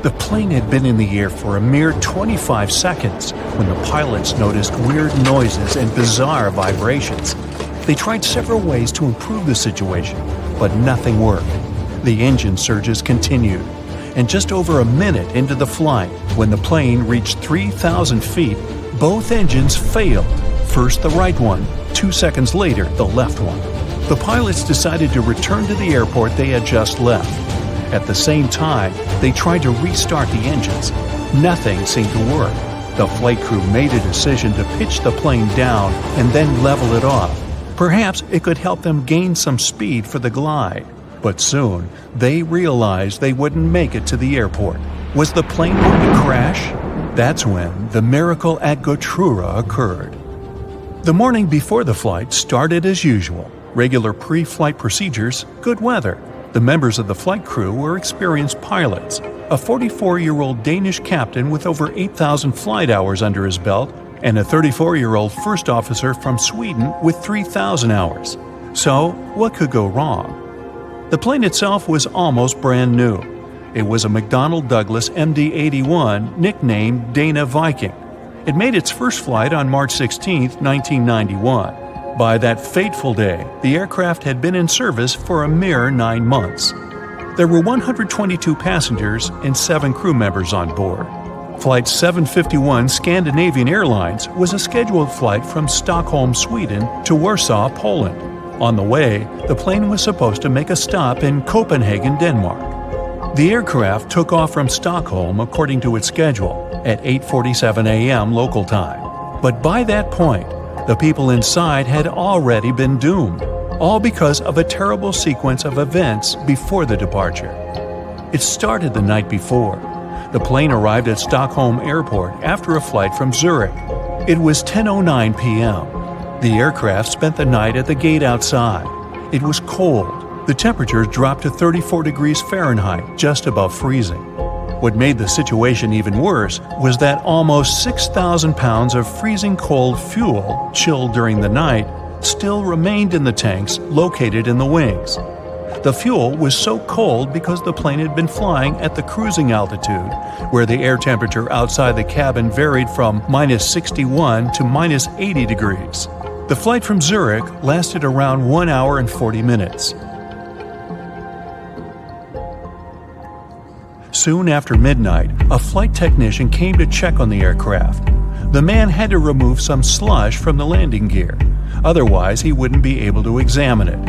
The plane had been in the air for a mere 25 seconds when the pilots noticed weird noises and bizarre vibrations. They tried several ways to improve the situation, but nothing worked. The engine surges continued, and just over a minute into the flight, when the plane reached 3,000 feet, both engines failed. First the right one, 2 seconds later the left one. The pilots decided to return to the airport they had just left. At the same time, they tried to restart the engines. Nothing seemed to work. The flight crew made a decision to pitch the plane down and then level it off. Perhaps it could help them gain some speed for the glide. But soon, they realized they wouldn't make it to the airport. Was the plane going to crash? That's when the miracle at Gautura occurred. The morning before the flight started as usual. Regular pre-flight procedures, good weather. The members of the flight crew were experienced pilots. A 44-year-old Danish captain with over 8,000 flight hours under his belt, and a 34-year-old first officer from Sweden with 3,000 hours. So, what could go wrong? The plane itself was almost brand new. It was a McDonnell Douglas MD-81 nicknamed Dana Viking. It made its first flight on March 16, 1991. By that fateful day, the aircraft had been in service for a mere 9 months. There were 122 passengers and 7 crew members on board. Flight 751 Scandinavian Airlines was a scheduled flight from Stockholm, Sweden to Warsaw, Poland. On the way, the plane was supposed to make a stop in Copenhagen, Denmark. The aircraft took off from Stockholm according to its schedule at 8:47 a.m. local time. But by that point, the people inside had already been doomed, all because of a terrible sequence of events before the departure. It started the night before. The plane arrived at Stockholm Airport after a flight from Zurich. It was 10:09 p.m. The aircraft spent the night at the gate outside. It was cold. The temperature dropped to 34 degrees Fahrenheit, just above freezing. What made the situation even worse was that almost 6,000 pounds of freezing cold fuel, chilled during the night, still remained in the tanks located in the wings. The fuel was so cold because the plane had been flying at the cruising altitude, where the air temperature outside the cabin varied from -61 to -80 degrees. The flight from Zurich lasted around 1 hour and 40 minutes. Soon after midnight, a flight technician came to check on the aircraft. The man had to remove some slush from the landing gear, otherwise he wouldn't be able to examine it.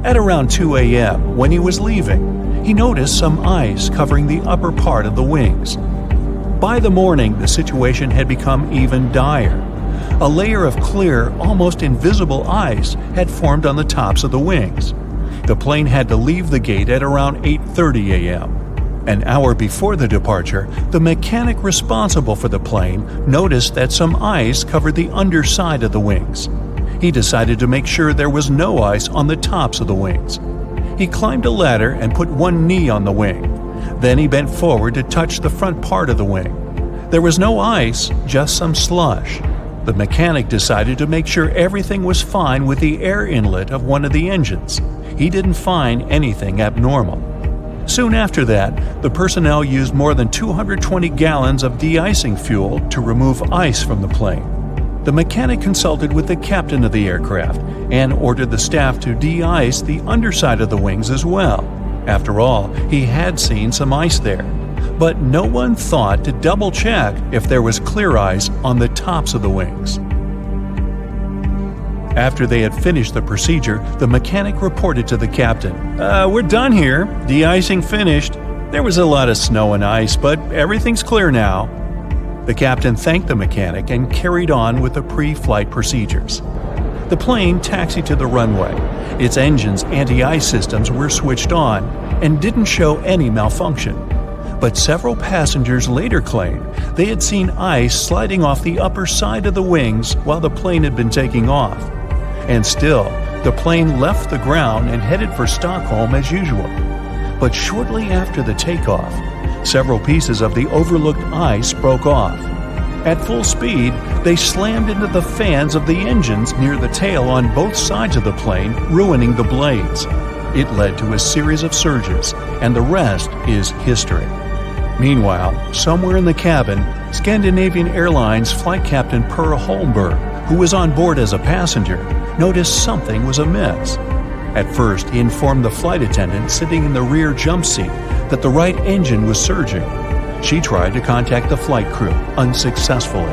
At around 2 a.m., when he was leaving, he noticed some ice covering the upper part of the wings. By the morning, the situation had become even dire. A layer of clear, almost invisible ice had formed on the tops of the wings. The plane had to leave the gate at around 8:30 a.m. An hour before the departure, the mechanic responsible for the plane noticed that some ice covered the underside of the wings. He decided to make sure there was no ice on the tops of the wings. He climbed a ladder and put one knee on the wing. Then he bent forward to touch the front part of the wing. There was no ice, just some slush. The mechanic decided to make sure everything was fine with the air inlet of one of the engines. He didn't find anything abnormal. Soon after that, the personnel used more than 220 gallons of de-icing fuel to remove ice from the plane. The mechanic consulted with the captain of the aircraft and ordered the staff to de-ice the underside of the wings as well. After all, he had seen some ice there. But no one thought to double-check if there was clear ice on the tops of the wings. After they had finished the procedure, the mechanic reported to the captain, "We're done here. De-icing finished. There was a lot of snow and ice, but everything's clear now." The captain thanked the mechanic and carried on with the pre-flight procedures. The plane taxied to the runway. Its engine's anti-ice systems were switched on and didn't show any malfunction. But several passengers later claimed they had seen ice sliding off the upper side of the wings while the plane had been taking off. And still, the plane left the ground and headed for Stockholm as usual. But shortly after the takeoff, several pieces of the overlooked ice broke off. At full speed, they slammed into the fans of the engines near the tail on both sides of the plane, ruining the blades. It led to a series of surges, and the rest is history. Meanwhile, somewhere in the cabin, Scandinavian Airlines flight captain Per Holmberg, who was on board as a passenger, noticed something was amiss. At first, he informed the flight attendant sitting in the rear jump seat that the right engine was surging. She tried to contact the flight crew, unsuccessfully.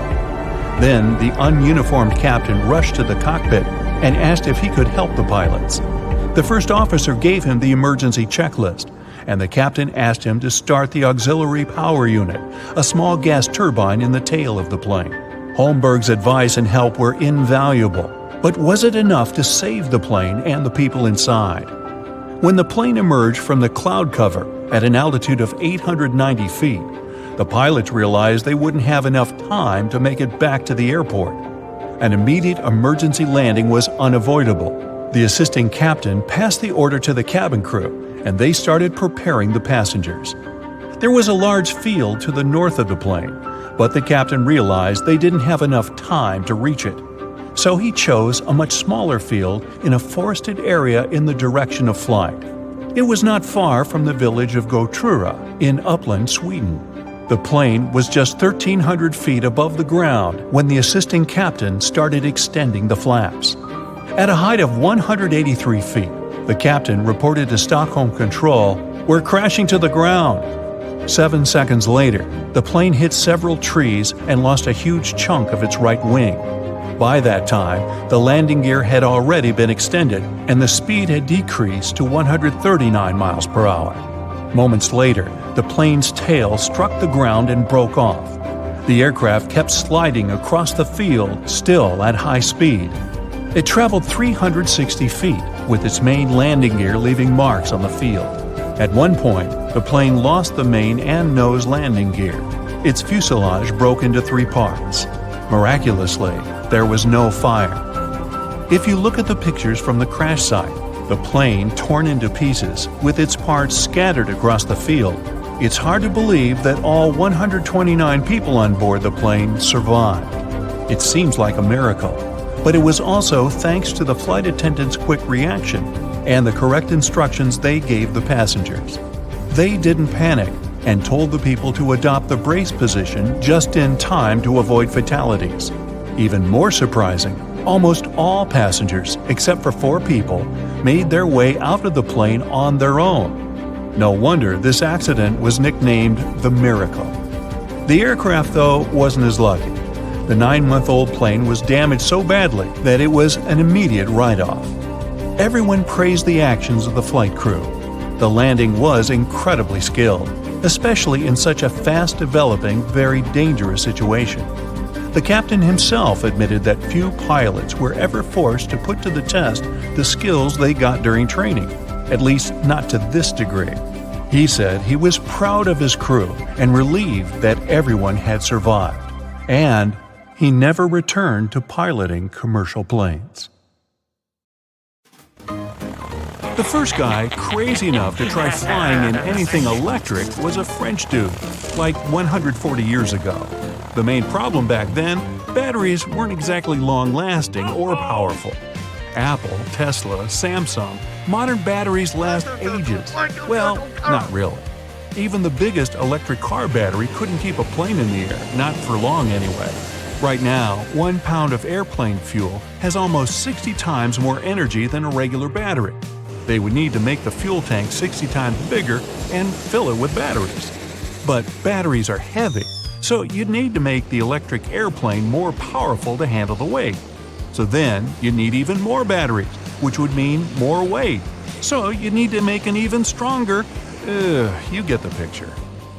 Then, the ununiformed captain rushed to the cockpit and asked if he could help the pilots. The first officer gave him the emergency checklist, and the captain asked him to start the auxiliary power unit, a small gas turbine in the tail of the plane. Holmberg's advice and help were invaluable, but was it enough to save the plane and the people inside? When the plane emerged from the cloud cover at an altitude of 890 feet, the pilots realized they wouldn't have enough time to make it back to the airport. An immediate emergency landing was unavoidable. The assisting captain passed the order to the cabin crew, and they started preparing the passengers. There was a large field to the north of the plane, but the captain realized they didn't have enough time to reach it. So he chose a much smaller field in a forested area in the direction of flight. It was not far from the village of Gautura in upland Sweden. The plane was just 1,300 feet above the ground when the assisting captain started extending the flaps. At a height of 183 feet, the captain reported to Stockholm Control, "We're crashing to the ground." 7 seconds later, the plane hit several trees and lost a huge chunk of its right wing. By that time, the landing gear had already been extended and the speed had decreased to 139 miles per hour. Moments later, the plane's tail struck the ground and broke off. The aircraft kept sliding across the field, still at high speed. It traveled 360 feet, with its main landing gear leaving marks on the field. At one point, the plane lost the main and nose landing gear. Its fuselage broke into 3 parts. Miraculously, there was no fire. If you look at the pictures from the crash site, the plane torn into pieces, with its parts scattered across the field, it's hard to believe that all 129 people on board the plane survived. It seems like a miracle, but it was also thanks to the flight attendants' quick reaction and the correct instructions they gave the passengers. They didn't panic and told the people to adopt the brace position just in time to avoid fatalities. Even more surprising, almost all passengers, except for 4 people, made their way out of the plane on their own. No wonder this accident was nicknamed the Miracle. The aircraft, though, wasn't as lucky. The 9-month-old plane was damaged so badly that it was an immediate write-off. Everyone praised the actions of the flight crew. The landing was incredibly skilled, especially in such a fast-developing, very dangerous situation. The captain himself admitted that few pilots were ever forced to put to the test the skills they got during training, at least not to this degree. He said he was proud of his crew and relieved that everyone had survived. And he never returned to piloting commercial planes. The first guy crazy enough to try flying in anything electric was a French dude, like 140 years ago. The main problem back then, batteries weren't exactly long-lasting or powerful. Apple, Tesla, Samsung, modern batteries last ages. Well, not really. Even the biggest electric car battery couldn't keep a plane in the air, not for long anyway. Right now, 1 pound of airplane fuel has almost 60 times more energy than a regular battery. They would need to make the fuel tank 60 times bigger and fill it with batteries. But batteries are heavy, so you'd need to make the electric airplane more powerful to handle the weight. So then, you'd need even more batteries, which would mean more weight. So you'd need to make an even stronger… you get the picture.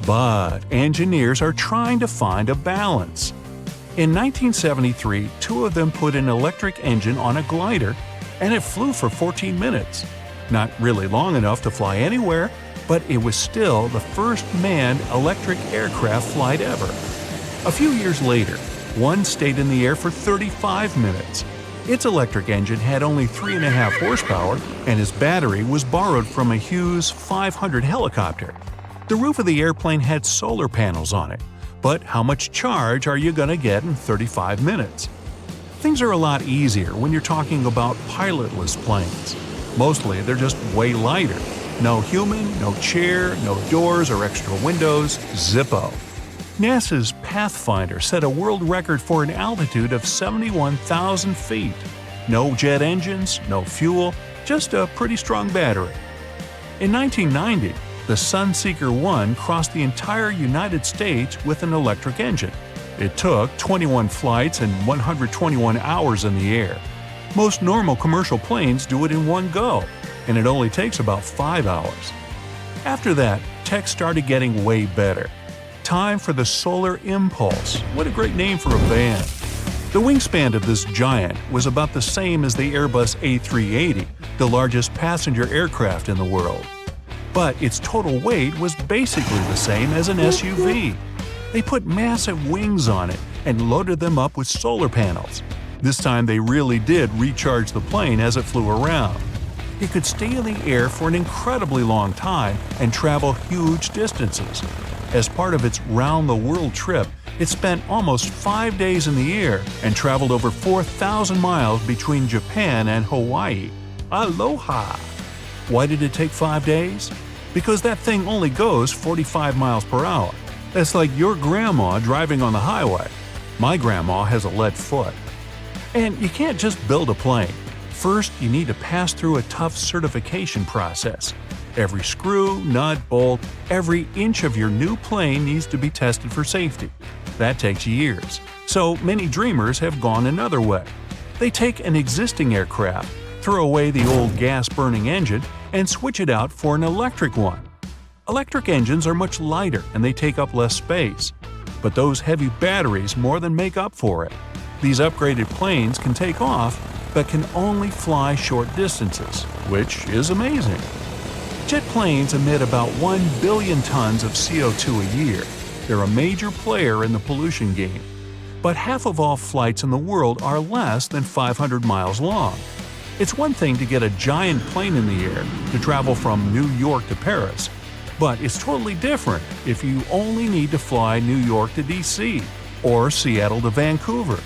But engineers are trying to find a balance. In 1973, 2 of them put an electric engine on a glider, and it flew for 14 minutes. Not really long enough to fly anywhere, but it was still the first manned electric aircraft flight ever. A few years later, one stayed in the air for 35 minutes. Its electric engine had only 3.5 horsepower, and its battery was borrowed from a Hughes 500 helicopter. The roof of the airplane had solar panels on it. But how much charge are you going to get in 35 minutes? Things are a lot easier when you're talking about pilotless planes. Mostly they're just way lighter. No human, no chair, no doors or extra windows, zippo. NASA's Pathfinder set a world record for an altitude of 71,000 feet. No jet engines, no fuel, just a pretty strong battery. In 1990, the Sunseeker 1 crossed the entire United States with an electric engine. It took 21 flights and 121 hours in the air. Most normal commercial planes do it in one go, and it only takes about 5 hours. After that, tech started getting way better. Time for the Solar Impulse. What a great name for a band. The wingspan of this giant was about the same as the Airbus A380, the largest passenger aircraft in the world. But its total weight was basically the same as an SUV. They put massive wings on it and loaded them up with solar panels. This time they really did recharge the plane as it flew around. It could stay in the air for an incredibly long time and travel huge distances. As part of its round-the-world trip, it spent almost 5 days in the air and traveled over 4,000 miles between Japan and Hawaii. Aloha! Why did it take 5 days? Because that thing only goes 45 miles per hour. That's like your grandma driving on the highway. My grandma has a lead foot. And you can't just build a plane. First, you need to pass through a tough certification process. Every screw, nut, bolt, every inch of your new plane needs to be tested for safety. That takes years. So many dreamers have gone another way. They take an existing aircraft, throw away the old gas-burning engine, and switch it out for an electric one. Electric engines are much lighter and they take up less space. But those heavy batteries more than make up for it. These upgraded planes can take off, but can only fly short distances, which is amazing. Jet planes emit about 1 billion tons of CO2 a year. They're a major player in the pollution game. But half of all flights in the world are less than 500 miles long. It's one thing to get a giant plane in the air to travel from New York to Paris, but it's totally different if you only need to fly New York to DC or Seattle to Vancouver.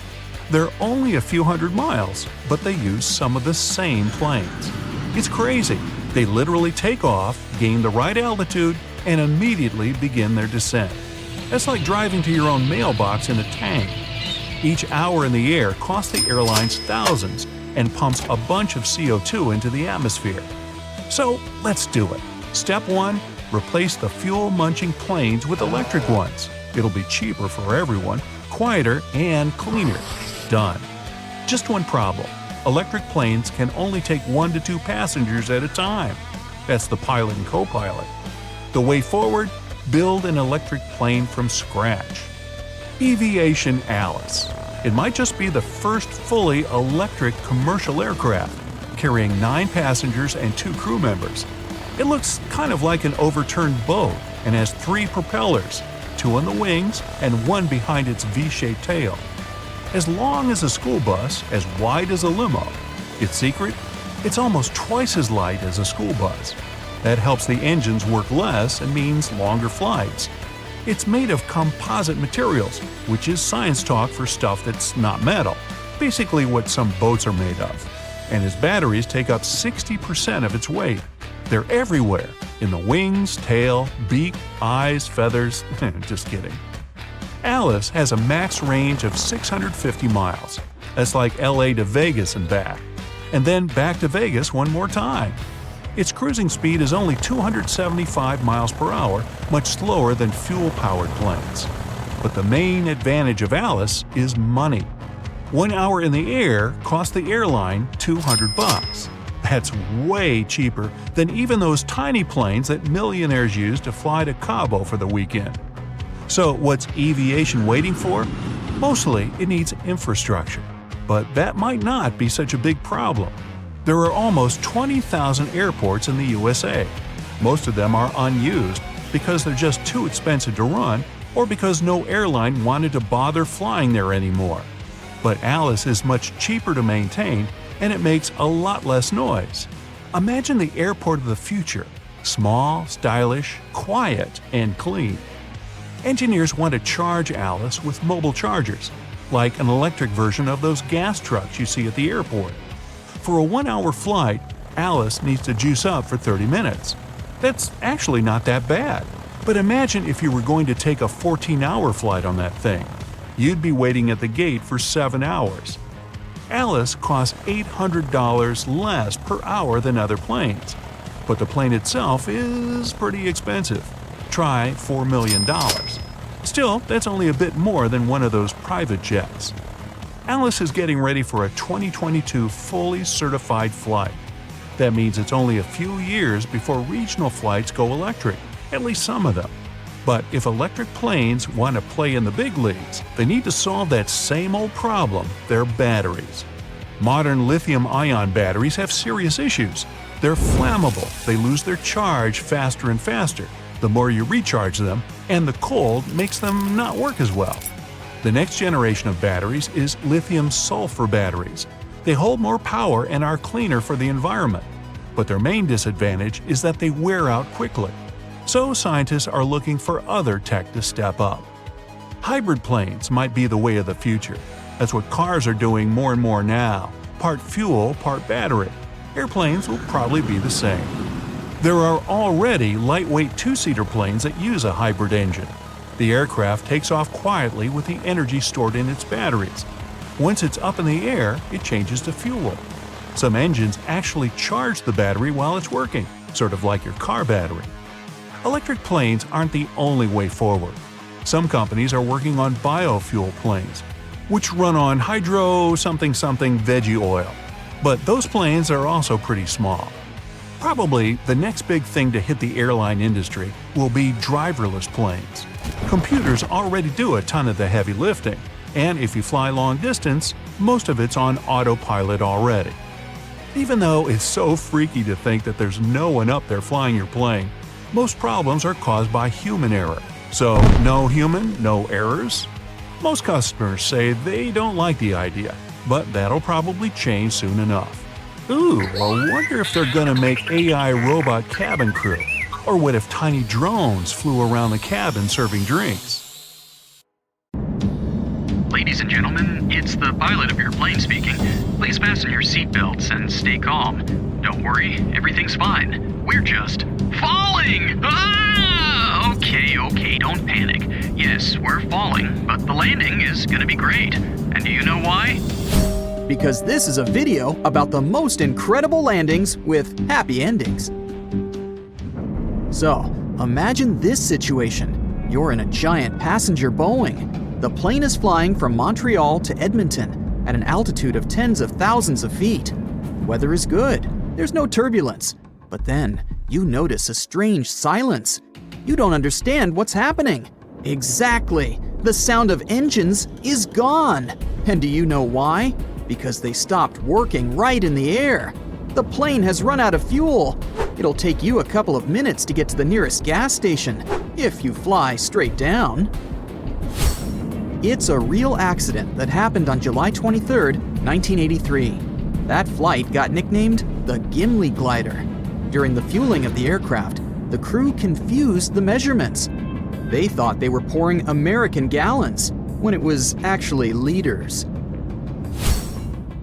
They're only a few hundred miles, but they use some of the same planes. It's crazy. They literally take off, gain the right altitude, and immediately begin their descent. That's like driving to your own mailbox in a tank. Each hour in the air costs the airlines thousands and pumps a bunch of CO2 into the atmosphere. So let's do it. Step 1. Replace the fuel-munching planes with electric ones. It'll be cheaper for everyone, quieter, and cleaner. Done. Just one problem. Electric planes can only take 1 to 2 passengers at a time. That's the pilot and co-pilot. The way forward? Build an electric plane from scratch. Aviation Alice. It might just be the first fully electric commercial aircraft, carrying 9 passengers and 2 crew members. It looks kind of like an overturned boat and has 3 propellers, 2 on the wings and 1 behind its V-shaped tail. As long as a school bus, as wide as a limo. Its secret? It's almost twice as light as a school bus. That helps the engines work less and means longer flights. It's made of composite materials, which is science talk for stuff that's not metal, basically what some boats are made of. And its batteries take up 60% of its weight. They're everywhere, in the wings, tail, beak, eyes, feathers. Just kidding. Alice has a max range of 650 miles. That's like LA to Vegas and back. And then back to Vegas one more time. Its cruising speed is only 275 miles per hour, much slower than fuel-powered planes. But the main advantage of Alice is money. 1 hour in the air costs the airline $200. That's way cheaper than even those tiny planes that millionaires use to fly to Cabo for the weekend. So what's aviation waiting for? Mostly it needs infrastructure. But that might not be such a big problem. There are almost 20,000 airports in the USA. Most of them are unused because they're just too expensive to run or because no airline wanted to bother flying there anymore. But Alice is much cheaper to maintain and it makes a lot less noise. Imagine the airport of the future, small, stylish, quiet, and clean. Engineers want to charge Alice with mobile chargers, like an electric version of those gas trucks you see at the airport. For a 1-hour flight, Alice needs to juice up for 30 minutes. That's actually not that bad. But imagine if you were going to take a 14-hour flight on that thing. You'd be waiting at the gate for 7 hours. Alice costs $800 less per hour than other planes. But the plane itself is pretty expensive. Try $4 million. Still, that's only a bit more than one of those private jets. Alice is getting ready for a 2022 fully certified flight. That means it's only a few years before regional flights go electric, at least some of them. But if electric planes want to play in the big leagues, they need to solve that same old problem, their batteries. Modern lithium-ion batteries have serious issues. They're flammable, they lose their charge faster and faster, the more you recharge them, and the cold makes them not work as well. The next generation of batteries is lithium-sulfur batteries. They hold more power and are cleaner for the environment. But their main disadvantage is that they wear out quickly. So scientists are looking for other tech to step up. Hybrid planes might be the way of the future. That's what cars are doing more and more now. Part fuel, part battery. Airplanes will probably be the same. There are already lightweight two-seater planes that use a hybrid engine. The aircraft takes off quietly with the energy stored in its batteries. Once it's up in the air, it changes to fuel. Some engines actually charge the battery while it's working, sort of like your car battery. Electric planes aren't the only way forward. Some companies are working on biofuel planes, which run on hydro-something-something veggie oil. But those planes are also pretty small. Probably the next big thing to hit the airline industry will be driverless planes. Computers already do a ton of the heavy lifting, and if you fly long distance, most of it's on autopilot already. Even though it's so freaky to think that there's no one up there flying your plane, most problems are caused by human error. So, no human, no errors? Most customers say they don't like the idea, but that'll probably change soon enough. Ooh, I wonder if they're gonna make AI robot cabin crew. Or what if tiny drones flew around the cabin serving drinks? Ladies and gentlemen, it's the pilot of your plane speaking. Please fasten your seatbelts and stay calm. Don't worry, everything's fine. We're just falling! Ah! Okay, don't panic. Yes, we're falling, but the landing is gonna be great. And do you know why? Because this is a video about the most incredible landings with happy endings. So, imagine this situation. You're in a giant passenger Boeing. The plane is flying from Montreal to Edmonton at an altitude of tens of thousands of feet. Weather is good. There's no turbulence. But then, you notice a strange silence. You don't understand what's happening. Exactly. The sound of engines is gone. And do you know why? Because they stopped working right in the air. The plane has run out of fuel. It'll take you a couple of minutes to get to the nearest gas station, if you fly straight down. It's a real accident that happened on July 23, 1983. That flight got nicknamed the Gimli Glider. During the fueling of the aircraft, the crew confused the measurements. They thought they were pouring American gallons, when it was actually liters.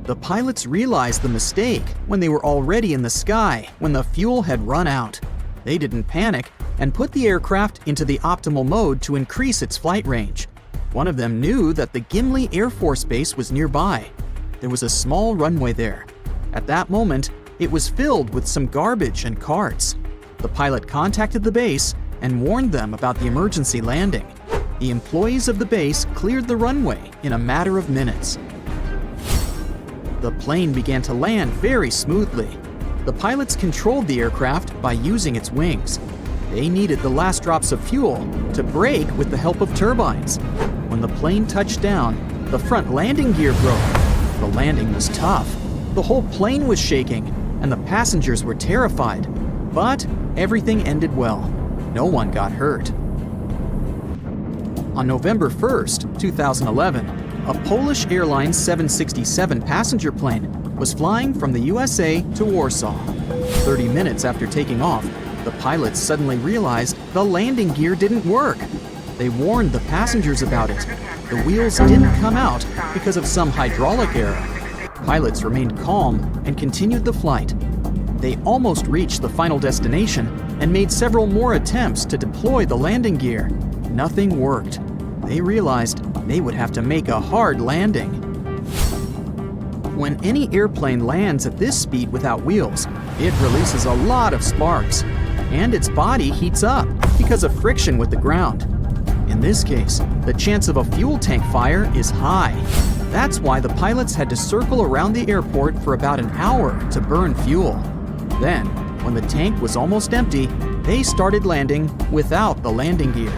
The pilots realized the mistake when they were already in the sky when the fuel had run out. They didn't panic and put the aircraft into the optimal mode to increase its flight range. One of them knew that the Gimli Air Force Base was nearby. There was a small runway there. At that moment, it was filled with some garbage and carts. The pilot contacted the base and warned them about the emergency landing. The employees of the base cleared the runway in a matter of minutes. The plane began to land very smoothly. The pilots controlled the aircraft by using its wings. They needed the last drops of fuel to brake with the help of turbines. When the plane touched down, the front landing gear broke. The landing was tough. The whole plane was shaking, and the passengers were terrified. But everything ended well. No one got hurt. On November 1st, 2011, a Polish Airlines 767 passenger plane was flying from the USA to Warsaw. 30 minutes after taking off, the pilots suddenly realized the landing gear didn't work. They warned the passengers about it. The wheels didn't come out because of some hydraulic error. Pilots remained calm and continued the flight. They almost reached the final destination and made several more attempts to deploy the landing gear. Nothing worked. They realized they would have to make a hard landing. When any airplane lands at this speed without wheels, it releases a lot of sparks, and its body heats up because of friction with the ground. In this case, the chance of a fuel tank fire is high. That's why the pilots had to circle around the airport for about an hour to burn fuel. Then, when the tank was almost empty, they started landing without the landing gear.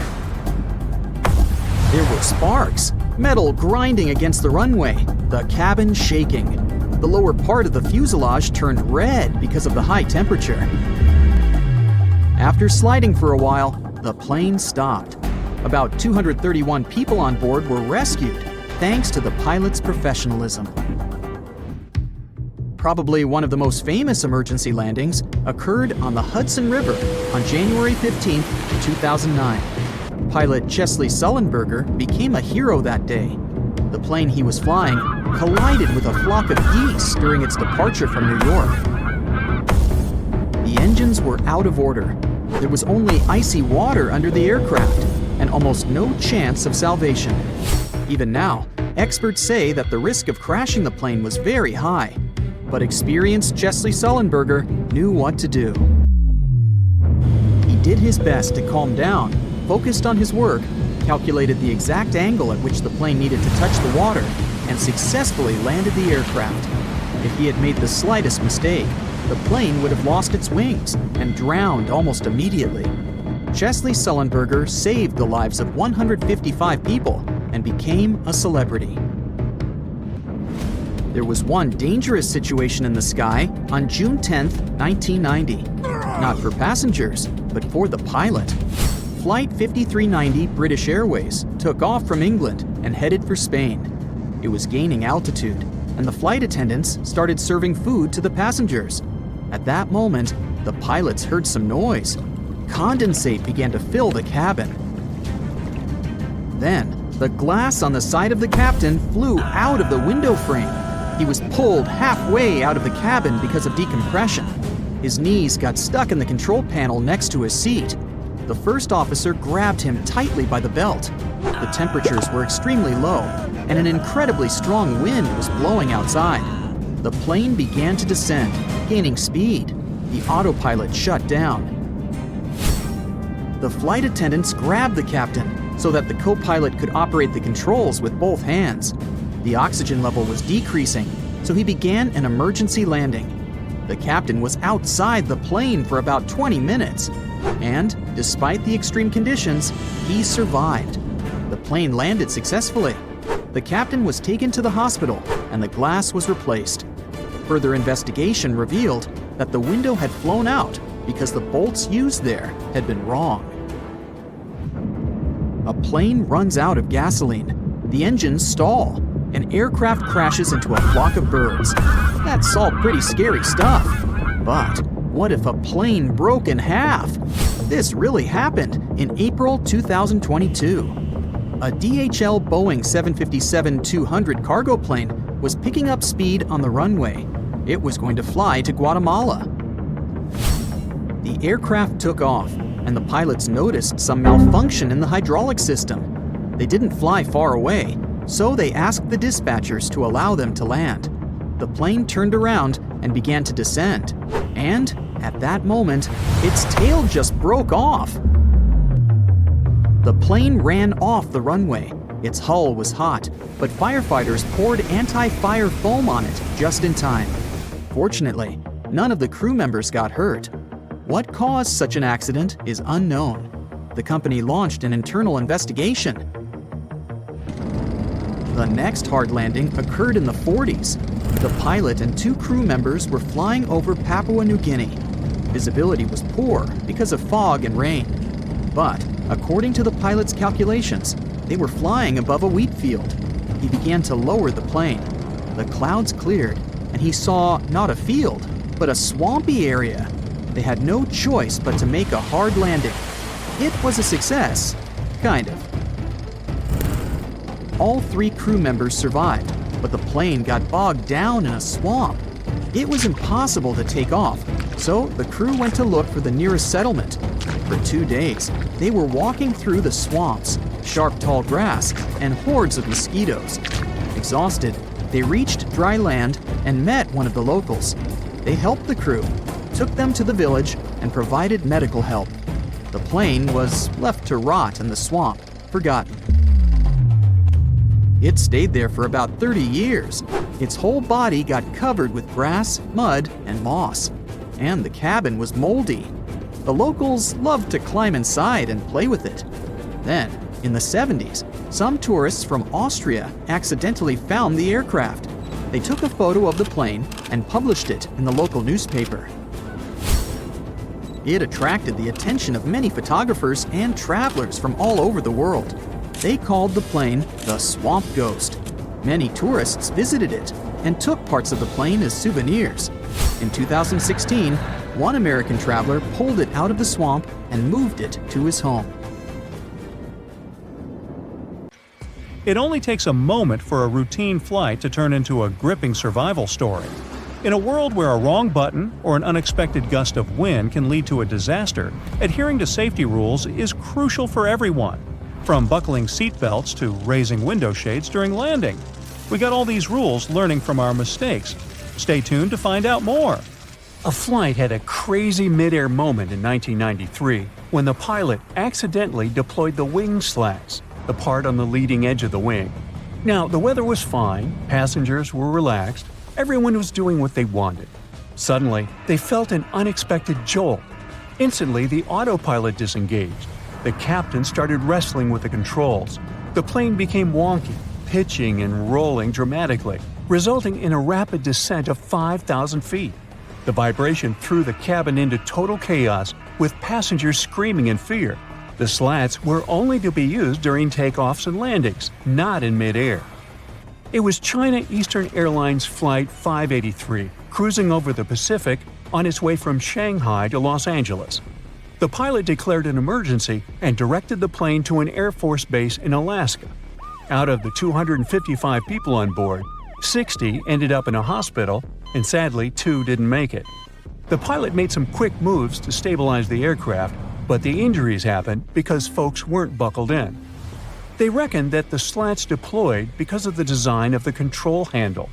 There were sparks, metal grinding against the runway, the cabin shaking. The lower part of the fuselage turned red because of the high temperature. After sliding for a while, the plane stopped. About 231 people on board were rescued, thanks to the pilot's professionalism. Probably one of the most famous emergency landings occurred on the Hudson River on January 15, 2009. Pilot Chesley Sullenberger became a hero that day. The plane he was flying collided with a flock of geese during its departure from New York. The engines were out of order. There was only icy water under the aircraft and almost no chance of salvation. Even now, experts say that the risk of crashing the plane was very high, but experienced Chesley Sullenberger knew what to do. He did his best to calm down, focused on his work, calculated the exact angle at which the plane needed to touch the water, and successfully landed the aircraft. If he had made the slightest mistake, the plane would have lost its wings and drowned almost immediately. Chesley Sullenberger saved the lives of 155 people and became a celebrity. There was one dangerous situation in the sky on June 10, 1990. Not for passengers, but for the pilot. Flight 5390 British Airways took off from England and headed for Spain. It was gaining altitude, and the flight attendants started serving food to the passengers. At that moment, the pilots heard some noise. Condensate began to fill the cabin. Then, the glass on the side of the captain flew out of the window frame. He was pulled halfway out of the cabin because of decompression. His knees got stuck in the control panel next to his seat. The first officer grabbed him tightly by the belt. The temperatures were extremely low, and an incredibly strong wind was blowing outside. The plane began to descend, gaining speed. The autopilot shut down. The flight attendants grabbed the captain so that the co-pilot could operate the controls with both hands. The oxygen level was decreasing, so he began an emergency landing. The captain was outside the plane for about 20 minutes, and despite the extreme conditions, he survived. The plane landed successfully. The captain was taken to the hospital, and the glass was replaced. Further investigation revealed that the window had flown out because the bolts used there had been wrong. A plane runs out of gasoline. The engines stall. An aircraft crashes into a flock of birds. That's all pretty scary stuff. But what if a plane broke in half? This really happened in April 2022. A DHL Boeing 757-200 cargo plane was picking up speed on the runway. It was going to fly to Guatemala. The aircraft took off, and the pilots noticed some malfunction in the hydraulic system. They didn't fly far away, so they asked the dispatchers to allow them to land. The plane turned around and began to descend, and at that moment, its tail just broke off. The plane ran off the runway. Its hull was hot, but firefighters poured anti-fire foam on it just in time. Fortunately, none of the crew members got hurt. What caused such an accident is unknown. The company launched an internal investigation. The next hard landing occurred in the 40s. The pilot and 2 crew members were flying over Papua New Guinea. Visibility was poor because of fog and rain. But, according to the pilot's calculations, they were flying above a wheat field. He began to lower the plane. The clouds cleared, and he saw not a field, but a swampy area. They had no choice but to make a hard landing. It was a success, kind of. All 3 crew members survived, but the plane got bogged down in a swamp. It was impossible to take off, So the crew went to look for the nearest settlement. For 2 days, they were walking through the swamps, sharp tall grass, and hordes of mosquitoes. Exhausted, they reached dry land and met one of the locals. They helped the crew, took them to the village, and provided medical help. The plane was left to rot in the swamp, forgotten. It stayed there for about 30 years. Its whole body got covered with grass, mud, and moss. And the cabin was moldy. The locals loved to climb inside and play with it. Then, in the 70s, some tourists from Austria accidentally found the aircraft. They took a photo of the plane and published it in the local newspaper. It attracted the attention of many photographers and travelers from all over the world. They called the plane the Swamp Ghost. Many tourists visited it and took parts of the plane as souvenirs. In 2016, one American traveler pulled it out of the swamp and moved it to his home. It only takes a moment for a routine flight to turn into a gripping survival story. In a world where a wrong button or an unexpected gust of wind can lead to a disaster, adhering to safety rules is crucial for everyone. From buckling seatbelts to raising window shades during landing. We got all these rules learning from our mistakes. Stay tuned to find out more. A flight had a crazy mid-air moment in 1993 when the pilot accidentally deployed the wing slats, the part on the leading edge of the wing. Now, the weather was fine, passengers were relaxed, everyone was doing what they wanted. Suddenly, they felt an unexpected jolt. Instantly, the autopilot disengaged. The captain started wrestling with the controls. The plane became wonky, pitching and rolling dramatically, resulting in a rapid descent of 5,000 feet. The vibration threw the cabin into total chaos, with passengers screaming in fear. The slats were only to be used during takeoffs and landings, not in midair. It was China Eastern Airlines Flight 583, cruising over the Pacific on its way from Shanghai to Los Angeles. The pilot declared an emergency and directed the plane to an Air Force base in Alaska. Out of the 255 people on board, 60 ended up in a hospital, and sadly, 2 didn't make it. The pilot made some quick moves to stabilize the aircraft, but the injuries happened because folks weren't buckled in. They reckoned that the slats deployed because of the design of the control handle.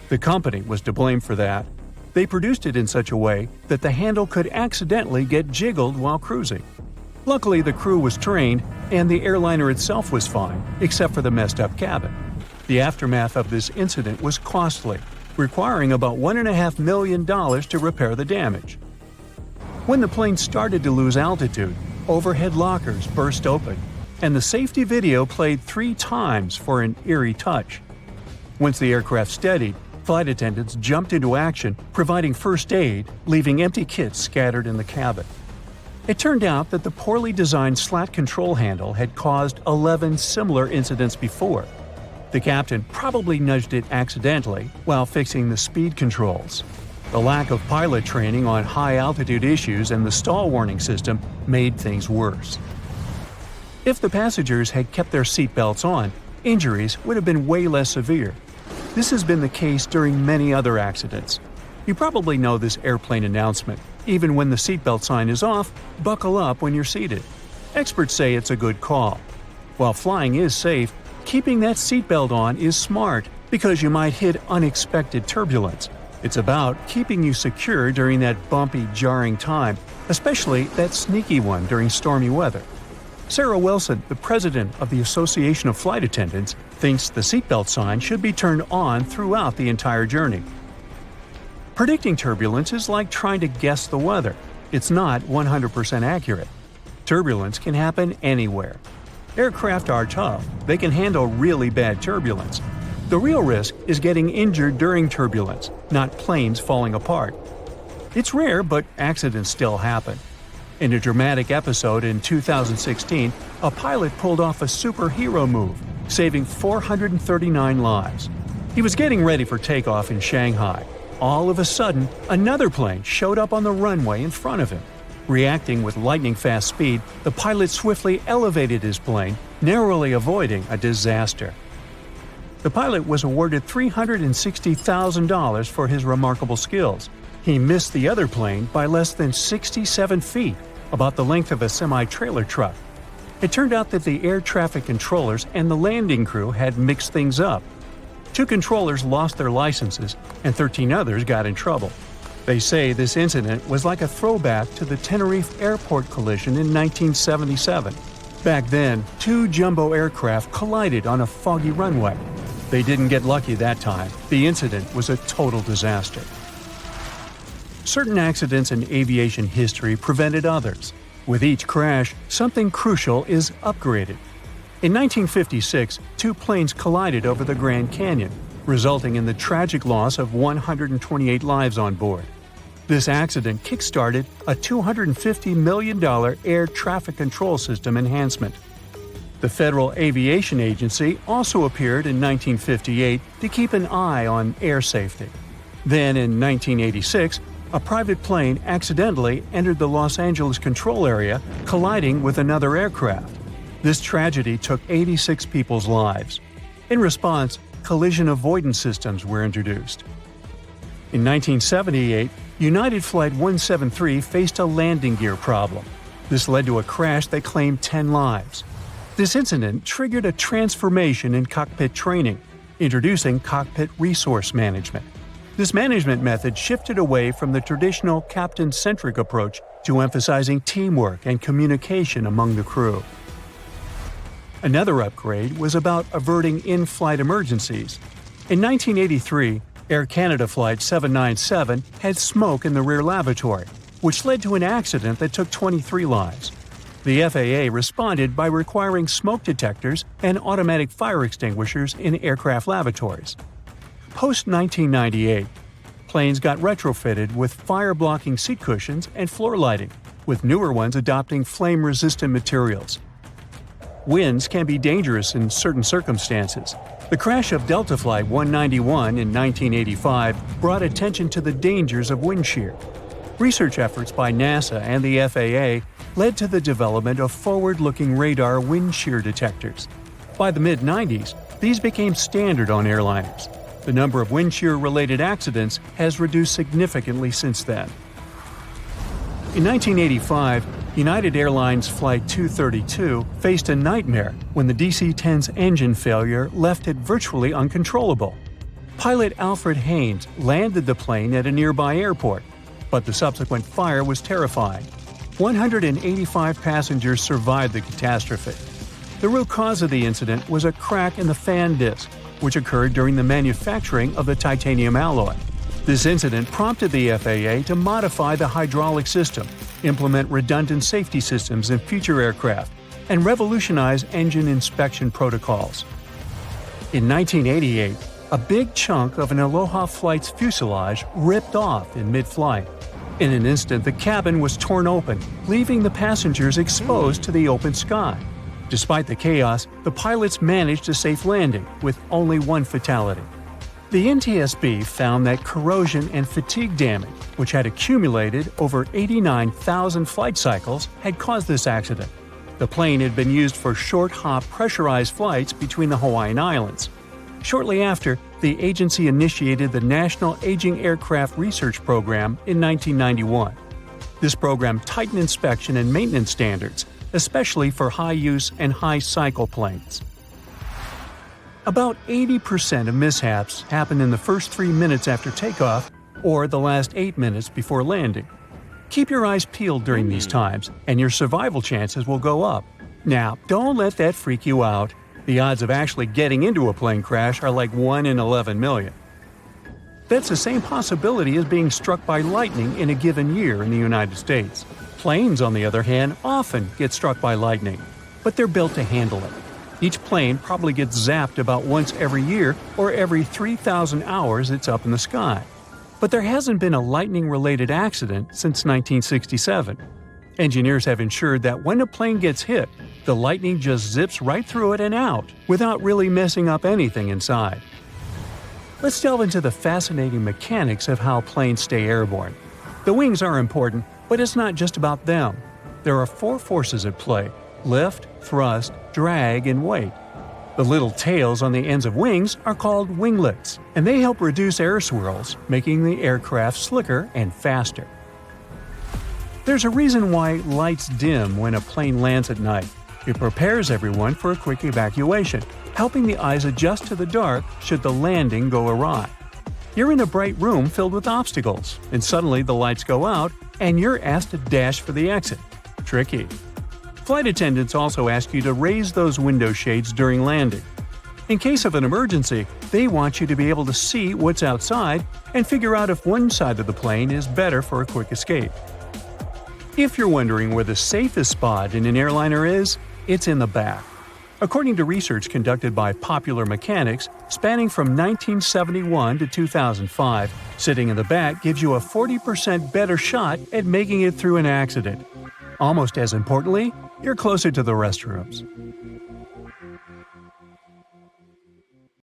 The company was to blame for that. They produced it in such a way that the handle could accidentally get jiggled while cruising. Luckily, the crew was trained, and the airliner itself was fine, except for the messed-up cabin. The aftermath of this incident was costly, requiring about $1.5 million to repair the damage. When the plane started to lose altitude, overhead lockers burst open, and the safety video played 3 times for an eerie touch. Once the aircraft steadied, flight attendants jumped into action, providing first aid, leaving empty kits scattered in the cabin. It turned out that the poorly designed slat control handle had caused 11 similar incidents before. The captain probably nudged it accidentally while fixing the speed controls. The lack of pilot training on high-altitude issues and the stall warning system made things worse. If the passengers had kept their seatbelts on, injuries would have been way less severe. This has been the case during many other accidents. You probably know this airplane announcement. Even when the seatbelt sign is off, buckle up when you're seated. Experts say it's a good call. While flying is safe, keeping that seatbelt on is smart because you might hit unexpected turbulence. It's about keeping you secure during that bumpy, jarring time, especially that sneaky one during stormy weather. Sarah Wilson, the president of the Association of Flight Attendants, thinks the seatbelt sign should be turned on throughout the entire journey. Predicting turbulence is like trying to guess the weather. It's not 100% accurate. Turbulence can happen anywhere. Aircraft are tough. They can handle really bad turbulence. The real risk is getting injured during turbulence, not planes falling apart. It's rare, but accidents still happen. In a dramatic episode in 2016, a pilot pulled off a superhero move, saving 439 lives. He was getting ready for takeoff in Shanghai. All of a sudden, another plane showed up on the runway in front of him. Reacting with lightning-fast speed, the pilot swiftly elevated his plane, narrowly avoiding a disaster. The pilot was awarded $360,000 for his remarkable skills. He missed the other plane by less than 67 feet, about the length of a semi-trailer truck. It turned out that the air traffic controllers and the landing crew had mixed things up. 2 controllers lost their licenses, and 13 others got in trouble. They say this incident was like a throwback to the Tenerife airport collision in 1977. Back then, 2 jumbo aircraft collided on a foggy runway. They didn't get lucky that time. The incident was a total disaster. Certain accidents in aviation history prevented others. With each crash, something crucial is upgraded. In 1956, 2 planes collided over the Grand Canyon, resulting in the tragic loss of 128 lives on board. This accident kick-started a $250 million air traffic control system enhancement. The Federal Aviation Agency also appeared in 1958 to keep an eye on air safety. Then, in 1986, a private plane accidentally entered the Los Angeles control area, colliding with another aircraft. This tragedy took 86 people's lives. In response, collision avoidance systems were introduced. In 1978, United Flight 173 faced a landing gear problem. This led to a crash that claimed 10 lives. This incident triggered a transformation in cockpit training, introducing cockpit resource management. This management method shifted away from the traditional captain-centric approach to emphasizing teamwork and communication among the crew. Another upgrade was about averting in-flight emergencies. In 1983, Air Canada Flight 797 had smoke in the rear lavatory, which led to an accident that took 23 lives. The FAA responded by requiring smoke detectors and automatic fire extinguishers in aircraft lavatories. Post-1998, planes got retrofitted with fire-blocking seat cushions and floor lighting, with newer ones adopting flame-resistant materials. Winds can be dangerous in certain circumstances. The crash of Delta Flight 191 in 1985 brought attention to the dangers of wind shear. Research efforts by NASA and the FAA led to the development of forward-looking radar wind shear detectors. By the mid-90s, these became standard on airliners. The number of wind shear-related accidents has reduced significantly since then. In 1985, United Airlines Flight 232 faced a nightmare when the DC-10's engine failure left it virtually uncontrollable. Pilot Alfred Haynes landed the plane at a nearby airport, but the subsequent fire was terrifying. 185 passengers survived the catastrophe. The root cause of the incident was a crack in the fan disc, which occurred during the manufacturing of the titanium alloy. This incident prompted the FAA to modify the hydraulic system, implement redundant safety systems in future aircraft, and revolutionize engine inspection protocols. In 1988, a big chunk of an Aloha flight's fuselage ripped off in mid-flight. In an instant, the cabin was torn open, leaving the passengers exposed to the open sky. Despite the chaos, the pilots managed a safe landing, with only one fatality. The NTSB found that corrosion and fatigue damage, which had accumulated over 89,000 flight cycles, had caused this accident. The plane had been used for short-hop pressurized flights between the Hawaiian Islands. Shortly after, the agency initiated the National Aging Aircraft Research Program in 1991. This program tightened inspection and maintenance standards, especially for high-use and high-cycle planes. About 80% of mishaps happen in the first 3 minutes after takeoff or the last 8 minutes before landing. Keep your eyes peeled during these times, and your survival chances will go up. Now, don't let that freak you out. The odds of actually getting into a plane crash are like 1 in 11 million. That's the same possibility as being struck by lightning in a given year in the United States. Planes, on the other hand, often get struck by lightning, but they're built to handle it. Each plane probably gets zapped about once every year or every 3,000 hours it's up in the sky. But there hasn't been a lightning-related accident since 1967. Engineers have ensured that when a plane gets hit, the lightning just zips right through it and out, without really messing up anything inside. Let's delve into the fascinating mechanics of how planes stay airborne. The wings are important, but it's not just about them. There are 4 forces at play: lift, thrust, drag, and weight. The little tails on the ends of wings are called winglets, and they help reduce air swirls, making the aircraft slicker and faster. There's a reason why lights dim when a plane lands at night. It prepares everyone for a quick evacuation, helping the eyes adjust to the dark should the landing go awry. You're in a bright room filled with obstacles, and suddenly the lights go out and you're asked to dash for the exit. Tricky. Flight attendants also ask you to raise those window shades during landing. In case of an emergency, they want you to be able to see what's outside and figure out if one side of the plane is better for a quick escape. If you're wondering where the safest spot in an airliner is, it's in the back. According to research conducted by Popular Mechanics spanning from 1971 to 2005, sitting in the back gives you a 40% better shot at making it through an accident. Almost as importantly, you're closer to the restrooms.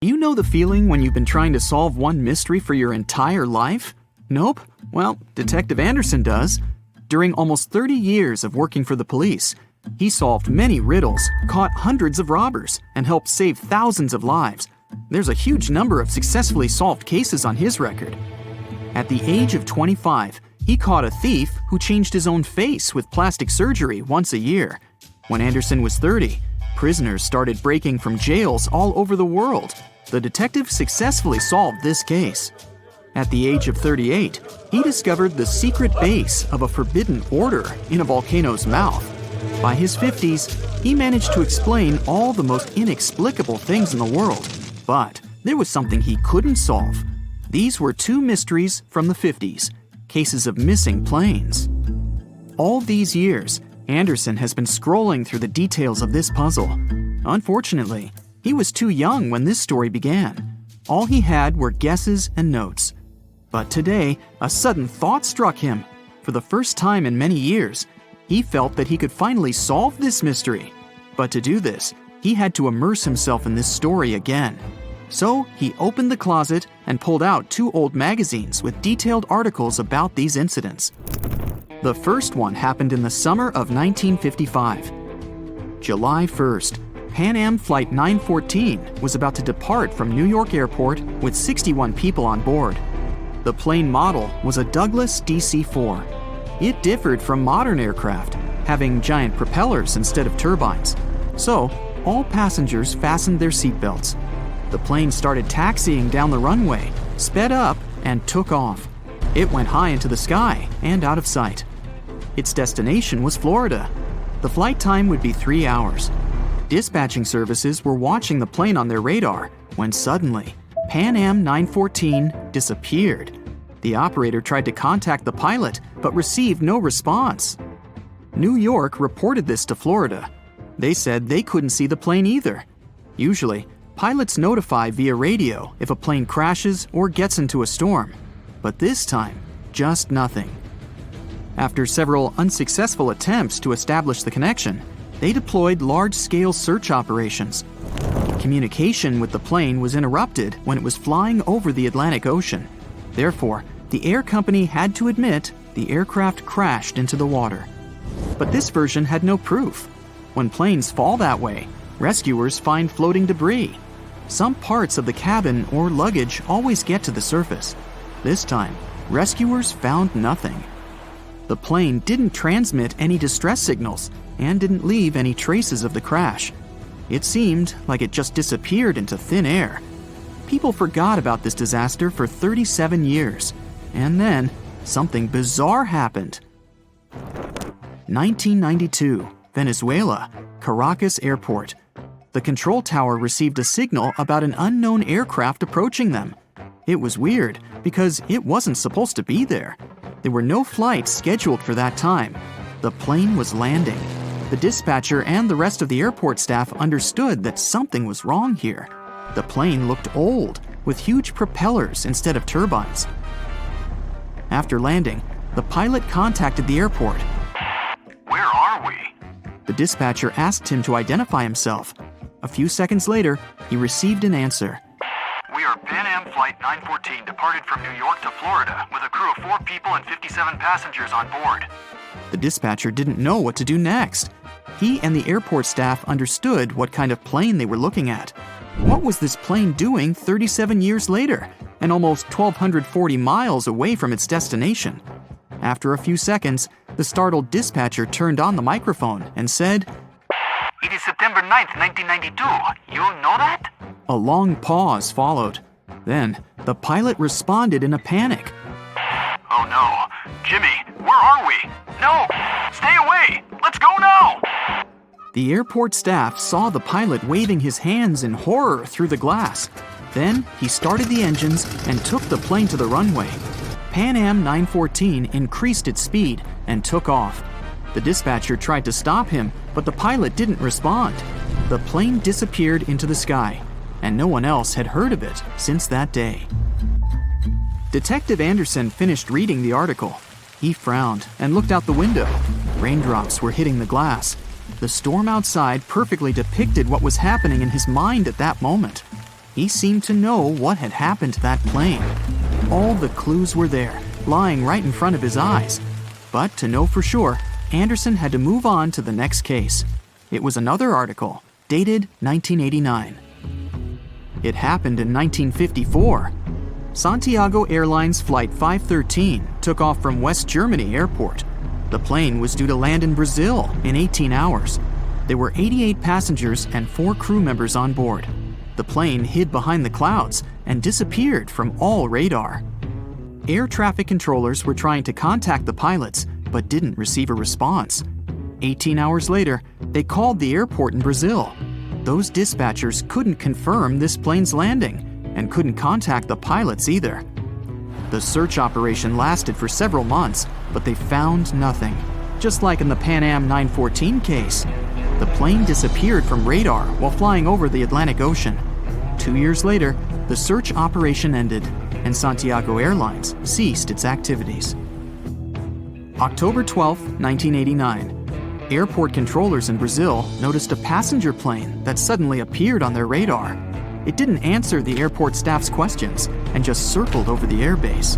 You know the feeling when you've been trying to solve one mystery for your entire life? Nope? Well, Detective Anderson does. During almost 30 years of working for the police, he solved many riddles, caught hundreds of robbers, and helped save thousands of lives. There's a huge number of successfully solved cases on his record. At the age of 25, he caught a thief who changed his own face with plastic surgery once a year. When Anderson was 30, prisoners started breaking from jails all over the world. The detective successfully solved this case. At the age of 38, he discovered the secret base of a forbidden order in a volcano's mouth. By his 50s, he managed to explain all the most inexplicable things in the world. But there was something he couldn't solve. These were two mysteries from the 50s, cases of missing planes. All these years, Anderson has been scrolling through the details of this puzzle. Unfortunately, he was too young when this story began. All he had were guesses and notes. But today, a sudden thought struck him. For the first time in many years, he felt that he could finally solve this mystery. But to do this, he had to immerse himself in this story again. So he opened the closet and pulled out 2 old magazines with detailed articles about these incidents. The first one happened in the summer of 1955. July 1st, Pan Am Flight 914 was about to depart from New York Airport with 61 people on board. The plane model was a Douglas DC-4. It differed from modern aircraft, having giant propellers instead of turbines. So, all passengers fastened their seatbelts. The plane started taxiing down the runway, sped up, and took off. It went high into the sky and out of sight. Its destination was Florida. The flight time would be 3 hours. Dispatching services were watching the plane on their radar when suddenly, Pan Am 914 disappeared. The operator tried to contact the pilot but received no response. New York reported this to Florida. They said they couldn't see the plane either. Usually, pilots notify via radio if a plane crashes or gets into a storm. But this time, just nothing. After several unsuccessful attempts to establish the connection, they deployed large-scale search operations. Communication with the plane was interrupted when it was flying over the Atlantic Ocean. Therefore, the air company had to admit the aircraft crashed into the water. But this version had no proof. When planes fall that way, rescuers find floating debris. Some parts of the cabin or luggage always get to the surface. This time, rescuers found nothing. The plane didn't transmit any distress signals and didn't leave any traces of the crash. It seemed like it just disappeared into thin air. People forgot about this disaster for 37 years. And then, something bizarre happened. 1992, Venezuela, Caracas Airport. The control tower received a signal about an unknown aircraft approaching them. It was weird because it wasn't supposed to be there. There were no flights scheduled for that time. The plane was landing. The dispatcher and the rest of the airport staff understood that something was wrong here. The plane looked old, with huge propellers instead of turbines. After landing, the pilot contacted the airport. Where are we? The dispatcher asked him to identify himself. A few seconds later, he received an answer. We are Pan Am Flight 914 departed from New York to Florida with a crew of 4 people and 57 passengers on board. The dispatcher didn't know what to do next. he and the airport staff understood what kind of plane they were looking at. What was this plane doing 37 years later, and almost 1,240 miles away from its destination? After a few seconds, the startled dispatcher turned on the microphone and said, "It is September 9th, 1992. You know that?" A long pause followed. Then, the pilot responded in a panic. "Oh no. Jimmy, where are we? No! Stay away! Let's go now!" The airport staff saw the pilot waving his hands in horror through the glass. Then, he started the engines and took the plane to the runway. Pan Am 914 increased its speed and took off. The dispatcher tried to stop him, but the pilot didn't respond. The plane disappeared into the sky, and no one else had heard of it since that day. Detective Anderson finished reading the article. He frowned and looked out the window. Raindrops were hitting the glass. The storm outside perfectly depicted what was happening in his mind at that moment. He seemed to know what had happened to that plane. All the clues were there, lying right in front of his eyes. But to know for sure, Anderson had to move on to the next case. It was another article, dated 1989. It happened in 1954. Santiago Airlines Flight 513 took off from West Germany Airport. The plane was due to land in Brazil in 18 hours. There were 88 passengers and 4 crew members on board. The plane hid behind the clouds and disappeared from all radar. Air traffic controllers were trying to contact the pilots, but didn't receive a response. 18 hours later, they called the airport in Brazil. Those dispatchers couldn't confirm this plane's landing and couldn't contact the pilots either. The search operation lasted for several months, but they found nothing. Just like in the Pan Am 914 case, the plane disappeared from radar while flying over the Atlantic Ocean. 2 years later, the search operation ended, and Santiago Airlines ceased its activities. October 12, 1989. Airport controllers in Brazil noticed a passenger plane that suddenly appeared on their radar. It didn't answer the airport staff's questions and just circled over the airbase.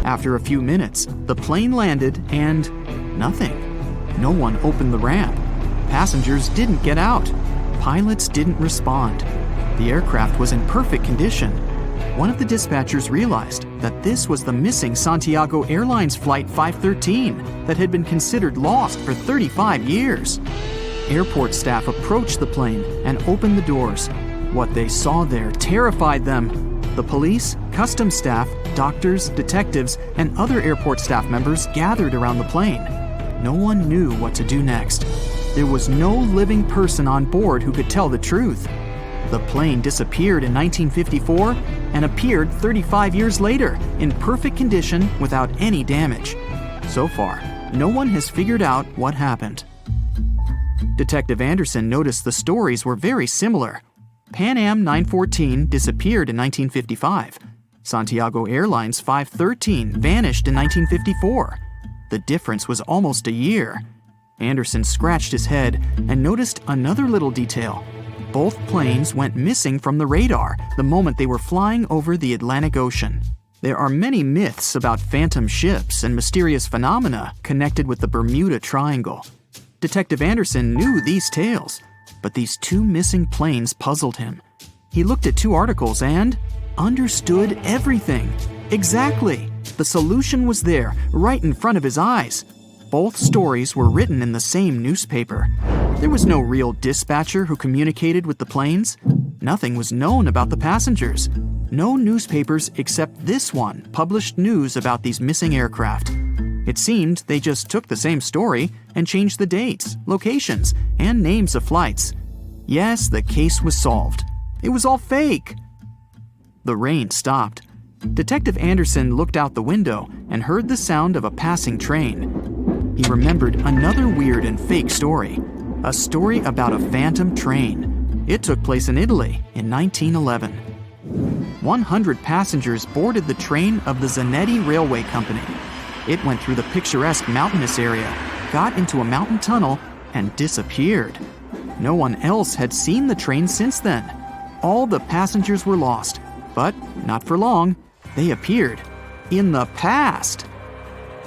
After a few minutes, the plane landed and nothing. No one opened the ramp. Passengers didn't get out. Pilots didn't respond. The aircraft was in perfect condition. One of the dispatchers realized that this was the missing Santiago Airlines Flight 513 that had been considered lost for 35 years. Airport staff approached the plane and opened the doors. What they saw there terrified them. The police, customs staff, doctors, detectives, and other airport staff members gathered around the plane. No one knew what to do next. There was no living person on board who could tell the truth. The plane disappeared in 1954 and appeared 35 years later in perfect condition without any damage. So far, no one has figured out what happened. Detective Anderson noticed the stories were very similar. Pan Am 914 disappeared in 1955. Santiago Airlines 513 vanished in 1954. The difference was almost a year. Anderson scratched his head and noticed another little detail. Both planes went missing from the radar the moment they were flying over the Atlantic Ocean. There are many myths about phantom ships and mysterious phenomena connected with the Bermuda Triangle. Detective Anderson knew these tales, but these 2 missing planes puzzled him. He looked at 2 articles and understood everything. Exactly! The solution was there, right in front of his eyes. Both stories were written in the same newspaper. There was no real dispatcher who communicated with the planes. Nothing was known about the passengers. No newspapers except this one published news about these missing aircraft. It seemed they just took the same story and changed the dates, locations, and names of flights. Yes, the case was solved. It was all fake. The rain stopped. Detective Anderson looked out the window and heard the sound of a passing train. He remembered another weird and fake story. A story about a phantom train. It took place in Italy in 1911. 100 passengers boarded the train of the Zanetti Railway Company. It went through the picturesque mountainous area, got into a mountain tunnel, and disappeared. No one else had seen the train since then. All the passengers were lost, but not for long. They appeared in the past.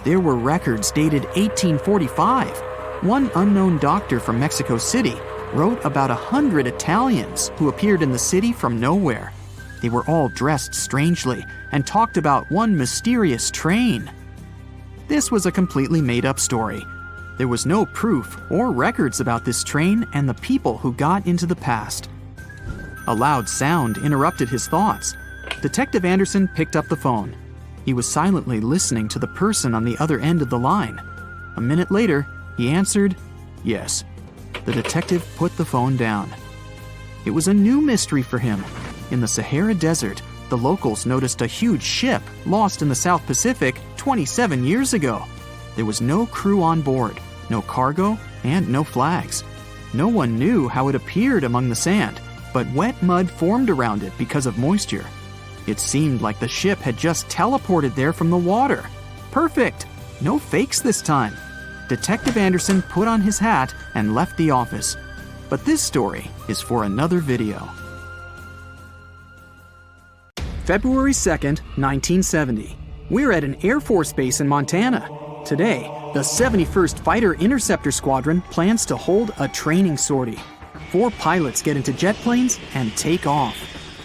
There were records dated 1845. One unknown doctor from Mexico City wrote about 100 Italians who appeared in the city from nowhere. They were all dressed strangely and talked about one mysterious train. This was a completely made-up story. There was no proof or records about this train and the people who got into the past. A loud sound interrupted his thoughts. Detective Anderson picked up the phone. He was silently listening to the person on the other end of the line. A minute later, he answered, "Yes." The detective put the phone down. It was a new mystery for him. In the Sahara Desert, the locals noticed a huge ship lost in the South Pacific 27 years ago. There was no crew on board, no cargo, and no flags. No one knew how it appeared among the sand, but wet mud formed around it because of moisture. It seemed like the ship had just teleported there from the water. Perfect! No fakes this time. Detective Anderson put on his hat and left the office. But this story is for another video. February 2nd, 1970. We're at an Air Force base in Montana. Today, the 71st Fighter Interceptor Squadron plans to hold a training sortie. 4 pilots get into jet planes and take off.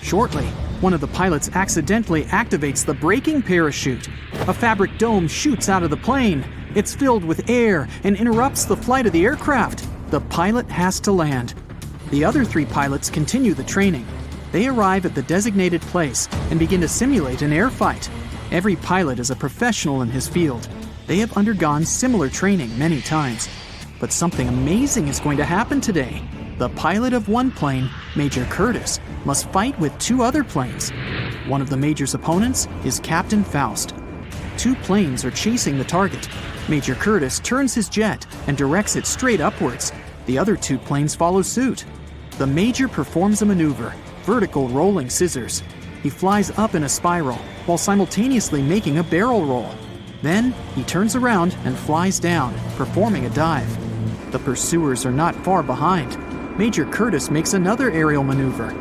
Shortly, one of the pilots accidentally activates the braking parachute. A fabric dome shoots out of the plane. It's filled with air and interrupts the flight of the aircraft. The pilot has to land. The other 3 pilots continue the training. They arrive at the designated place and begin to simulate an air fight. Every pilot is a professional in his field. They have undergone similar training many times. But something amazing is going to happen today. The pilot of one plane, Major Curtis, must fight with 2 other planes. One of the Major's opponents is Captain Faust. 2 planes are chasing the target. Major Curtis turns his jet and directs it straight upwards. The other 2 planes follow suit. The Major performs a maneuver, vertical rolling scissors. He flies up in a spiral while simultaneously making a barrel roll. Then he turns around and flies down, performing a dive. The pursuers are not far behind. Major Curtis makes another aerial maneuver.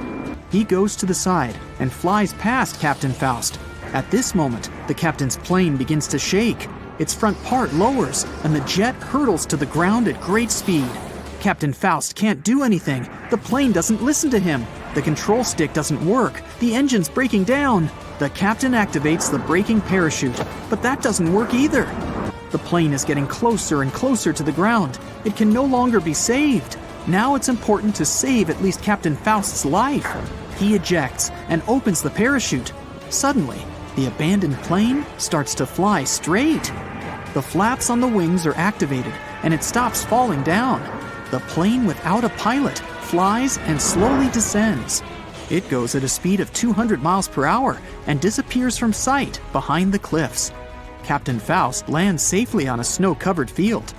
He goes to the side and flies past Captain Faust. At this moment, the captain's plane begins to shake. Its front part lowers, and the jet hurtles to the ground at great speed. Captain Faust can't do anything. The plane doesn't listen to him. The control stick doesn't work. The engine's breaking down. The captain activates the braking parachute, but that doesn't work either. The plane is getting closer and closer to the ground. It can no longer be saved. Now it's important to save at least Captain Faust's life. He ejects and opens the parachute. Suddenly, the abandoned plane starts to fly straight. The flaps on the wings are activated, and it stops falling down. The plane without a pilot flies and slowly descends. It goes at a speed of 200 miles per hour and disappears from sight behind the cliffs. Captain Faust lands safely on a snow-covered field.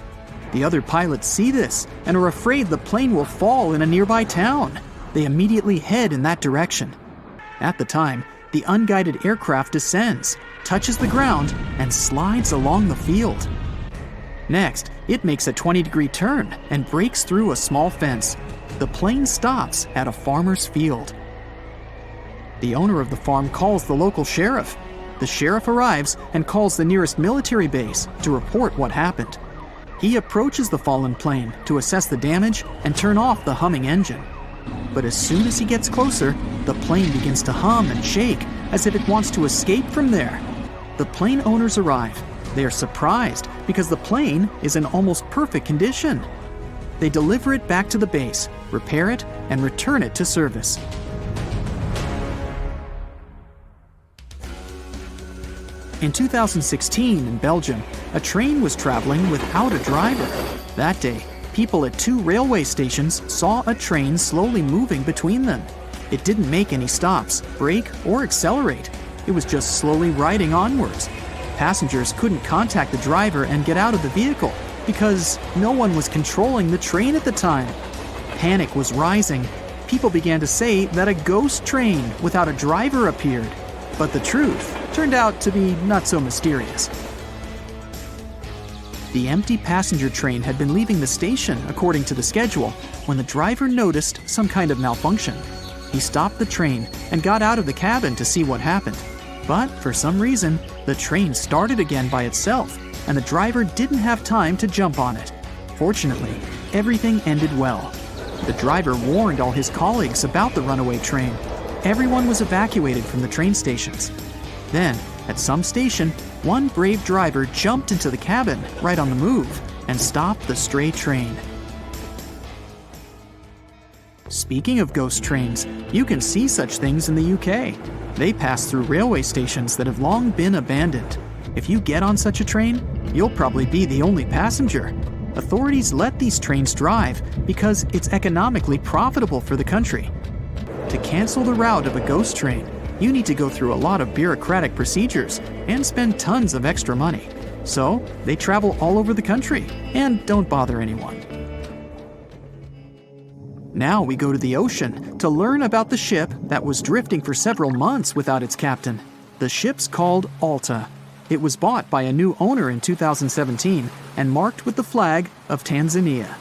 The other pilots see this and are afraid the plane will fall in a nearby town. They immediately head in that direction. At the time, the unguided aircraft descends, touches the ground, and slides along the field. Next, it makes a 20-degree turn and breaks through a small fence. The plane stops at a farmer's field. The owner of the farm calls the local sheriff. The sheriff arrives and calls the nearest military base to report what happened. He approaches the fallen plane to assess the damage and turn off the humming engine. But as soon as he gets closer, the plane begins to hum and shake as if it wants to escape from there. The plane owners arrive. They are surprised because the plane is in almost perfect condition. They deliver it back to the base, repair it, and return it to service. In 2016 in Belgium, a train was traveling without a driver. That day, people at 2 railway stations saw a train slowly moving between them. It didn't make any stops, brake, or accelerate. It was just slowly riding onwards. Passengers couldn't contact the driver and get out of the vehicle because no one was controlling the train at the time. Panic was rising. People began to say that a ghost train without a driver appeared. But the truth turned out to be not so mysterious. The empty passenger train had been leaving the station according to the schedule when the driver noticed some kind of malfunction. He stopped the train and got out of the cabin to see what happened. But for some reason, the train started again by itself, and the driver didn't have time to jump on it. Fortunately, everything ended well. The driver warned all his colleagues about the runaway train. Everyone was evacuated from the train stations. Then, at some station, one brave driver jumped into the cabin right on the move and stopped the stray train. Speaking of ghost trains, you can see such things in the UK. They pass through railway stations that have long been abandoned. If you get on such a train, you'll probably be the only passenger. Authorities let these trains drive because it's economically profitable for the country. To cancel the route of a ghost train, you need to go through a lot of bureaucratic procedures and spend tons of extra money. So, they travel all over the country and don't bother anyone. Now we go to the ocean to learn about the ship that was drifting for several months without its captain. The ship's called Alta. It was bought by a new owner in 2017 and marked with the flag of Tanzania.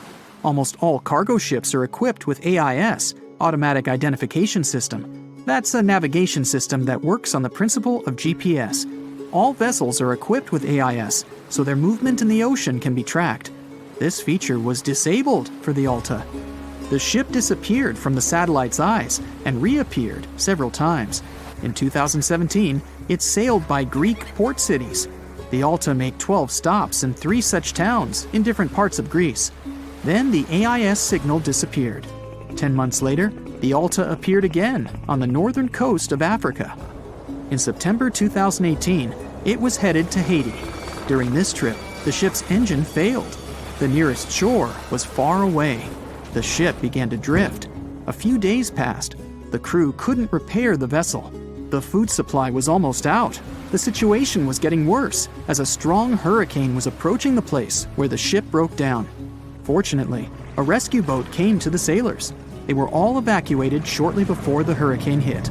Almost all cargo ships are equipped with AIS, Automatic Identification System. That's a navigation system that works on the principle of GPS. All vessels are equipped with AIS, so their movement in the ocean can be tracked. This feature was disabled for the Alta. The ship disappeared from the satellite's eyes and reappeared several times. In 2017, it sailed by Greek port cities. The Alta made 12 stops in 3 such towns in different parts of Greece. Then the AIS signal disappeared. 10 months later, the Alta appeared again on the northern coast of Africa. In September 2018, it was headed to Haiti. During this trip, the ship's engine failed. The nearest shore was far away. The ship began to drift. A few days passed. The crew couldn't repair the vessel. The food supply was almost out. The situation was getting worse as a strong hurricane was approaching the place where the ship broke down. Fortunately, a rescue boat came to the sailors. They were all evacuated shortly before the hurricane hit.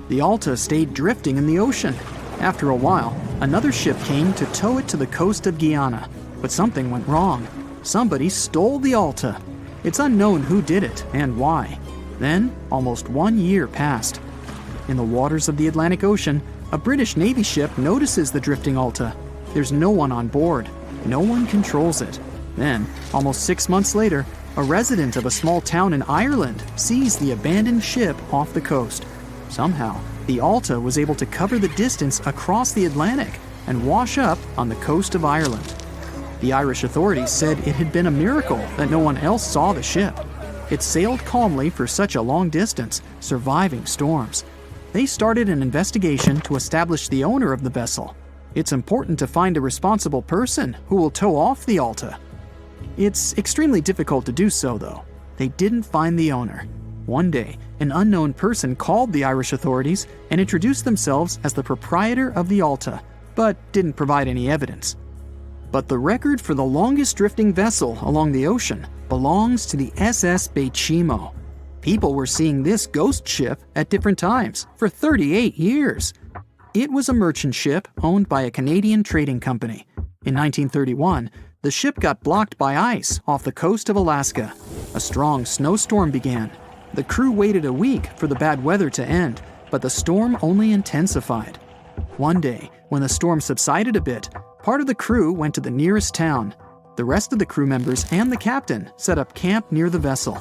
The Alta stayed drifting in the ocean. After a while, another ship came to tow it to the coast of Guyana. But something went wrong. Somebody stole the Alta. It's unknown who did it and why. Then, almost 1 year passed. In the waters of the Atlantic Ocean, a British Navy ship notices the drifting Alta. There's no one on board. No one controls it. Then, almost 6 months later, a resident of a small town in Ireland sees the abandoned ship off the coast. Somehow, the Alta was able to cover the distance across the Atlantic and wash up on the coast of Ireland. The Irish authorities said it had been a miracle that no one else saw the ship. It sailed calmly for such a long distance, surviving storms. They started an investigation to establish the owner of the vessel. It's important to find a responsible person who will tow off the Alta. It's extremely difficult to do so, though. They didn't find the owner. One day, an unknown person called the Irish authorities and introduced themselves as the proprietor of the Alta, but didn't provide any evidence. But the record for the longest drifting vessel along the ocean belongs to the SS Bechimo. People were seeing this ghost ship at different times for 38 years. It was a merchant ship owned by a Canadian trading company. In 1931, the ship got blocked by ice off the coast of Alaska. A strong snowstorm began. The crew waited a week for the bad weather to end, but the storm only intensified. One day, when the storm subsided a bit, part of the crew went to the nearest town. The rest of the crew members and the captain set up camp near the vessel.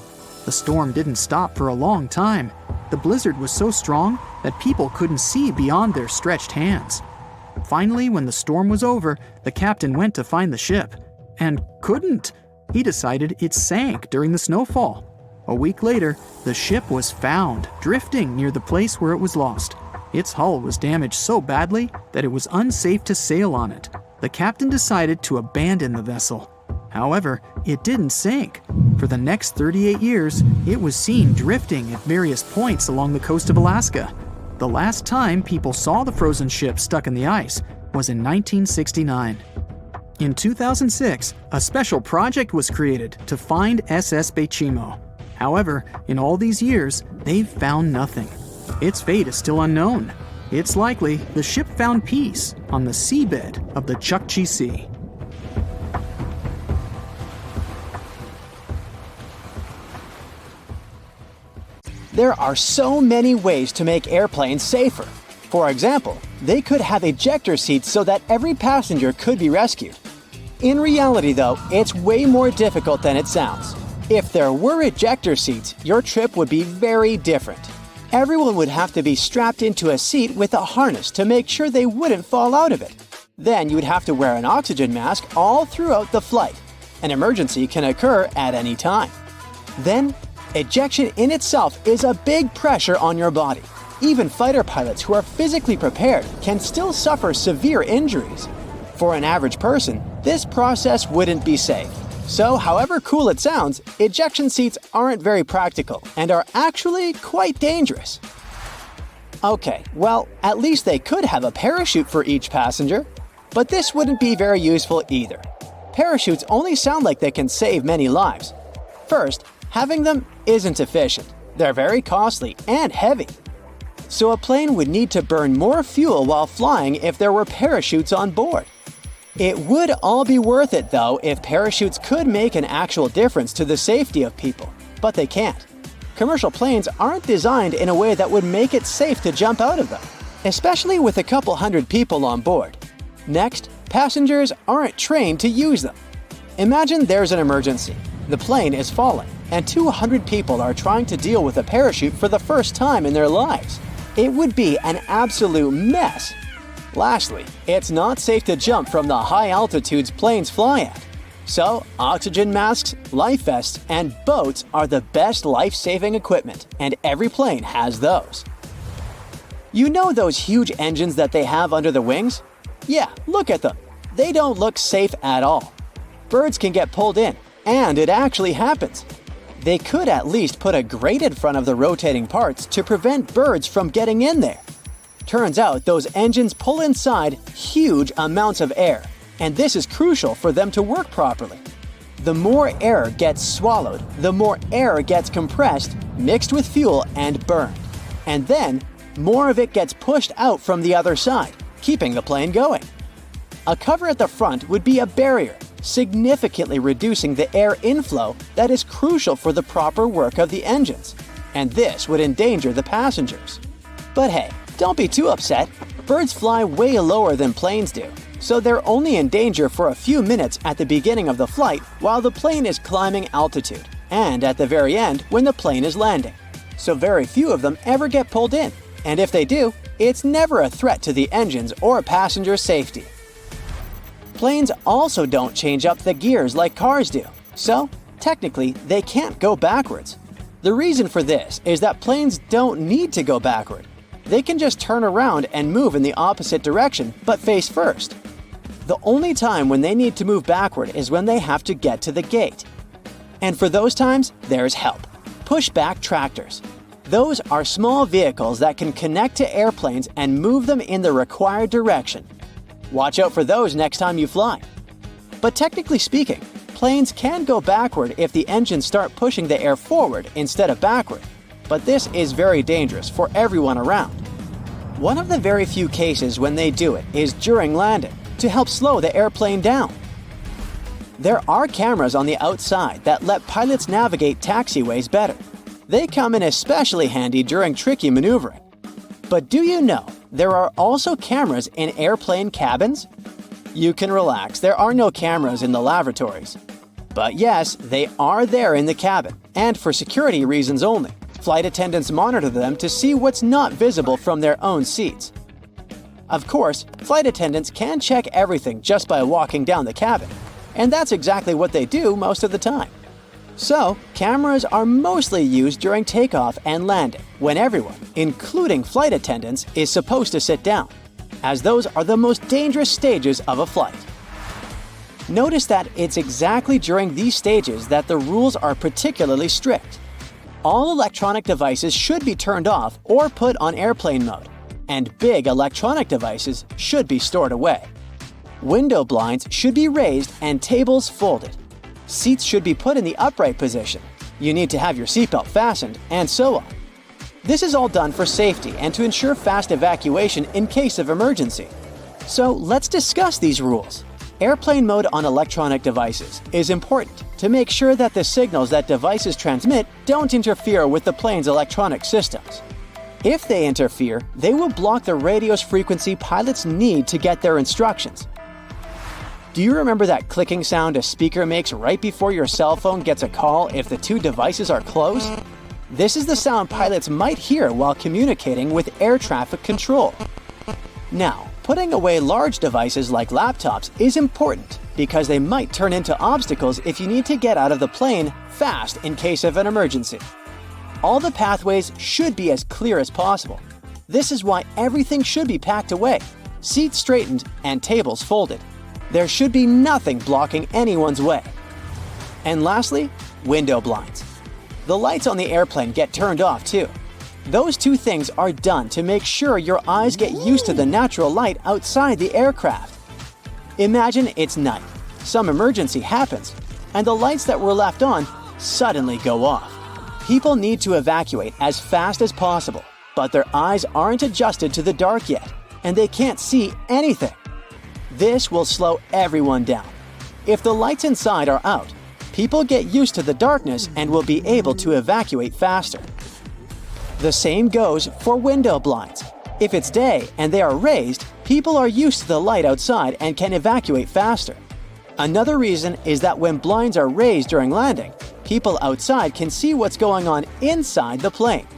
The storm didn't stop for a long time. The blizzard was so strong that people couldn't see beyond their stretched hands. Finally, when the storm was over, the captain went to find the ship. And couldn't. He decided it sank during the snowfall. A week later, the ship was found, drifting near the place where it was lost. Its hull was damaged so badly that it was unsafe to sail on it. The captain decided to abandon the vessel. However, it didn't sink. For the next 38 years, it was seen drifting at various points along the coast of Alaska. The last time people saw the frozen ship stuck in the ice was in 1969. In 2006, a special project was created to find SS Bechimo. However, in all these years, they've found nothing. Its fate is still unknown. It's likely the ship found peace on the seabed of the Chukchi Sea. There are so many ways to make airplanes safer. For example, they could have ejector seats so that every passenger could be rescued. In reality though, it's way more difficult than it sounds. If there were ejector seats, your trip would be very different. Everyone would have to be strapped into a seat with a harness to make sure they wouldn't fall out of it. Then you would have to wear an oxygen mask all throughout the flight. An emergency can occur at any time. Then, ejection in itself is a big pressure on your body. Even fighter pilots who are physically prepared can still suffer severe injuries. For an average person, this process wouldn't be safe. So, however cool it sounds, ejection seats aren't very practical and are actually quite dangerous. Okay, well, at least they could have a parachute for each passenger. But this wouldn't be very useful either. Parachutes only sound like they can save many lives. First, having them isn't efficient. They're very costly and heavy. So a plane would need to burn more fuel while flying if there were parachutes on board. It would all be worth it though if parachutes could make an actual difference to the safety of people, but they can't. Commercial planes aren't designed in a way that would make it safe to jump out of them, especially with a couple hundred people on board. Next, passengers aren't trained to use them. Imagine there's an emergency. The plane is falling, and 200 people are trying to deal with a parachute for the first time in their lives. It would be an absolute mess. Lastly, it's not safe to jump from the high altitudes planes fly at. So, oxygen masks, life vests, and boats are the best life-saving equipment, and every plane has those. You know those huge engines that they have under the wings? Yeah, look at them. They don't look safe at all. Birds can get pulled in, and it actually happens. They could at least put a grate in front of the rotating parts to prevent birds from getting in there. Turns out those engines pull inside huge amounts of air, and this is crucial for them to work properly. The more air gets swallowed, the more air gets compressed, mixed with fuel, and burned. And then, more of it gets pushed out from the other side, keeping the plane going. A cover at the front would be a barrier, significantly reducing the air inflow that is crucial for the proper work of the engines, and this would endanger the passengers. But hey, don't be too upset. Birds fly way lower than planes do, so they're only in danger for a few minutes at the beginning of the flight while the plane is climbing altitude, and at the very end when the plane is landing. So very few of them ever get pulled in, and if they do, it's never a threat to the engines or passenger safety. Planes also don't change up the gears like cars do, so technically they can't go backwards. The reason for this is that planes don't need to go backward. They can just turn around and move in the opposite direction, but face first. The only time when they need to move backward is when they have to get to the gate. And for those times, there's help. Pushback tractors. Those are small vehicles that can connect to airplanes and move them in the required direction. Watch out for those next time you fly. But technically speaking, planes can go backward if the engines start pushing the air forward instead of backward. But this is very dangerous for everyone around. One of the very few cases when they do it is during landing, to help slow the airplane down. There are cameras on the outside that let pilots navigate taxiways better. They come in especially handy during tricky maneuvering. But do you know there are also cameras in airplane cabins? You can relax, there are no cameras in the lavatories. But yes, they are there in the cabin, and for security reasons only. Flight attendants monitor them to see what's not visible from their own seats. Of course, flight attendants can check everything just by walking down the cabin, and that's exactly what they do most of the time. So, cameras are mostly used during takeoff and landing, when everyone, including flight attendants, is supposed to sit down, as those are the most dangerous stages of a flight. Notice that it's exactly during these stages that the rules are particularly strict. All electronic devices should be turned off or put on airplane mode, and big electronic devices should be stored away. Window blinds should be raised and tables folded. Seats should be put in the upright position. You need to have your seatbelt fastened, and so on. This is all done for safety and to ensure fast evacuation in case of emergency. So let's discuss these rules. Airplane mode on electronic devices is important to make sure that the signals that devices transmit don't interfere with the plane's electronic systems. If they interfere, they will block the radio's frequency pilots need to get their instructions. Do you remember that clicking sound a speaker makes right before your cell phone gets a call if the two devices are close? This is the sound pilots might hear while communicating with air traffic control. Now, putting away large devices like laptops is important because they might turn into obstacles if you need to get out of the plane fast in case of an emergency. All the pathways should be as clear as possible. This is why everything should be packed away, seats straightened, and tables folded. There should be nothing blocking anyone's way. And lastly, window blinds. The lights on the airplane get turned off too. Those two things are done to make sure your eyes get used to the natural light outside the aircraft. Imagine it's night, some emergency happens, and the lights that were left on suddenly go off. People need to evacuate as fast as possible, but their eyes aren't adjusted to the dark yet, and they can't see anything. This will slow everyone down. If the lights inside are out, people get used to the darkness and will be able to evacuate faster. The same goes for window blinds. If it's day and they are raised, people are used to the light outside and can evacuate faster. Another reason is that when blinds are raised during landing, people outside can see what's going on inside the plane.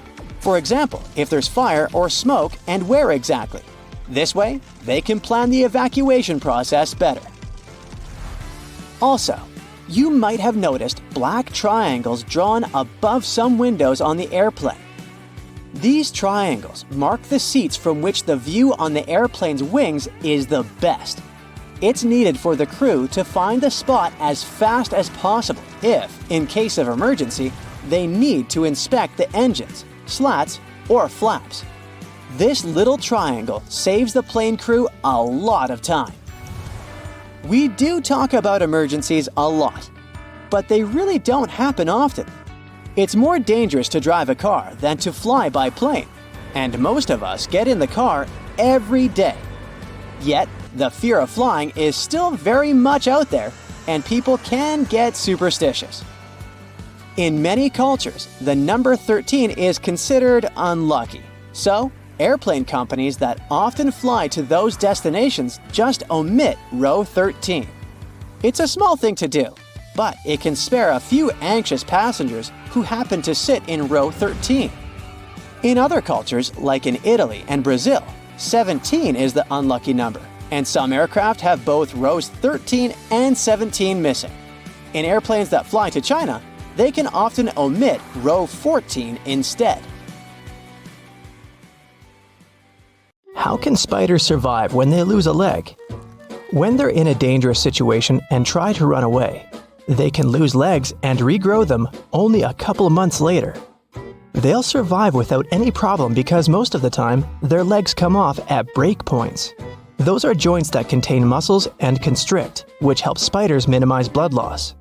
For example, if there's fire or smoke and where exactly. This way, they can plan the evacuation process better. Also, you might have noticed black triangles drawn above some windows on the airplane. These triangles mark the seats from which the view on the airplane's wings is the best. It's needed for the crew to find the spot as fast as possible if, in case of emergency, they need to inspect the engines, slats, or flaps. This little triangle saves the plane crew a lot of time. We do talk about emergencies a lot, but they really don't happen often. It's more dangerous to drive a car than to fly by plane, and most of us get in the car every day. Yet, the fear of flying is still very much out there, and people can get superstitious. In many cultures, the number 13 is considered unlucky. So, airplane companies that often fly to those destinations just omit row 13. It's a small thing to do, but it can spare a few anxious passengers who happen to sit in row 13. In other cultures, like in Italy and Brazil, 17 is the unlucky number, and some aircraft have both rows 13 and 17 missing. In airplanes that fly to China, they can often omit row 14 instead. How can spiders survive when they lose a leg? When they're in a dangerous situation and try to run away, they can lose legs and regrow them only a couple months later. They'll survive without any problem because most of the time, their legs come off at break points. Those are joints that contain muscles and constrict, which helps spiders minimize blood loss.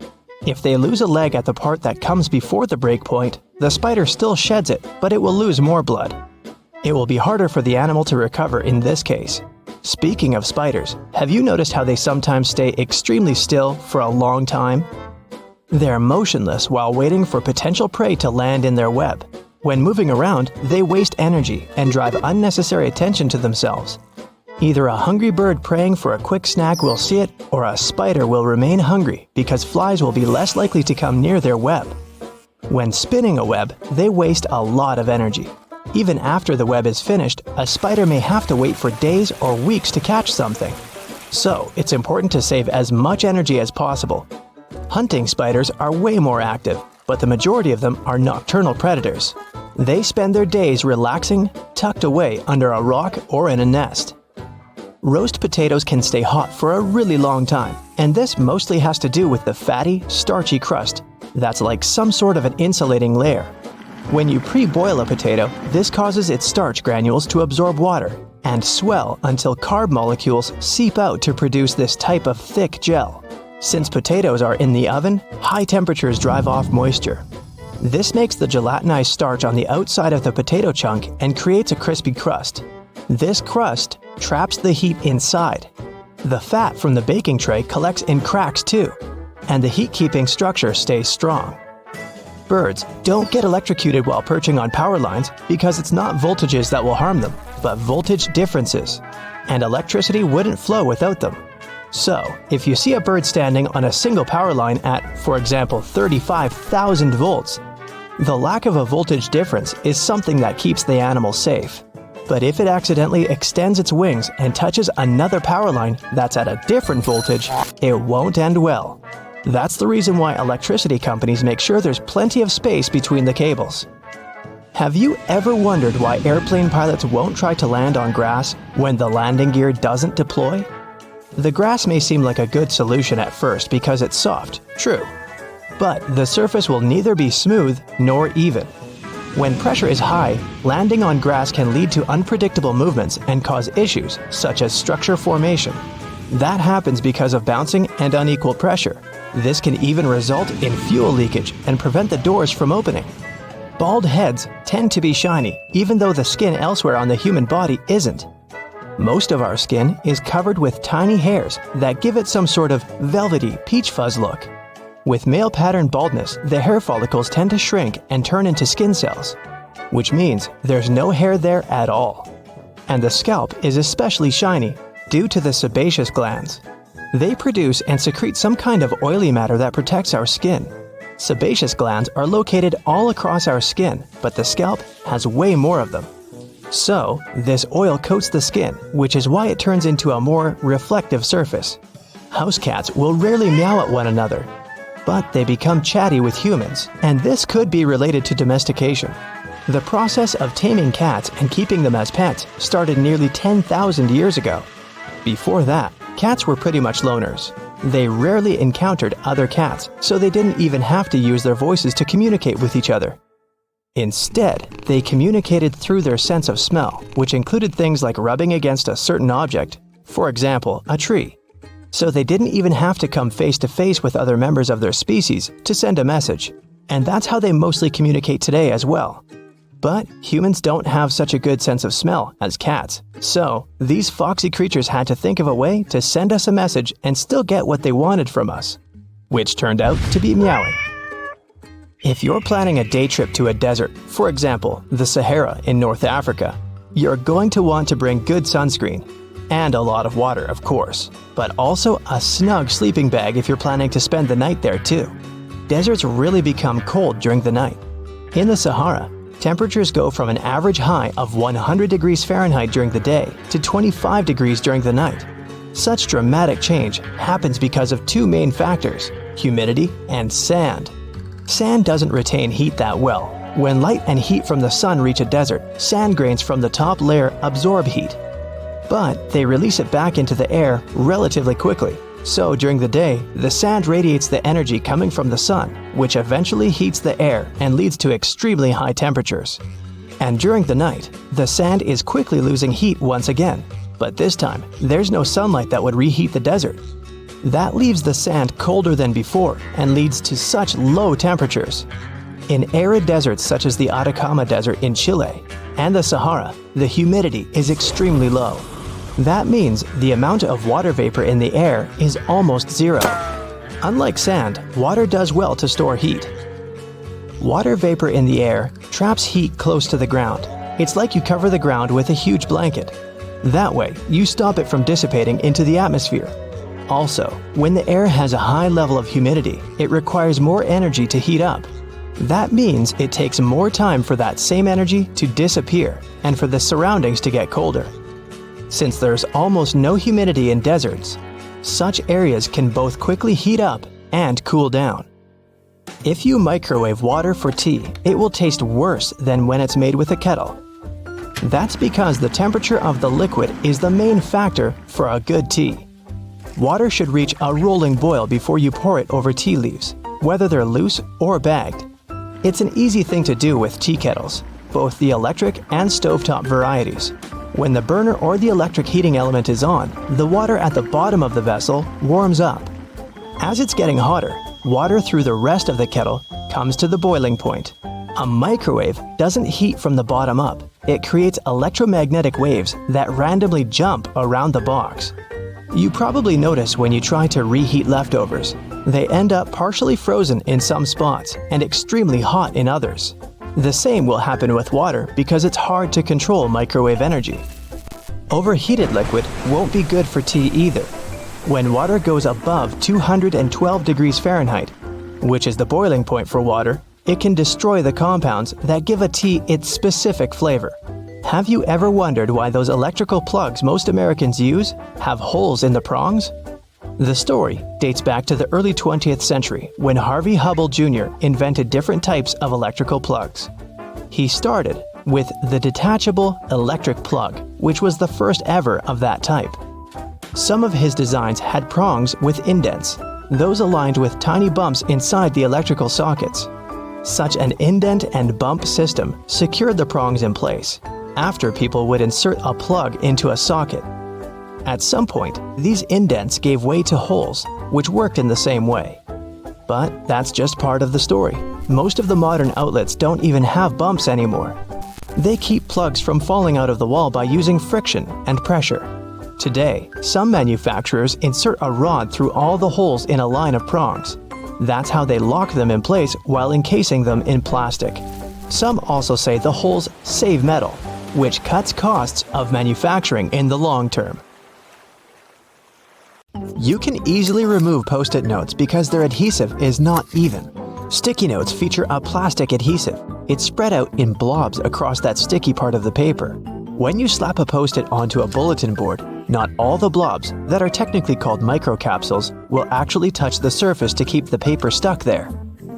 If they lose a leg at the part that comes before the break point, the spider still sheds it, but it will lose more blood. It will be harder for the animal to recover in this case. Speaking of spiders, have you noticed how they sometimes stay extremely still for a long time? They're motionless while waiting for potential prey to land in their web. When moving around, they waste energy and drive unnecessary attention to themselves. Either a hungry bird praying for a quick snack will see it, or a spider will remain hungry because flies will be less likely to come near their web. When spinning a web, they waste a lot of energy. Even after the web is finished, a spider may have to wait for days or weeks to catch something. So, it's important to save as much energy as possible. Hunting spiders are way more active, but the majority of them are nocturnal predators. They spend their days relaxing, tucked away under a rock or in a nest. Roast potatoes can stay hot for a really long time, and this mostly has to do with the fatty, starchy crust that's like some sort of an insulating layer. When you pre-boil a potato, this causes its starch granules to absorb water and swell until carb molecules seep out to produce this type of thick gel. Since potatoes are in the oven, high temperatures drive off moisture. This makes the gelatinized starch on the outside of the potato chunk and creates a crispy crust. This crust traps the heat inside. The fat from the baking tray collects in cracks too, and the heat-keeping structure stays strong. Birds don't get electrocuted while perching on power lines because it's not voltages that will harm them, but voltage differences, and electricity wouldn't flow without them. So, if you see a bird standing on a single power line at, for example, 35,000 volts, the lack of a voltage difference is something that keeps the animal safe. But if it accidentally extends its wings and touches another power line that's at a different voltage, it won't end well. That's the reason why electricity companies make sure there's plenty of space between the cables. Have you ever wondered why airplane pilots won't try to land on grass when the landing gear doesn't deploy? The grass may seem like a good solution at first because it's soft, true. But the surface will neither be smooth nor even. When pressure is high, landing on grass can lead to unpredictable movements and cause issues such as structure formation. That happens because of bouncing and unequal pressure. This can even result in fuel leakage and prevent the doors from opening. Bald heads tend to be shiny, even though the skin elsewhere on the human body isn't. Most of our skin is covered with tiny hairs that give it some sort of velvety peach fuzz look. With male pattern baldness, the hair follicles tend to shrink and turn into skin cells, which means there's no hair there at all. And the scalp is especially shiny due to the sebaceous glands. They produce and secrete some kind of oily matter that protects our skin. Sebaceous glands are located all across our skin, but the scalp has way more of them. So, this oil coats the skin, which is why it turns into a more reflective surface. House cats will rarely meow at one another, but they become chatty with humans, and this could be related to domestication. The process of taming cats and keeping them as pets started nearly 10,000 years ago. Before that, cats were pretty much loners. They rarely encountered other cats, so they didn't even have to use their voices to communicate with each other. Instead, they communicated through their sense of smell, which included things like rubbing against a certain object, for example, a tree. So they didn't even have to come face to face with other members of their species to send a message. And that's how they mostly communicate today as well. But humans don't have such a good sense of smell as cats. So these foxy creatures had to think of a way to send us a message and still get what they wanted from us, which turned out to be meowing. If you're planning a day trip to a desert, for example, the Sahara in North Africa, you're going to want to bring good sunscreen. And a lot of water, of course, but also a snug sleeping bag if you're planning to spend the night there too. Deserts really become cold during the night. In the Sahara, temperatures go from an average high of 100 degrees Fahrenheit during the day to 25 degrees during the night. Such dramatic change happens because of two main factors: humidity and sand. Sand doesn't retain heat that well. When light and heat from the sun reach a desert, sand grains from the top layer absorb heat. But they release it back into the air relatively quickly. So during the day, the sand radiates the energy coming from the sun, which eventually heats the air and leads to extremely high temperatures. And during the night, the sand is quickly losing heat once again. But this time, there's no sunlight that would reheat the desert. That leaves the sand colder than before and leads to such low temperatures. In arid deserts such as the Atacama Desert in Chile and the Sahara, the humidity is extremely low. That means the amount of water vapor in the air is almost zero. Unlike sand, water does well to store heat. Water vapor in the air traps heat close to the ground. It's like you cover the ground with a huge blanket. That way, you stop it from dissipating into the atmosphere. Also, when the air has a high level of humidity, it requires more energy to heat up. That means it takes more time for that same energy to disappear and for the surroundings to get colder. Since there's almost no humidity in deserts, such areas can both quickly heat up and cool down. If you microwave water for tea, it will taste worse than when it's made with a kettle. That's because the temperature of the liquid is the main factor for a good tea. Water should reach a rolling boil before you pour it over tea leaves, whether they're loose or bagged. It's an easy thing to do with tea kettles, both the electric and stovetop varieties. When the burner or the electric heating element is on, the water at the bottom of the vessel warms up. As it's getting hotter, water through the rest of the kettle comes to the boiling point. A microwave doesn't heat from the bottom up. It creates electromagnetic waves that randomly jump around the box. You probably notice when you try to reheat leftovers, they end up partially frozen in some spots and extremely hot in others. The same will happen with water because it's hard to control microwave energy. Overheated liquid won't be good for tea either. When water goes above 212 degrees Fahrenheit, which is the boiling point for water, it can destroy the compounds that give a tea its specific flavor. Have you ever wondered why those electrical plugs most Americans use have holes in the prongs? The story dates back to the early 20th century when Harvey Hubble Jr. invented different types of electrical plugs. He started with the detachable electric plug, which was the first ever of that type. Some of his designs had prongs with indents, those aligned with tiny bumps inside the electrical sockets. Such an indent and bump system secured the prongs in place after people would insert a plug into a socket. At some point, these indents gave way to holes, which worked in the same way. But that's just part of the story. Most of the modern outlets don't even have bumps anymore. They keep plugs from falling out of the wall by using friction and pressure. Today, some manufacturers insert a rod through all the holes in a line of prongs. That's how they lock them in place while encasing them in plastic. Some also say the holes save metal, which cuts costs of manufacturing in the long term. You can easily remove Post-it notes because their adhesive is not even. Sticky notes feature a plastic adhesive. It's spread out in blobs across that sticky part of the paper. When you slap a Post-it onto a bulletin board, not all the blobs, that are technically called microcapsules, will actually touch the surface to keep the paper stuck there.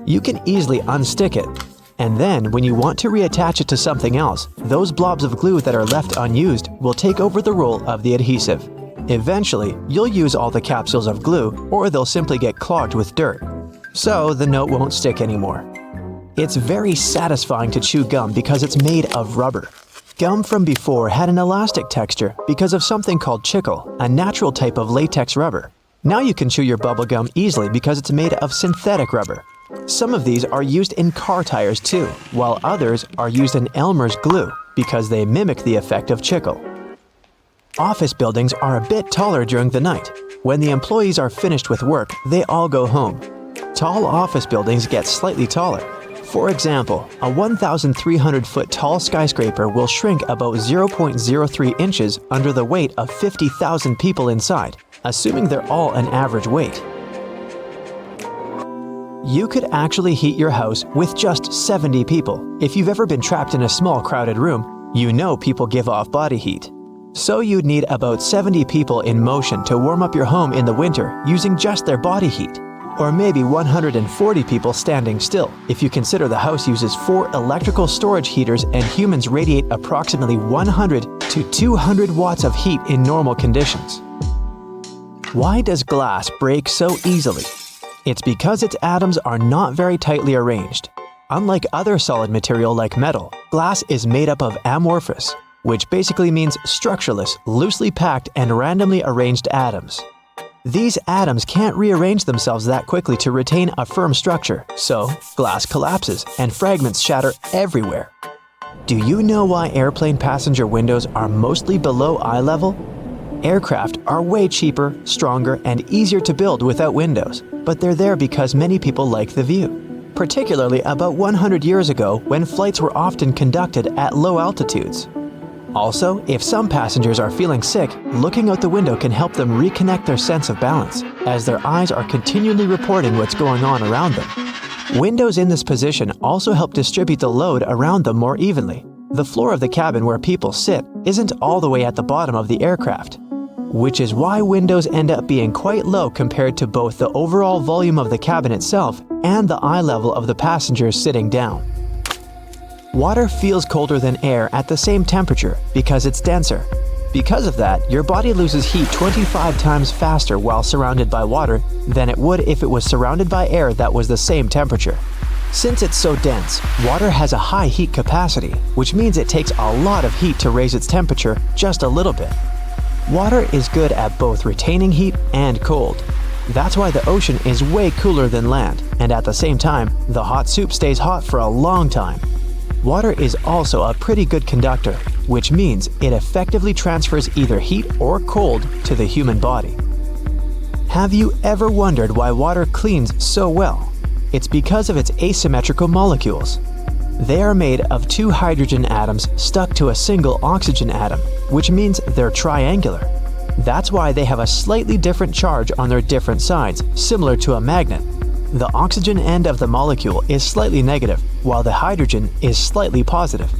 You can easily unstick it. And then, when you want to reattach it to something else, those blobs of glue that are left unused will take over the role of the adhesive. Eventually, you'll use all the capsules of glue, or they'll simply get clogged with dirt. So the note won't stick anymore. It's very satisfying to chew gum because it's made of rubber. Gum from before had an elastic texture because of something called chicle, a natural type of latex rubber. Now you can chew your bubble gum easily because it's made of synthetic rubber. Some of these are used in car tires too, while others are used in Elmer's glue because they mimic the effect of chicle. Office buildings are a bit taller during the night. When the employees are finished with work, they all go home. Tall office buildings get slightly taller. For example, a 1,300-foot tall skyscraper will shrink about 0.03 inches under the weight of 50,000 people inside, assuming they're all an average weight. You could actually heat your house with just 70 people. If you've ever been trapped in a small crowded room, you know people give off body heat. So you'd need about 70 people in motion to warm up your home in the winter using just their body heat. Or maybe 140 people standing still, if you consider the house uses 4 electrical storage heaters and humans radiate approximately 100 to 200 watts of heat in normal conditions. Why does glass break so easily? It's because its atoms are not very tightly arranged. Unlike other solid material like metal, glass is made up of amorphous, which basically means structureless, loosely packed and randomly arranged atoms. These atoms can't rearrange themselves that quickly to retain a firm structure, so glass collapses and fragments shatter everywhere. Do you know why airplane passenger windows are mostly below eye level? Aircraft are way cheaper, stronger, and easier to build without windows, but they're there because many people like the view, particularly about 100 years ago when flights were often conducted at low altitudes. Also, if some passengers are feeling sick, looking out the window can help them reconnect their sense of balance, as their eyes are continually reporting what's going on around them. Windows in this position also help distribute the load around them more evenly. The floor of the cabin where people sit isn't all the way at the bottom of the aircraft, which is why windows end up being quite low compared to both the overall volume of the cabin itself and the eye level of the passengers sitting down. Water feels colder than air at the same temperature because it's denser. Because of that, your body loses heat 25 times faster while surrounded by water than it would if it was surrounded by air that was the same temperature. Since it's so dense, water has a high heat capacity, which means it takes a lot of heat to raise its temperature just a little bit. Water is good at both retaining heat and cold. That's why the ocean is way cooler than land, and at the same time, the hot soup stays hot for a long time. Water is also a pretty good conductor, which means it effectively transfers either heat or cold to the human body. Have you ever wondered why water cleans so well? It's because of its asymmetrical molecules. They are made of 2 hydrogen atoms stuck to a single oxygen atom, which means they're triangular. That's why they have a slightly different charge on their different sides, similar to a magnet. The oxygen end of the molecule is slightly negative, while the hydrogen is slightly positive.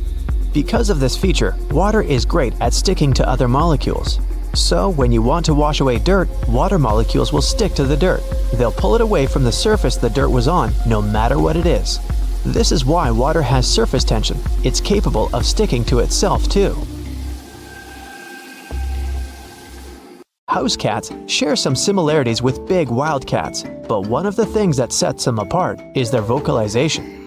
Because of this feature, water is great at sticking to other molecules. So when you want to wash away dirt, water molecules will stick to the dirt. They'll pull it away from the surface the dirt was on, no matter what it is. This is why water has surface tension. It's capable of sticking to itself too. House cats share some similarities with big wild cats, but one of the things that sets them apart is their vocalization.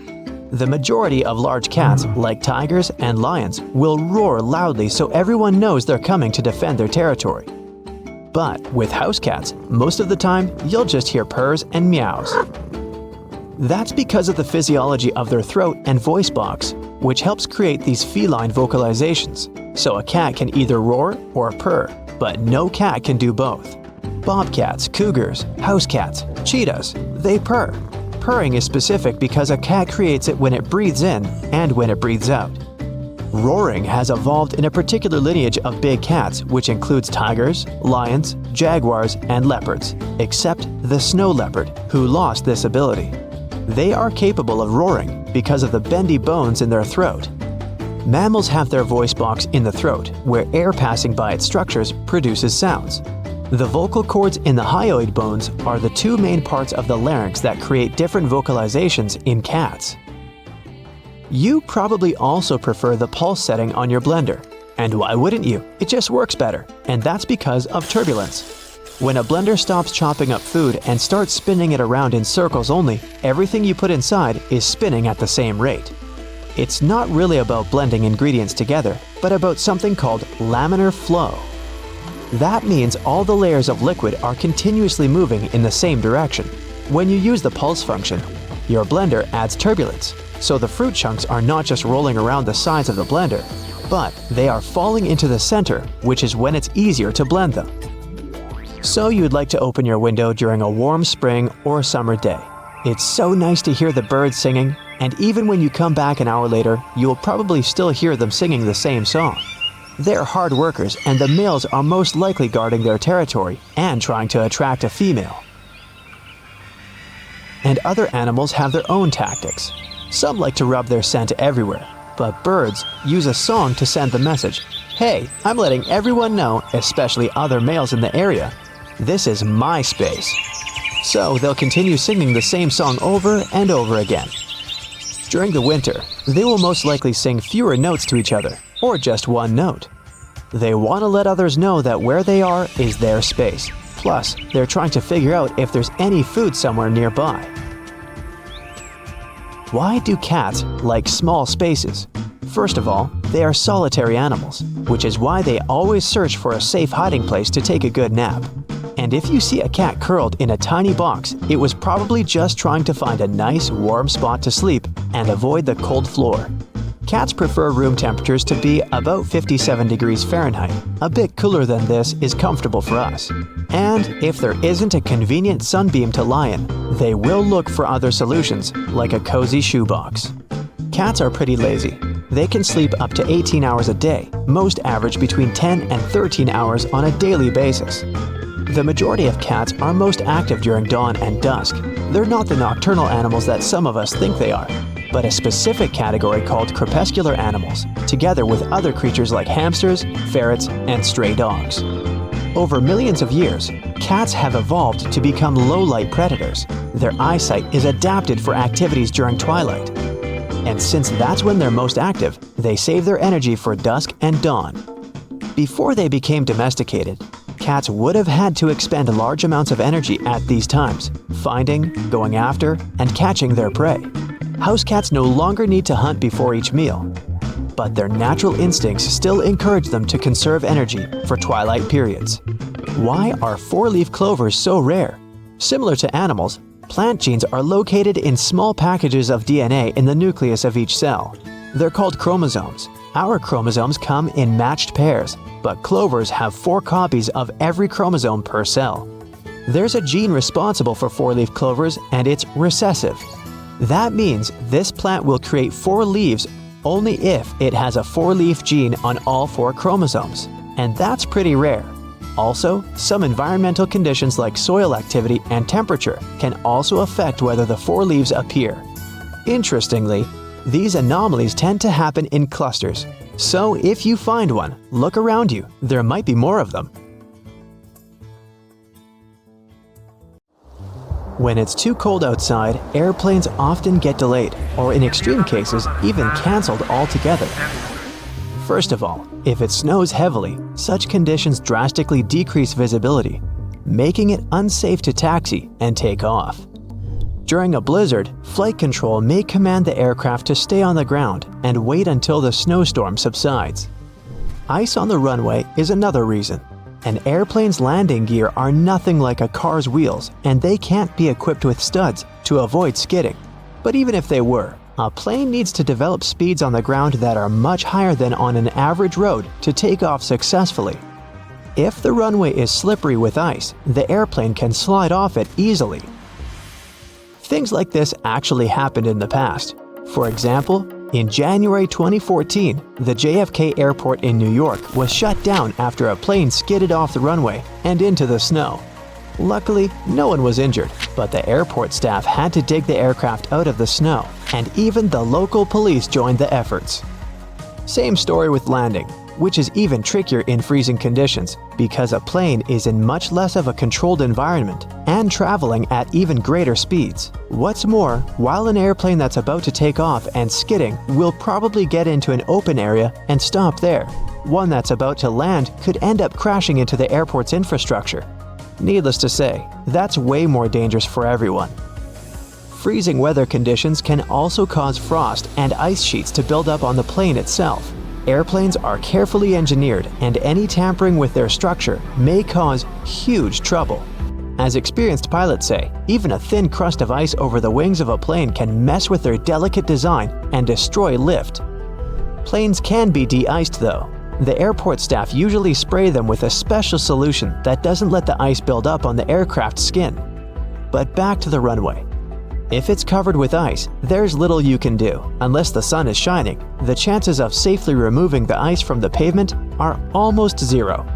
The majority of large cats, like tigers and lions, will roar loudly so everyone knows they're coming to defend their territory. But with house cats, most of the time, you'll just hear purrs and meows. That's because of the physiology of their throat and voice box, which helps create these feline vocalizations. So a cat can either roar or purr, but no cat can do both. Bobcats, cougars, house cats, cheetahs, they purr. Purring is specific because a cat creates it when it breathes in and when it breathes out. Roaring has evolved in a particular lineage of big cats, which includes tigers, lions, jaguars, and leopards, except the snow leopard, who lost this ability. They are capable of roaring because of the bendy bones in their throat. Mammals have their voice box in the throat, where air passing by its structures produces sounds. The vocal cords in the hyoid bones are the two main parts of the larynx that create different vocalizations in cats. You probably also prefer the pulse setting on your blender. And why wouldn't you? It just works better, and that's because of turbulence. When a blender stops chopping up food and starts spinning it around in circles only, everything you put inside is spinning at the same rate. It's not really about blending ingredients together, but about something called laminar flow. That means all the layers of liquid are continuously moving in the same direction. When you use the pulse function, your blender adds turbulence, so the fruit chunks are not just rolling around the sides of the blender, but they are falling into the center, which is when it's easier to blend them. So you'd like to open your window during a warm spring or summer day. It's so nice to hear the birds singing, and even when you come back an hour later, you'll probably still hear them singing the same song. They're hard workers, and the males are most likely guarding their territory and trying to attract a female. And other animals have their own tactics. Some like to rub their scent everywhere, but birds use a song to send the message, "Hey, I'm letting everyone know, especially other males in the area, this is my space." So they'll continue singing the same song over and over again. During the winter, they will most likely sing fewer notes to each other, or just one note. They want to let others know that where they are is their space. Plus, they're trying to figure out if there's any food somewhere nearby. Why do cats like small spaces? First of all, they are solitary animals, which is why they always search for a safe hiding place to take a good nap. And if you see a cat curled in a tiny box, it was probably just trying to find a nice, warm spot to sleep and avoid the cold floor. Cats prefer room temperatures to be about 57 degrees Fahrenheit. A bit cooler than this is comfortable for us. And if there isn't a convenient sunbeam to lie in, they will look for other solutions, like a cozy shoebox. Cats are pretty lazy. They can sleep up to 18 hours a day, most average between 10 and 13 hours on a daily basis. The majority of cats are most active during dawn and dusk. They're not the nocturnal animals that some of us think they are, but a specific category called crepuscular animals, together with other creatures like hamsters, ferrets, and stray dogs. Over millions of years, cats have evolved to become low-light predators. Their eyesight is adapted for activities during twilight. And since that's when they're most active, they save their energy for dusk and dawn. Before they became domesticated, cats would have had to expend large amounts of energy at these times, finding, going after, and catching their prey. House cats no longer need to hunt before each meal, but their natural instincts still encourage them to conserve energy for twilight periods. Why are four-leaf clovers so rare? Similar to animals, plant genes are located in small packages of DNA in the nucleus of each cell. They're called chromosomes. Our chromosomes come in matched pairs, but clovers have 4 copies of every chromosome per cell. There's a gene responsible for four-leaf clovers, and it's recessive. That means this plant will create 4 leaves only if it has a 4-leaf gene on all 4 chromosomes, and that's pretty rare. Also, some environmental conditions like soil activity and temperature can also affect whether the four leaves appear. Interestingly, these anomalies tend to happen in clusters. So if you find one, look around you. There might be more of them. When it's too cold outside, airplanes often get delayed, or in extreme cases, even cancelled altogether. First of all, if it snows heavily, such conditions drastically decrease visibility, making it unsafe to taxi and take off. During a blizzard, flight control may command the aircraft to stay on the ground and wait until the snowstorm subsides. Ice on the runway is another reason. An airplane's landing gear are nothing like a car's wheels, and they can't be equipped with studs to avoid skidding. But even if they were, a plane needs to develop speeds on the ground that are much higher than on an average road to take off successfully. If the runway is slippery with ice, the airplane can slide off it easily. Things like this actually happened in the past. For example, in January 2014, the JFK airport in New York was shut down after a plane skidded off the runway and into the snow. Luckily, no one was injured, but the airport staff had to dig the aircraft out of the snow, and even the local police joined the efforts. Same story with landing, which is even trickier in freezing conditions because a plane is in much less of a controlled environment and traveling at even greater speeds. What's more, while an airplane that's about to take off and skidding will probably get into an open area and stop there, one that's about to land could end up crashing into the airport's infrastructure. Needless to say, that's way more dangerous for everyone. Freezing weather conditions can also cause frost and ice sheets to build up on the plane itself. Airplanes are carefully engineered, and any tampering with their structure may cause huge trouble. As experienced pilots say, even a thin crust of ice over the wings of a plane can mess with their delicate design and destroy lift. Planes can be de-iced though. The airport staff usually spray them with a special solution that doesn't let the ice build up on the aircraft's skin. But back to the runway. If it's covered with ice, there's little you can do. Unless the sun is shining, the chances of safely removing the ice from the pavement are almost zero.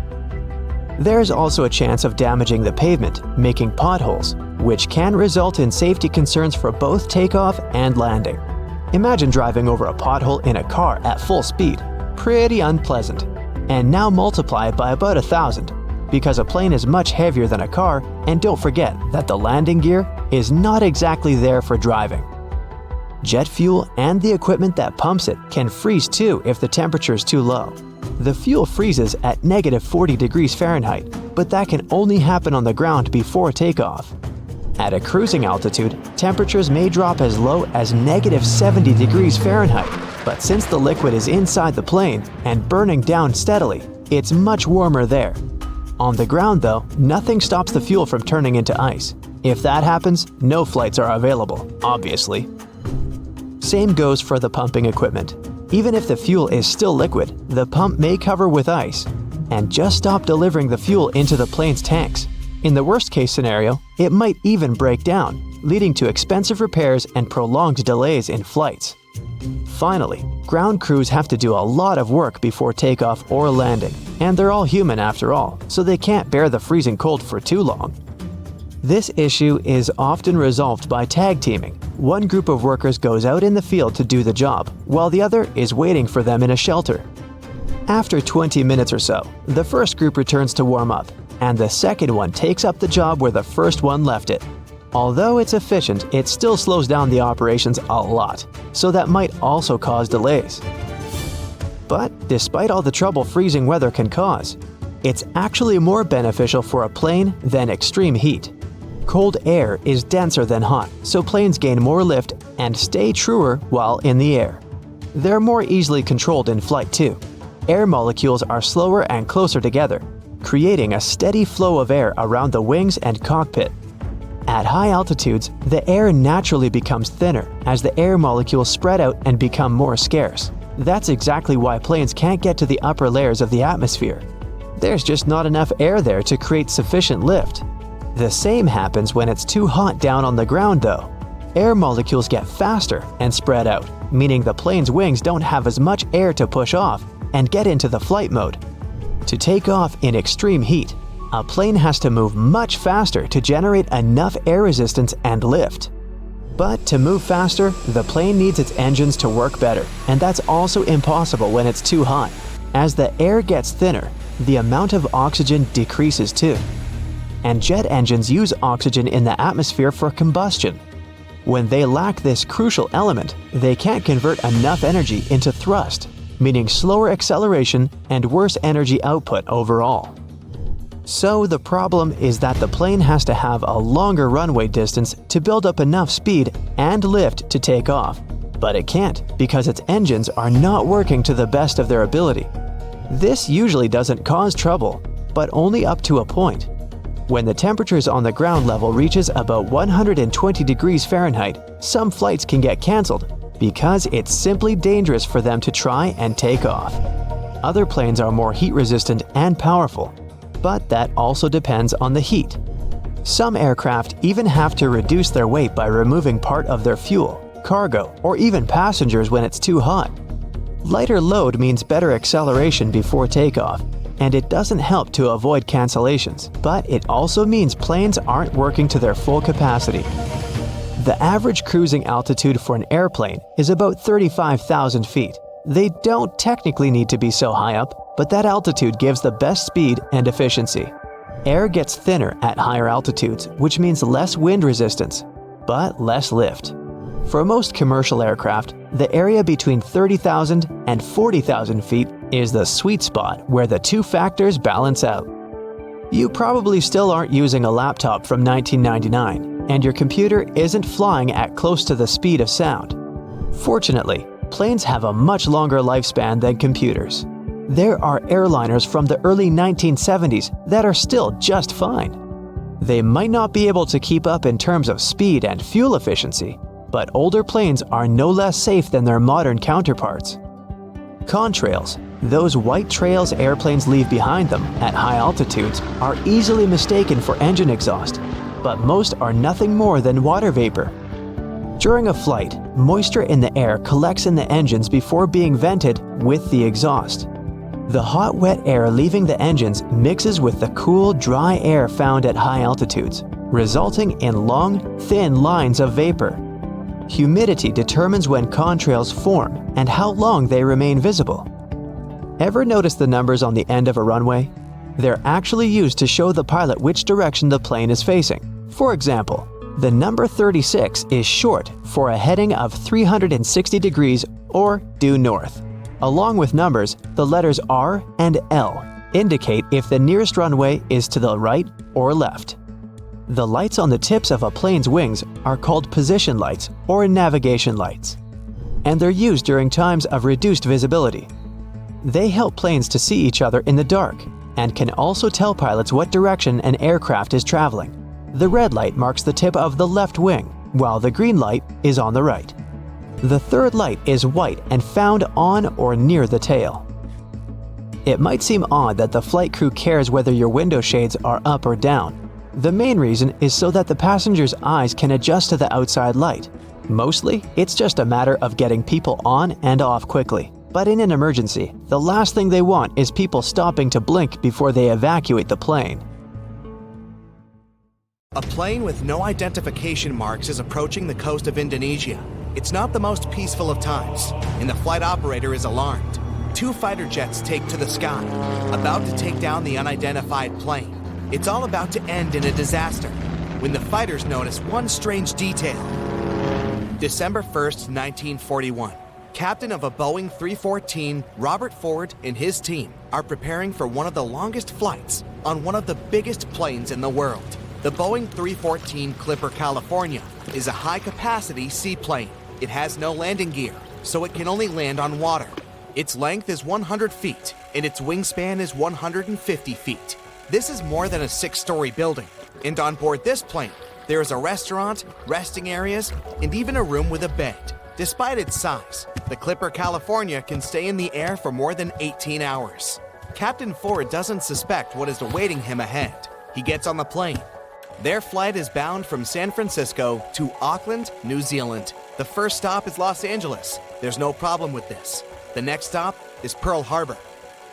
There's also a chance of damaging the pavement, making potholes, which can result in safety concerns for both takeoff and landing. Imagine driving over a pothole in a car at full speed. Pretty unpleasant. And now multiply it by about 1,000, because a plane is much heavier than a car, and don't forget that the landing gear is not exactly there for driving. Jet fuel and the equipment that pumps it can freeze too if the temperature is too low. The fuel freezes at -40 degrees Fahrenheit, but that can only happen on the ground before takeoff. At a cruising altitude, temperatures may drop as low as -70 degrees Fahrenheit, but since the liquid is inside the plane and burning down steadily, it's much warmer there. On the ground though, nothing stops the fuel from turning into ice. If that happens, no flights are available, obviously. Same goes for the pumping equipment. Even if the fuel is still liquid, the pump may cover with ice and just stop delivering the fuel into the plane's tanks. In the worst case scenario, it might even break down, leading to expensive repairs and prolonged delays in flights. Finally, ground crews have to do a lot of work before takeoff or landing, and they're all human after all, so they can't bear the freezing cold for too long. This issue is often resolved by tag teaming. One group of workers goes out in the field to do the job, while the other is waiting for them in a shelter. After 20 minutes or so, the first group returns to warm up, and the second one takes up the job where the first one left it. Although it's efficient, it still slows down the operations a lot, so that might also cause delays. But despite all the trouble freezing weather can cause, it's actually more beneficial for a plane than extreme heat. Cold air is denser than hot, so planes gain more lift and stay truer while in the air. They're more easily controlled in flight too. Air molecules are slower and closer together, creating a steady flow of air around the wings and cockpit. At high altitudes, the air naturally becomes thinner as the air molecules spread out and become more scarce. That's exactly why planes can't get to the upper layers of the atmosphere. There's just not enough air there to create sufficient lift. The same happens when it's too hot down on the ground though. Air molecules get faster and spread out, meaning the plane's wings don't have as much air to push off and get into the flight mode. To take off in extreme heat, a plane has to move much faster to generate enough air resistance and lift. But to move faster, the plane needs its engines to work better, and that's also impossible when it's too hot. As the air gets thinner, the amount of oxygen decreases too. And jet engines use oxygen in the atmosphere for combustion. When they lack this crucial element, they can't convert enough energy into thrust, meaning slower acceleration and worse energy output overall. So the problem is that the plane has to have a longer runway distance to build up enough speed and lift to take off. But it can't because its engines are not working to the best of their ability. This usually doesn't cause trouble, but only up to a point. When the temperatures on the ground level reaches about 120 degrees Fahrenheit, some flights can get cancelled because it's simply dangerous for them to try and take off. Other planes are more heat resistant and powerful, but that also depends on the heat. Some aircraft even have to reduce their weight by removing part of their fuel, cargo, or even passengers when it's too hot. Lighter load means better acceleration before takeoff, and it doesn't help to avoid cancellations, but it also means planes aren't working to their full capacity. The average cruising altitude for an airplane is about 35,000 feet. They don't technically need to be so high up, but that altitude gives the best speed and efficiency. Air gets thinner at higher altitudes, which means less wind resistance, but less lift. For most commercial aircraft, the area between 30,000 and 40,000 feet is the sweet spot where the two factors balance out. You probably still aren't using a laptop from 1999, and your computer isn't flying at close to the speed of sound. Fortunately, planes have a much longer lifespan than computers. There are airliners from the early 1970s that are still just fine. They might not be able to keep up in terms of speed and fuel efficiency, but older planes are no less safe than their modern counterparts. Contrails, those white trails airplanes leave behind them at high altitudes, are easily mistaken for engine exhaust, but most are nothing more than water vapor. During a flight, moisture in the air collects in the engines before being vented with the exhaust. The hot, wet air leaving the engines mixes with the cool, dry air found at high altitudes, resulting in long, thin lines of vapor. Humidity determines when contrails form and how long they remain visible. Ever notice the numbers on the end of a runway? They're actually used to show the pilot which direction the plane is facing. For example, the number 36 is short for a heading of 360 degrees or due north. Along with numbers, the letters R and L indicate if the nearest runway is to the right or left. The lights on the tips of a plane's wings are called position lights or navigation lights, and they're used during times of reduced visibility. They help planes to see each other in the dark and can also tell pilots what direction an aircraft is traveling. The red light marks the tip of the left wing, while the green light is on the right. The third light is white and found on or near the tail. It might seem odd that the flight crew cares whether your window shades are up or down. The main reason is so that the passenger's eyes can adjust to the outside light. Mostly, it's just a matter of getting people on and off quickly. But in an emergency, the last thing they want is people stopping to blink before they evacuate the plane. A plane with no identification marks is approaching the coast of Indonesia. It's not the most peaceful of times, and the flight operator is alarmed. Two fighter jets take to the sky, about to take down the unidentified plane. It's all about to end in a disaster when the fighters notice one strange detail. December 1st, 1941. Captain of a Boeing 314, Robert Ford and his team are preparing for one of the longest flights on one of the biggest planes in the world. The Boeing 314 Clipper California is a high-capacity seaplane. It has no landing gear, so it can only land on water. Its length is 100 feet, and its wingspan is 150 feet. This is more than a 6-story building, and on board this plane, there is a restaurant, resting areas, and even a room with a bed. Despite its size, the Clipper California can stay in the air for more than 18 hours. Captain Ford doesn't suspect what is awaiting him ahead. He gets on the plane. Their flight is bound from San Francisco to Auckland, New Zealand. The first stop is Los Angeles. There's no problem with this. The next stop is Pearl Harbor.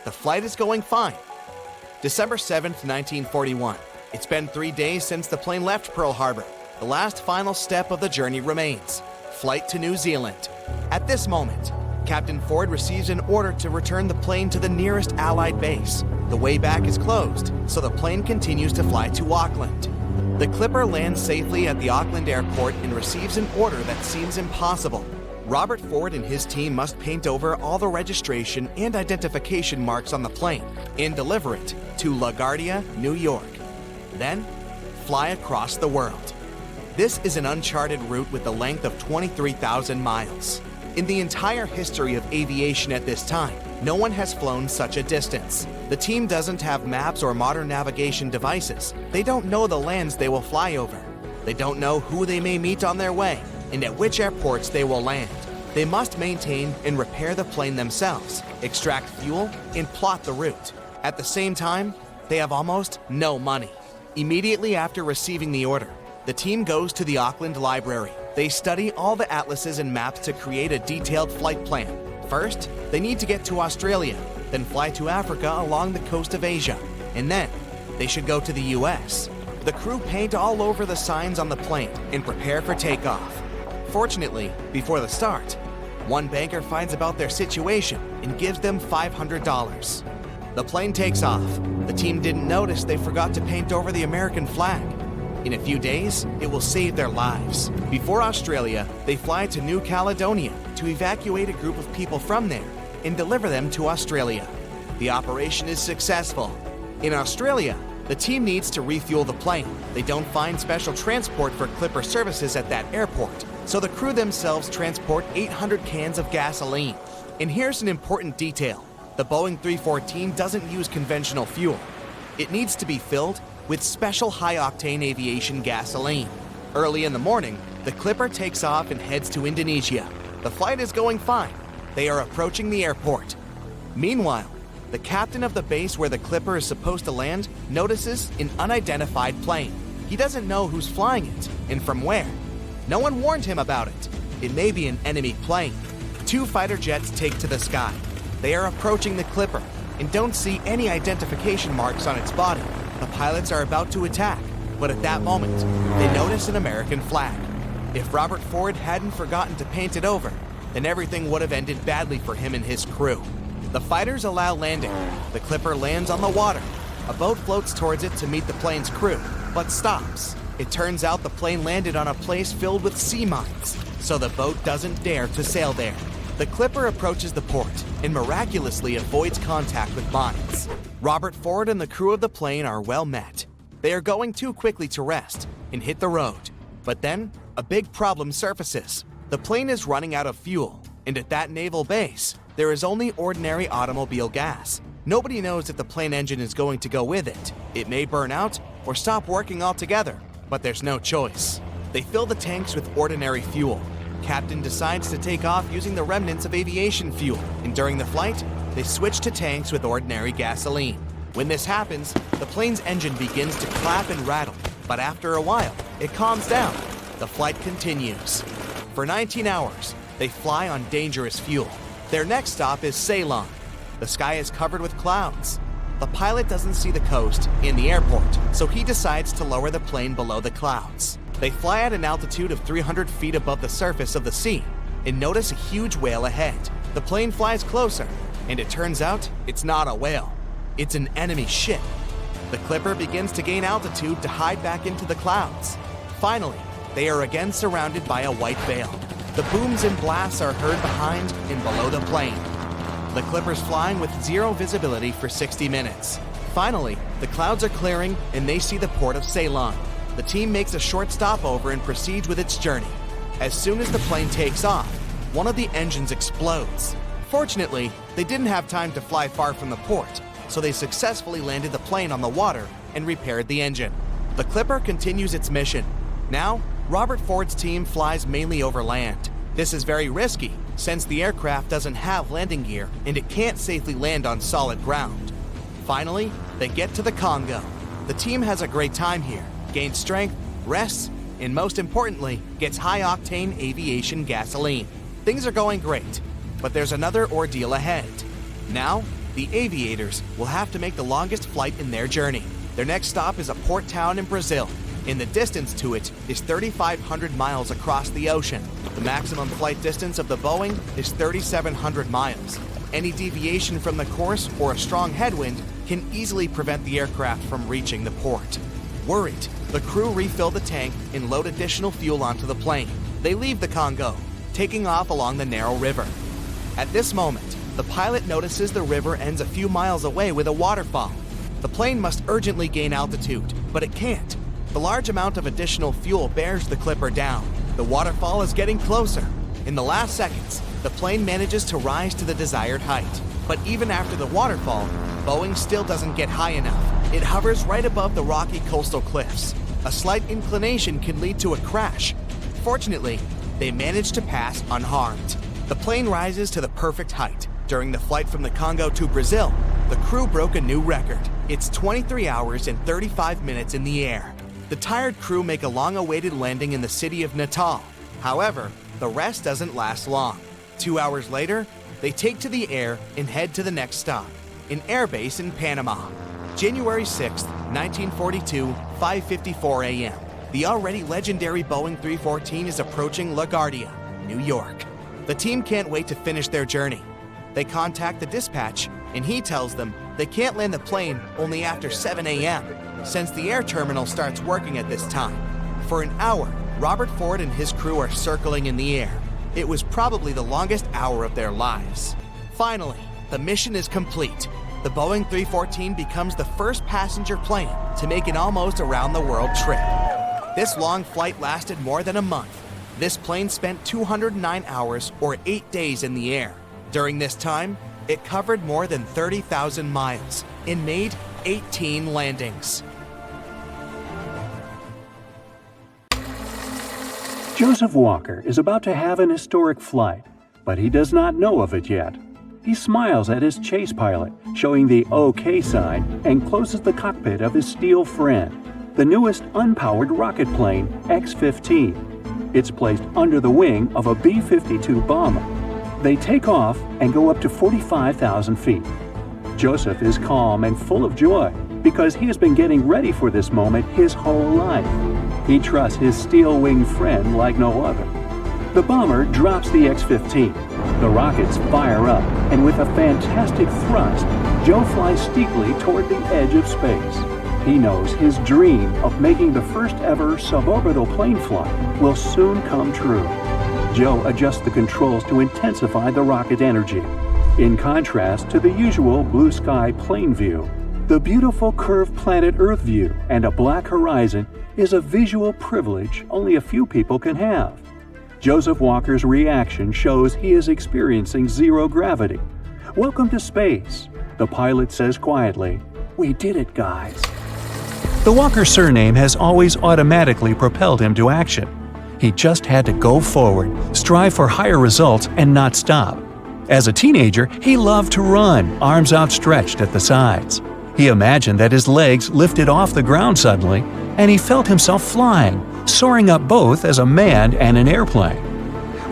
The flight is going fine. December 7th, 1941. It's been 3 days since the plane left Pearl Harbor. The last final step of the journey remains: flight to New Zealand. At this moment, Captain Ford receives an order to return the plane to the nearest Allied base. The way back is closed, so the plane continues to fly to Auckland. The Clipper lands safely at the Auckland airport and receives an order that seems impossible. Robert Ford and his team must paint over all the registration and identification marks on the plane and deliver it to LaGuardia, New York. Then, fly across the world. This is an uncharted route with a length of 23,000 miles. In the entire history of aviation at this time, no one has flown such a distance. The team doesn't have maps or modern navigation devices. They don't know the lands they will fly over. They don't know who they may meet on their way and at which airports they will land. They must maintain and repair the plane themselves, extract fuel, and plot the route. At the same time, they have almost no money. Immediately after receiving the order, the team goes to the Auckland Library. They study all the atlases and maps to create a detailed flight plan. First, they need to get to Australia, then fly to Africa along the coast of Asia, and then they should go to the US. The crew paint all over the signs on the plane and prepare for takeoff. Fortunately, before the start, one banker finds about their situation and gives them $500. The plane takes off. The team didn't notice they forgot to paint over the American flag. In a few days, it will save their lives. Before Australia, they fly to New Caledonia to evacuate a group of people from there and deliver them to Australia. The operation is successful. In Australia, the team needs to refuel the plane. They don't find special transport for Clipper services at that airport, so the crew themselves transport 800 cans of gasoline. And here's an important detail. The Boeing 314 doesn't use conventional fuel. It needs to be filled with special high-octane aviation gasoline. Early in the morning, the Clipper takes off and heads to Indonesia. The flight is going fine. They are approaching the airport. Meanwhile, the captain of the base where the Clipper is supposed to land notices an unidentified plane. He doesn't know who's flying it and from where. No one warned him about it. It may be an enemy plane. 2 fighter jets take to the sky. They are approaching the Clipper and don't see any identification marks on its body. The pilots are about to attack, but at that moment, they notice an American flag. If Robert Ford hadn't forgotten to paint it over, then everything would have ended badly for him and his crew. The fighters allow landing. The Clipper lands on the water. A boat floats towards it to meet the plane's crew, but stops. It turns out the plane landed on a place filled with sea mines, so the boat doesn't dare to sail there. The Clipper approaches the port and miraculously avoids contact with mines. Robert Ford and the crew of the plane are well met. They are going too quickly to rest and hit the road. But then, a big problem surfaces. The plane is running out of fuel, and at that naval base, there is only ordinary automobile gas. Nobody knows if the plane engine is going to go with it. It may burn out or stop working altogether, but there's no choice. They fill the tanks with ordinary fuel. Captain decides to take off using the remnants of aviation fuel, and during the flight, they switch to tanks with ordinary gasoline. When this happens, the plane's engine begins to clap and rattle, but after a while, it calms down. The flight continues. For 19 hours, they fly on dangerous fuel. Their next stop is Ceylon. The sky is covered with clouds. The pilot doesn't see the coast in the airport, so he decides to lower the plane below the clouds. They fly at an altitude of 300 feet above the surface of the sea and notice a huge whale ahead. The plane flies closer, and it turns out it's not a whale. It's an enemy ship. The Clipper begins to gain altitude to hide back into the clouds. Finally, they are again surrounded by a white veil. The booms and blasts are heard behind and below the plane. The Clipper's flying with zero visibility for 60 minutes. Finally, the clouds are clearing and they see the port of Ceylon. The team makes a short stopover and proceeds with its journey. As soon as the plane takes off, one of the engines explodes. Fortunately, they didn't have time to fly far from the port, so they successfully landed the plane on the water and repaired the engine. The Clipper continues its mission. Now, Robert Ford's team flies mainly over land. This is very risky, since the aircraft doesn't have landing gear and it can't safely land on solid ground. Finally, they get to the Congo. The team has a great time here, gains strength, rests, and most importantly, gets high-octane aviation gasoline. Things are going great, but there's another ordeal ahead. Now, the aviators will have to make the longest flight in their journey. Their next stop is a port town in Brazil. And the distance to it is 3,500 miles across the ocean. The maximum flight distance of the Boeing is 3,700 miles. Any deviation from the course or a strong headwind can easily prevent the aircraft from reaching the port. Worried, the crew refill the tank and load additional fuel onto the plane. They leave the Congo, taking off along the narrow river. At this moment, the pilot notices the river ends a few miles away with a waterfall. The plane must urgently gain altitude, but it can't. The large amount of additional fuel bears the Clipper down. The waterfall is getting closer. In the last seconds, the plane manages to rise to the desired height. But even after the waterfall, Boeing still doesn't get high enough. It hovers right above the rocky coastal cliffs. A slight inclination can lead to a crash. Fortunately, they manage to pass unharmed. The plane rises to the perfect height. During the flight from the Congo to Brazil, the crew broke a new record. It's 23 hours and 35 minutes in the air. The tired crew make a long-awaited landing in the city of Natal. However, the rest doesn't last long. 2 hours later, they take to the air and head to the next stop, an airbase in Panama. January 6, 1942, 5:54 a.m. The already legendary Boeing 314 is approaching LaGuardia, New York. The team can't wait to finish their journey. They contact the dispatch, and he tells them they can't land the plane only after 7 a.m., since the air terminal starts working at this time. For an hour, Robert Ford and his crew are circling in the air. It was probably the longest hour of their lives. Finally, the mission is complete. The Boeing 314 becomes the first passenger plane to make an almost around-the-world trip. This long flight lasted more than a month. This plane spent 209 hours or 8 days in the air. During this time, it covered more than 30,000 miles and made 18 landings. Joseph Walker is about to have an historic flight, but he does not know of it yet. He smiles at his chase pilot, showing the OK sign, and closes the cockpit of his steel friend, the newest unpowered rocket plane, X-15. It's placed under the wing of a B-52 bomber. They take off and go up to 45,000 feet. Joseph is calm and full of joy because he has been getting ready for this moment his whole life. He trusts his steel-winged friend like no other. The bomber drops the X-15. The rockets fire up, and with a fantastic thrust, Joe flies steeply toward the edge of space. He knows his dream of making the first ever suborbital plane flight will soon come true. Joe adjusts the controls to intensify the rocket energy. In contrast to the usual blue sky plane view, the beautiful curved planet Earth view and a black horizon is a visual privilege only a few people can have. Joseph Walker's reaction shows he is experiencing zero gravity. "Welcome to space," the pilot says quietly. "We did it, guys." The Walker surname has always automatically propelled him to action. He just had to go forward, strive for higher results, and not stop. As a teenager, he loved to run, arms outstretched at the sides. He imagined that his legs lifted off the ground suddenly, and he felt himself flying, soaring up both as a man and an airplane.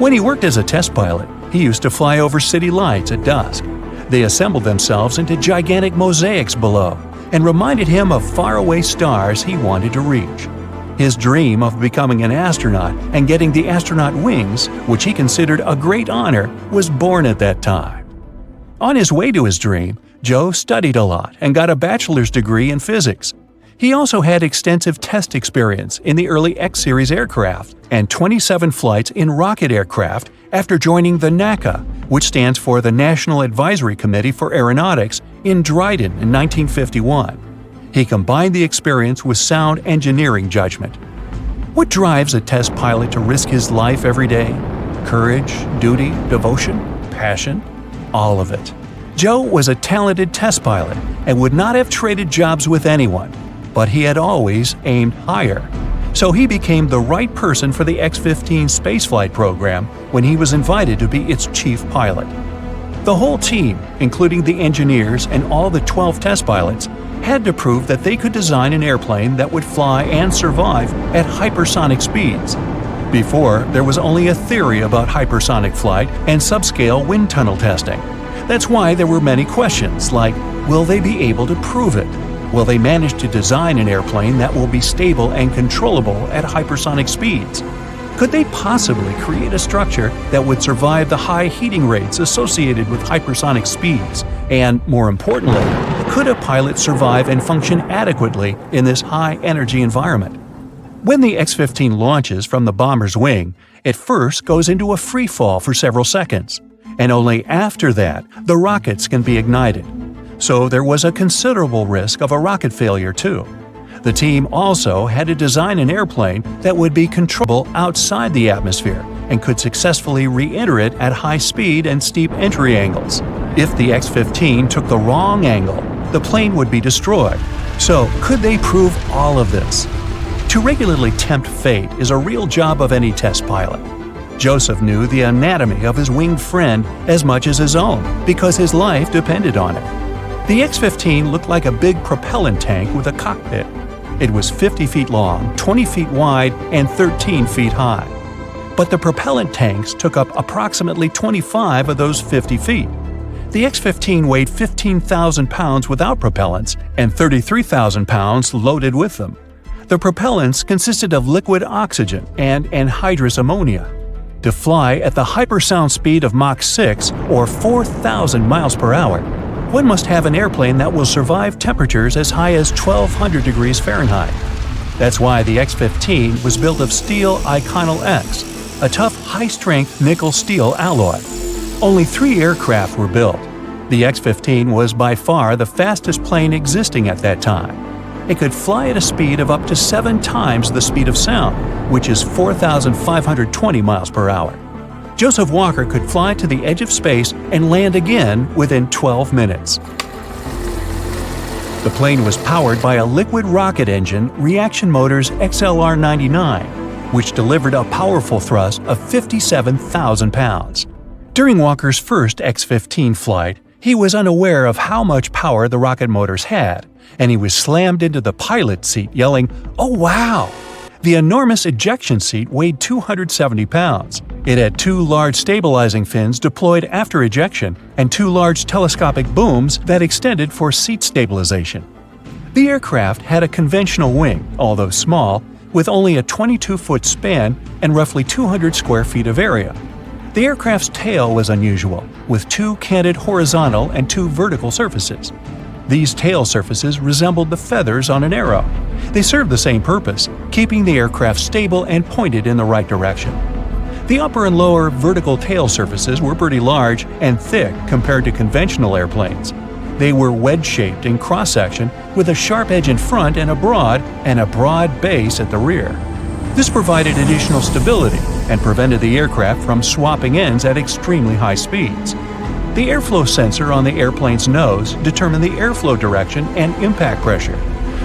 When he worked as a test pilot, he used to fly over city lights at dusk. They assembled themselves into gigantic mosaics below and reminded him of faraway stars he wanted to reach. His dream of becoming an astronaut and getting the astronaut wings, which he considered a great honor, was born at that time. On his way to his dream, Joe studied a lot and got a bachelor's degree in physics. He also had extensive test experience in the early X-series aircraft and 27 flights in rocket aircraft after joining the NACA, which stands for the National Advisory Committee for Aeronautics, in Dryden in 1951. He combined the experience with sound engineering judgment. What drives a test pilot to risk his life every day? Courage, duty, devotion, passion? All of it. Joe was a talented test pilot and would not have traded jobs with anyone, but he had always aimed higher. So he became the right person for the X-15 spaceflight program when he was invited to be its chief pilot. The whole team, including the engineers and all the 12 test pilots, had to prove that they could design an airplane that would fly and survive at hypersonic speeds. Before, there was only a theory about hypersonic flight and subscale wind tunnel testing. That's why there were many questions like, will they be able to prove it? Will they manage to design an airplane that will be stable and controllable at hypersonic speeds? Could they possibly create a structure that would survive the high heating rates associated with hypersonic speeds? And, more importantly, could a pilot survive and function adequately in this high-energy environment? When the X-15 launches from the bomber's wing, it first goes into a free fall for several seconds, and only after that the rockets can be ignited. So there was a considerable risk of a rocket failure too. The team also had to design an airplane that would be controllable outside the atmosphere and could successfully re-enter it at high speed and steep entry angles. If the X-15 took the wrong angle, the plane would be destroyed. So could they prove all of this? To regularly tempt fate is a real job of any test pilot. Joseph knew the anatomy of his winged friend as much as his own because his life depended on it. The X-15 looked like a big propellant tank with a cockpit. It was 50 feet long, 20 feet wide, and 13 feet high. But the propellant tanks took up approximately 25 of those 50 feet. The X-15 weighed 15,000 pounds without propellants and 33,000 pounds loaded with them. The propellants consisted of liquid oxygen and anhydrous ammonia. To fly at the hypersound speed of Mach 6 or 4,000 miles per hour, one must have an airplane that will survive temperatures as high as 1,200 degrees Fahrenheit. That's why the X-15 was built of steel Iconal X, a tough, high-strength nickel-steel alloy. Only 3 aircraft were built. The X-15 was by far the fastest plane existing at that time. It could fly at a speed of up to 7 times the speed of sound, which is 4,520 miles per hour. Joseph Walker could fly to the edge of space and land again within 12 minutes. The plane was powered by a liquid rocket engine Reaction Motors XLR-99, which delivered a powerful thrust of 57,000 pounds. During Walker's first X-15 flight, he was unaware of how much power the rocket motors had, and he was slammed into the pilot's seat yelling, "Oh wow!" The enormous ejection seat weighed 270 pounds. It had 2 large stabilizing fins deployed after ejection and 2 large telescopic booms that extended for seat stabilization. The aircraft had a conventional wing, although small, with only a 22-foot span and roughly 200 square feet of area. The aircraft's tail was unusual, with 2 canted horizontal and 2 vertical surfaces. These tail surfaces resembled the feathers on an arrow. They served the same purpose, keeping the aircraft stable and pointed in the right direction. The upper and lower vertical tail surfaces were pretty large and thick compared to conventional airplanes. They were wedge-shaped in cross-section with a sharp edge in front and a broad base at the rear. This provided additional stability and prevented the aircraft from swapping ends at extremely high speeds. The airflow sensor on the airplane's nose determined the airflow direction and impact pressure.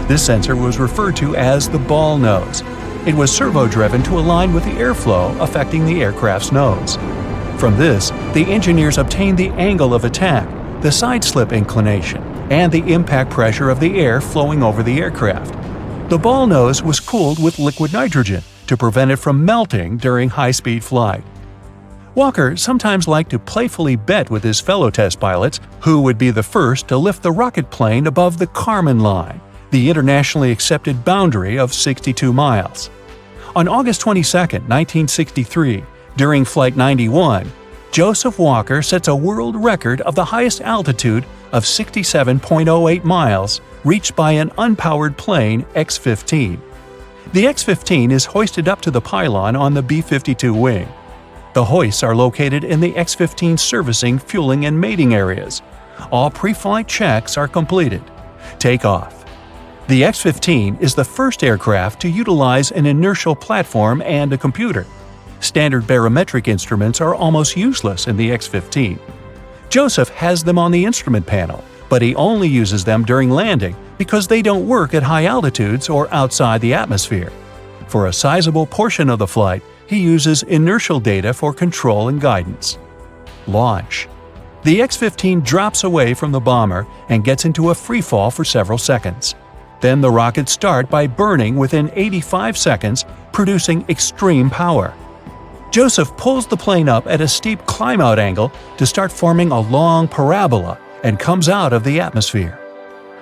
This sensor was referred to as the ball nose. It was servo-driven to align with the airflow affecting the aircraft's nose. From this, the engineers obtained the angle of attack, the side slip inclination, and the impact pressure of the air flowing over the aircraft. The ball nose was cooled with liquid nitrogen to prevent it from melting during high-speed flight. Walker sometimes liked to playfully bet with his fellow test pilots who would be the first to lift the rocket plane above the Kármán line, the internationally accepted boundary of 62 miles. On August 22, 1963, during Flight 91, Joseph Walker sets a world record of the highest altitude of 67.08 miles reached by an unpowered plane X-15. The X-15 is hoisted up to the pylon on the B-52 wing. The hoists are located in the X-15 servicing, fueling, and mating areas. All pre-flight checks are completed. Takeoff. The X-15 is the first aircraft to utilize an inertial platform and a computer. Standard barometric instruments are almost useless in the X-15. Joseph has them on the instrument panel, but he only uses them during landing because they don't work at high altitudes or outside the atmosphere. For a sizable portion of the flight, he uses inertial data for control and guidance. Launch. The X-15 drops away from the bomber and gets into a free fall for several seconds. Then the rockets start by burning within 85 seconds, producing extreme power. Joseph pulls the plane up at a steep climb-out angle to start forming a long parabola and comes out of the atmosphere.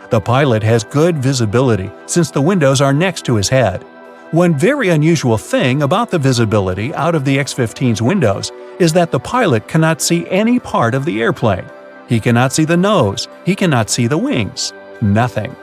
The pilot has good visibility since the windows are next to his head. One very unusual thing about the visibility out of the X-15's windows is that the pilot cannot see any part of the airplane. He cannot see the nose, he cannot see the wings. Nothing.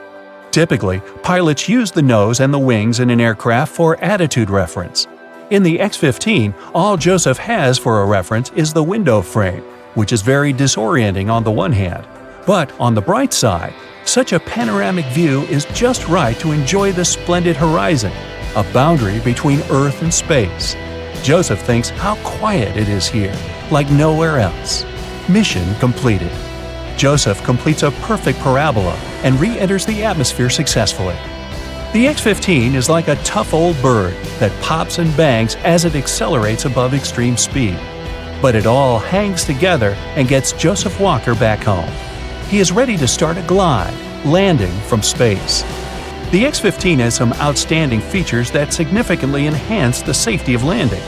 Typically, pilots use the nose and the wings in an aircraft for attitude reference. In the X-15, all Joseph has for a reference is the window frame, which is very disorienting on the one hand. But on the bright side, such a panoramic view is just right to enjoy the splendid horizon, a boundary between Earth and space. Joseph thinks how quiet it is here, like nowhere else. Mission completed. Joseph completes a perfect parabola and re-enters the atmosphere successfully. The X-15 is like a tough old bird that pops and bangs as it accelerates above extreme speed. But it all hangs together and gets Joseph Walker back home. He is ready to start a glide, landing from space. The X-15 has some outstanding features that significantly enhance the safety of landing.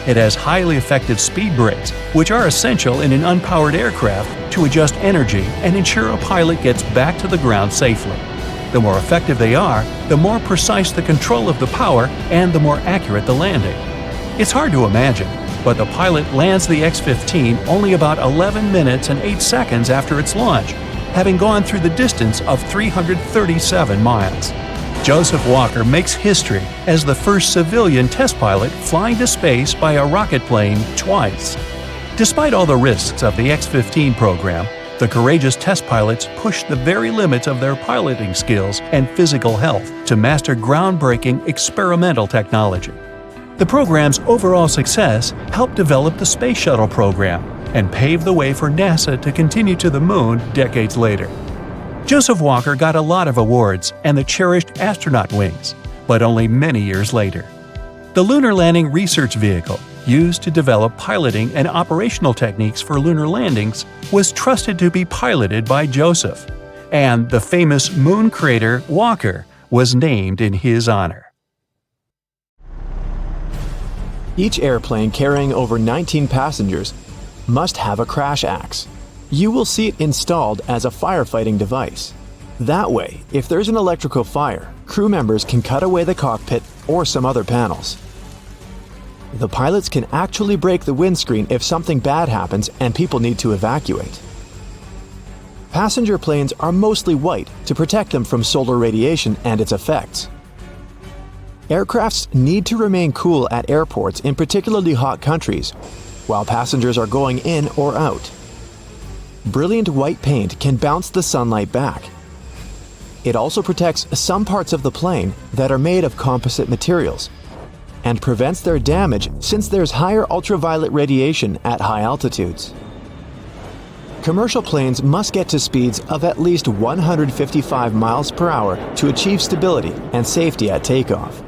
It has highly effective speed brakes, which are essential in an unpowered aircraft to adjust energy and ensure a pilot gets back to the ground safely. The more effective they are, the more precise the control of the power and the more accurate the landing. It's hard to imagine, but the pilot lands the X-15 only about 11 minutes and 8 seconds after its launch, having gone through the distance of 337 miles. Joseph Walker makes history as the first civilian test pilot flying to space by a rocket plane twice. Despite all the risks of the X-15 program, the courageous test pilots pushed the very limits of their piloting skills and physical health to master groundbreaking experimental technology. The program's overall success helped develop the Space Shuttle program and paved the way for NASA to continue to the Moon decades later. Joseph Walker got a lot of awards and the cherished astronaut wings, but only many years later. The Lunar Landing Research Vehicle, used to develop piloting and operational techniques for lunar landings, was trusted to be piloted by Joseph, and the famous moon crater Walker was named in his honor. Each airplane carrying over 19 passengers must have a crash axe. You will see it installed as a firefighting device. That way, if there's an electrical fire, crew members can cut away the cockpit or some other panels. The pilots can actually break the windscreen if something bad happens and people need to evacuate. Passenger planes are mostly white to protect them from solar radiation and its effects. Aircrafts need to remain cool at airports in particularly hot countries, while passengers are going in or out. Brilliant white paint can bounce the sunlight back. It also protects some parts of the plane that are made of composite materials and prevents their damage since there's higher ultraviolet radiation at high altitudes. Commercial planes must get to speeds of at least 155 miles per hour to achieve stability and safety at takeoff.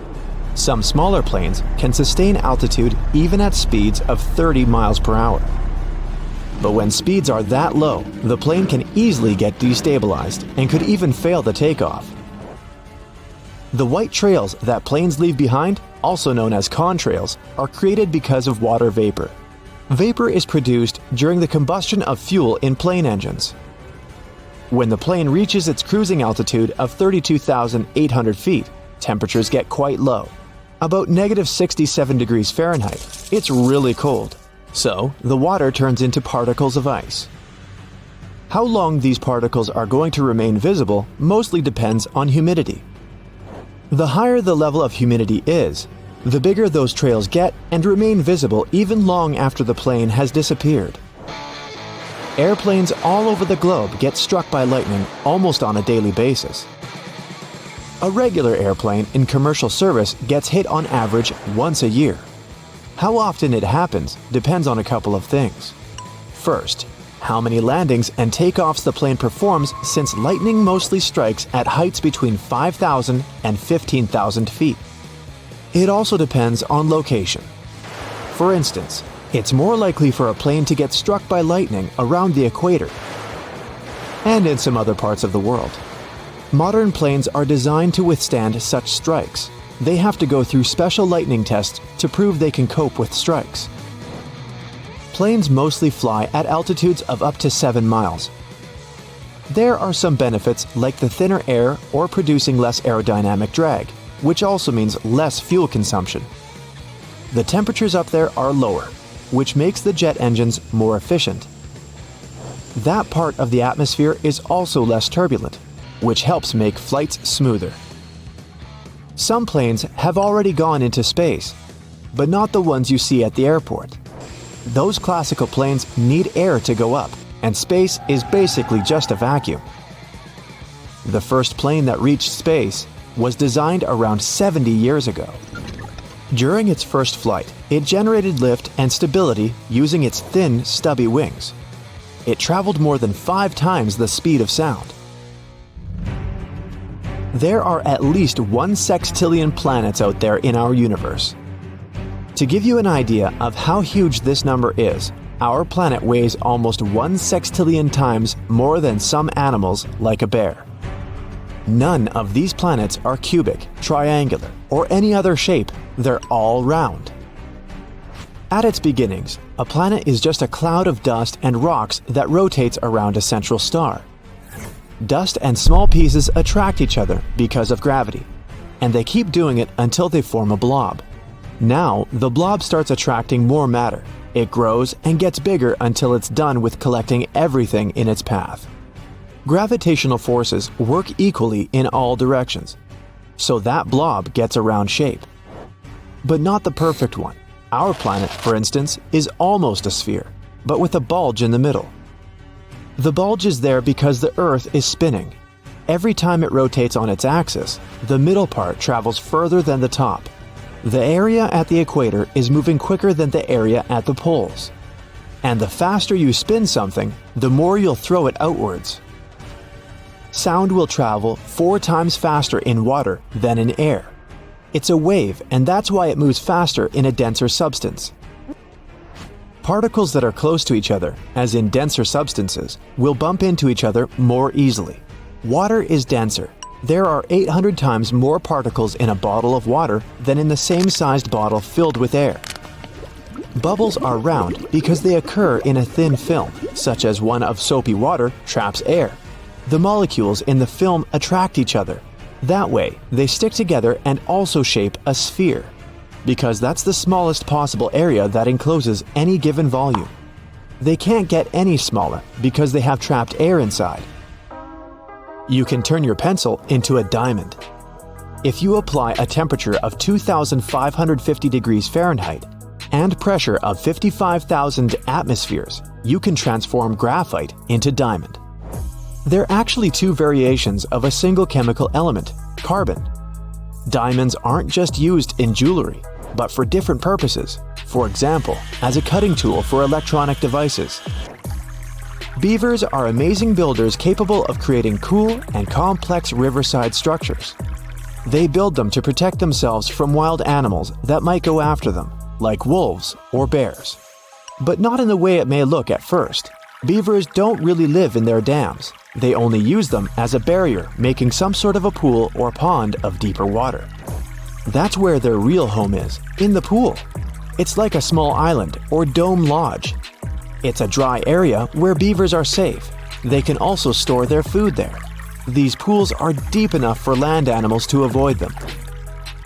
Some smaller planes can sustain altitude even at speeds of 30 miles per hour. But when speeds are that low, the plane can easily get destabilized and could even fail the takeoff. The white trails that planes leave behind, also known as contrails, are created because of water vapor. Vapor is produced during the combustion of fuel in plane engines. When the plane reaches its cruising altitude of 32,800 feet, temperatures get quite low, about -67 degrees Fahrenheit. It's really cold. So, the water turns into particles of ice. How long these particles are going to remain visible mostly depends on humidity. The higher the level of humidity is, the bigger those trails get and remain visible even long after the plane has disappeared. Airplanes all over the globe get struck by lightning almost on a daily basis. A regular airplane in commercial service gets hit on average once a year. How often it happens depends on a couple of things. First, how many landings and takeoffs the plane performs, since lightning mostly strikes at heights between 5,000 and 15,000 feet. It also depends on location. For instance, it's more likely for a plane to get struck by lightning around the equator and in some other parts of the world. Modern planes are designed to withstand such strikes. They have to go through special lightning tests to prove they can cope with strikes. planes mostly fly at altitudes of up to 7 miles. There are some benefits like the thinner air or producing less aerodynamic drag, which also means less fuel consumption. The temperatures up there are lower, which makes the jet engines more efficient. That part of the atmosphere is also less turbulent, which helps make flights smoother. Some planes have already gone into space, but not the ones you see at the airport. Those classical planes need air to go up, and space is basically just a vacuum. The first plane that reached space was designed around 70 years ago. During its first flight, it generated lift and stability using its thin, stubby wings. It traveled more than 5 times the speed of sound. There are at least 1 sextillion planets out there in our universe. To give you an idea of how huge this number is, our planet weighs almost 1 sextillion times more than some animals like a bear. None of these planets are cubic, triangular, or any other shape. They're all round. At its beginnings, a planet is just a cloud of dust and rocks that rotates around a central star. Dust and small pieces attract each other because of gravity, and they keep doing it until they form a blob. Now, the blob starts attracting more matter. It grows and gets bigger until it's done with collecting everything in its path. Gravitational forces work equally in all directions, so that blob gets a round shape. But not the perfect one. Our planet, for instance, is almost a sphere, but with a bulge in the middle. The bulge is there because the Earth is spinning. Every time it rotates on its axis, the middle part travels further than the top. The area at the equator is moving quicker than the area at the poles. And the faster you spin something, the more you'll throw it outwards. Sound will travel 4 times faster in water than in air. It's a wave, and that's why it moves faster in a denser substance. Particles that are close to each other, as in denser substances, will bump into each other more easily. Water is denser. There are 800 times more particles in a bottle of water than in the same sized bottle filled with air. Bubbles are round because they occur in a thin film, such as one of soapy water traps air. The molecules in the film attract each other. That way, they stick together and also shape a sphere, because that's the smallest possible area that encloses any given volume. They can't get any smaller because they have trapped air inside. You can turn your pencil into a diamond. If you apply a temperature of 2,550 degrees Fahrenheit and pressure of 55,000 atmospheres, you can transform graphite into diamond. There are actually 2 variations of a single chemical element, carbon. Diamonds aren't just used in jewelry, but for different purposes. For example, as a cutting tool for electronic devices. Beavers are amazing builders capable of creating cool and complex riverside structures. They build them to protect themselves from wild animals that might go after them, like wolves or bears. But not in the way it may look at first. Beavers don't really live in their dams. They only use them as a barrier, making some sort of a pool or pond of deeper water. That's where their real home is, in the pool. It's like a small island or dome lodge. It's a dry area where beavers are safe. They can also store their food there. These pools are deep enough for land animals to avoid them.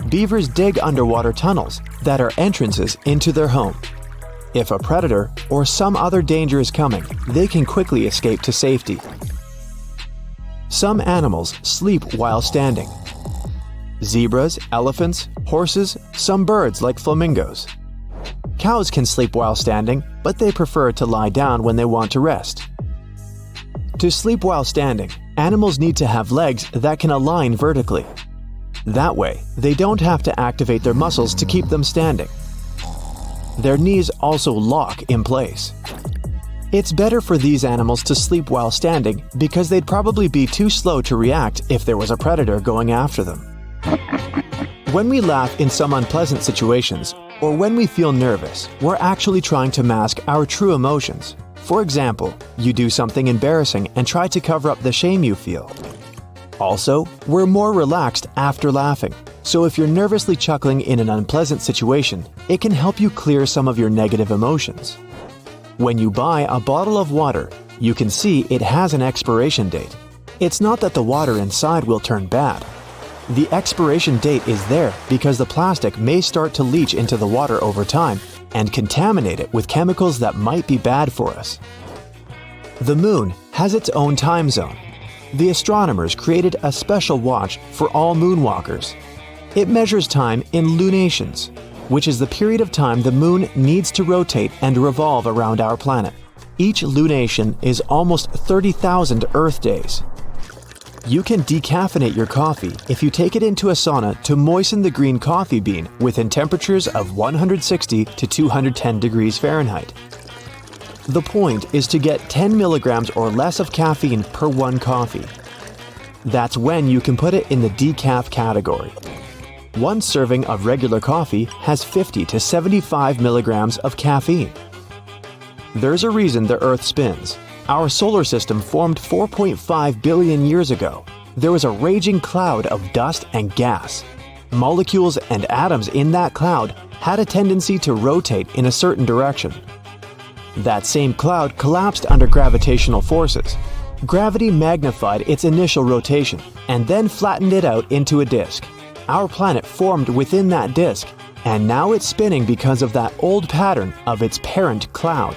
Beavers dig underwater tunnels that are entrances into their home. If a predator or some other danger is coming, they can quickly escape to safety. Some animals sleep while standing. Zebras, elephants, horses, some birds like flamingos. Cows can sleep while standing, but they prefer to lie down when they want to rest. To sleep while standing, animals need to have legs that can align vertically. That way, they don't have to activate their muscles to keep them standing. Their knees also lock in place. It's better for these animals to sleep while standing because they'd probably be too slow to react if there was a predator going after them. When we laugh in some unpleasant situations, or when we feel nervous, we're actually trying to mask our true emotions. For example, you do something embarrassing and try to cover up the shame you feel. Also, we're more relaxed after laughing, so if you're nervously chuckling in an unpleasant situation, it can help you clear some of your negative emotions. When you buy a bottle of water, you can see it has an expiration date. It's not that the water inside will turn bad. The expiration date is there because the plastic may start to leach into the water over time and contaminate it with chemicals that might be bad for us. The moon has its own time zone. The astronomers created a special watch for all moonwalkers. It measures time in lunations, which is the period of time the moon needs to rotate and revolve around our planet. Each lunation is almost 30,000 Earth days. You can decaffeinate your coffee if you take it into a sauna to moisten the green coffee bean within temperatures of 160 to 210 degrees Fahrenheit. The point is to get 10 milligrams or less of caffeine per one coffee. That's when you can put it in the decaf category. One serving of regular coffee has 50 to 75 milligrams of caffeine. There's a reason the Earth spins. Our solar system formed 4.5 billion years ago. There was a raging cloud of dust and gas. Molecules and atoms in that cloud had a tendency to rotate in a certain direction. That same cloud collapsed under gravitational forces. Gravity magnified its initial rotation and then flattened it out into a disk. Our planet formed within that disk, and now it's spinning because of that old pattern of its parent cloud.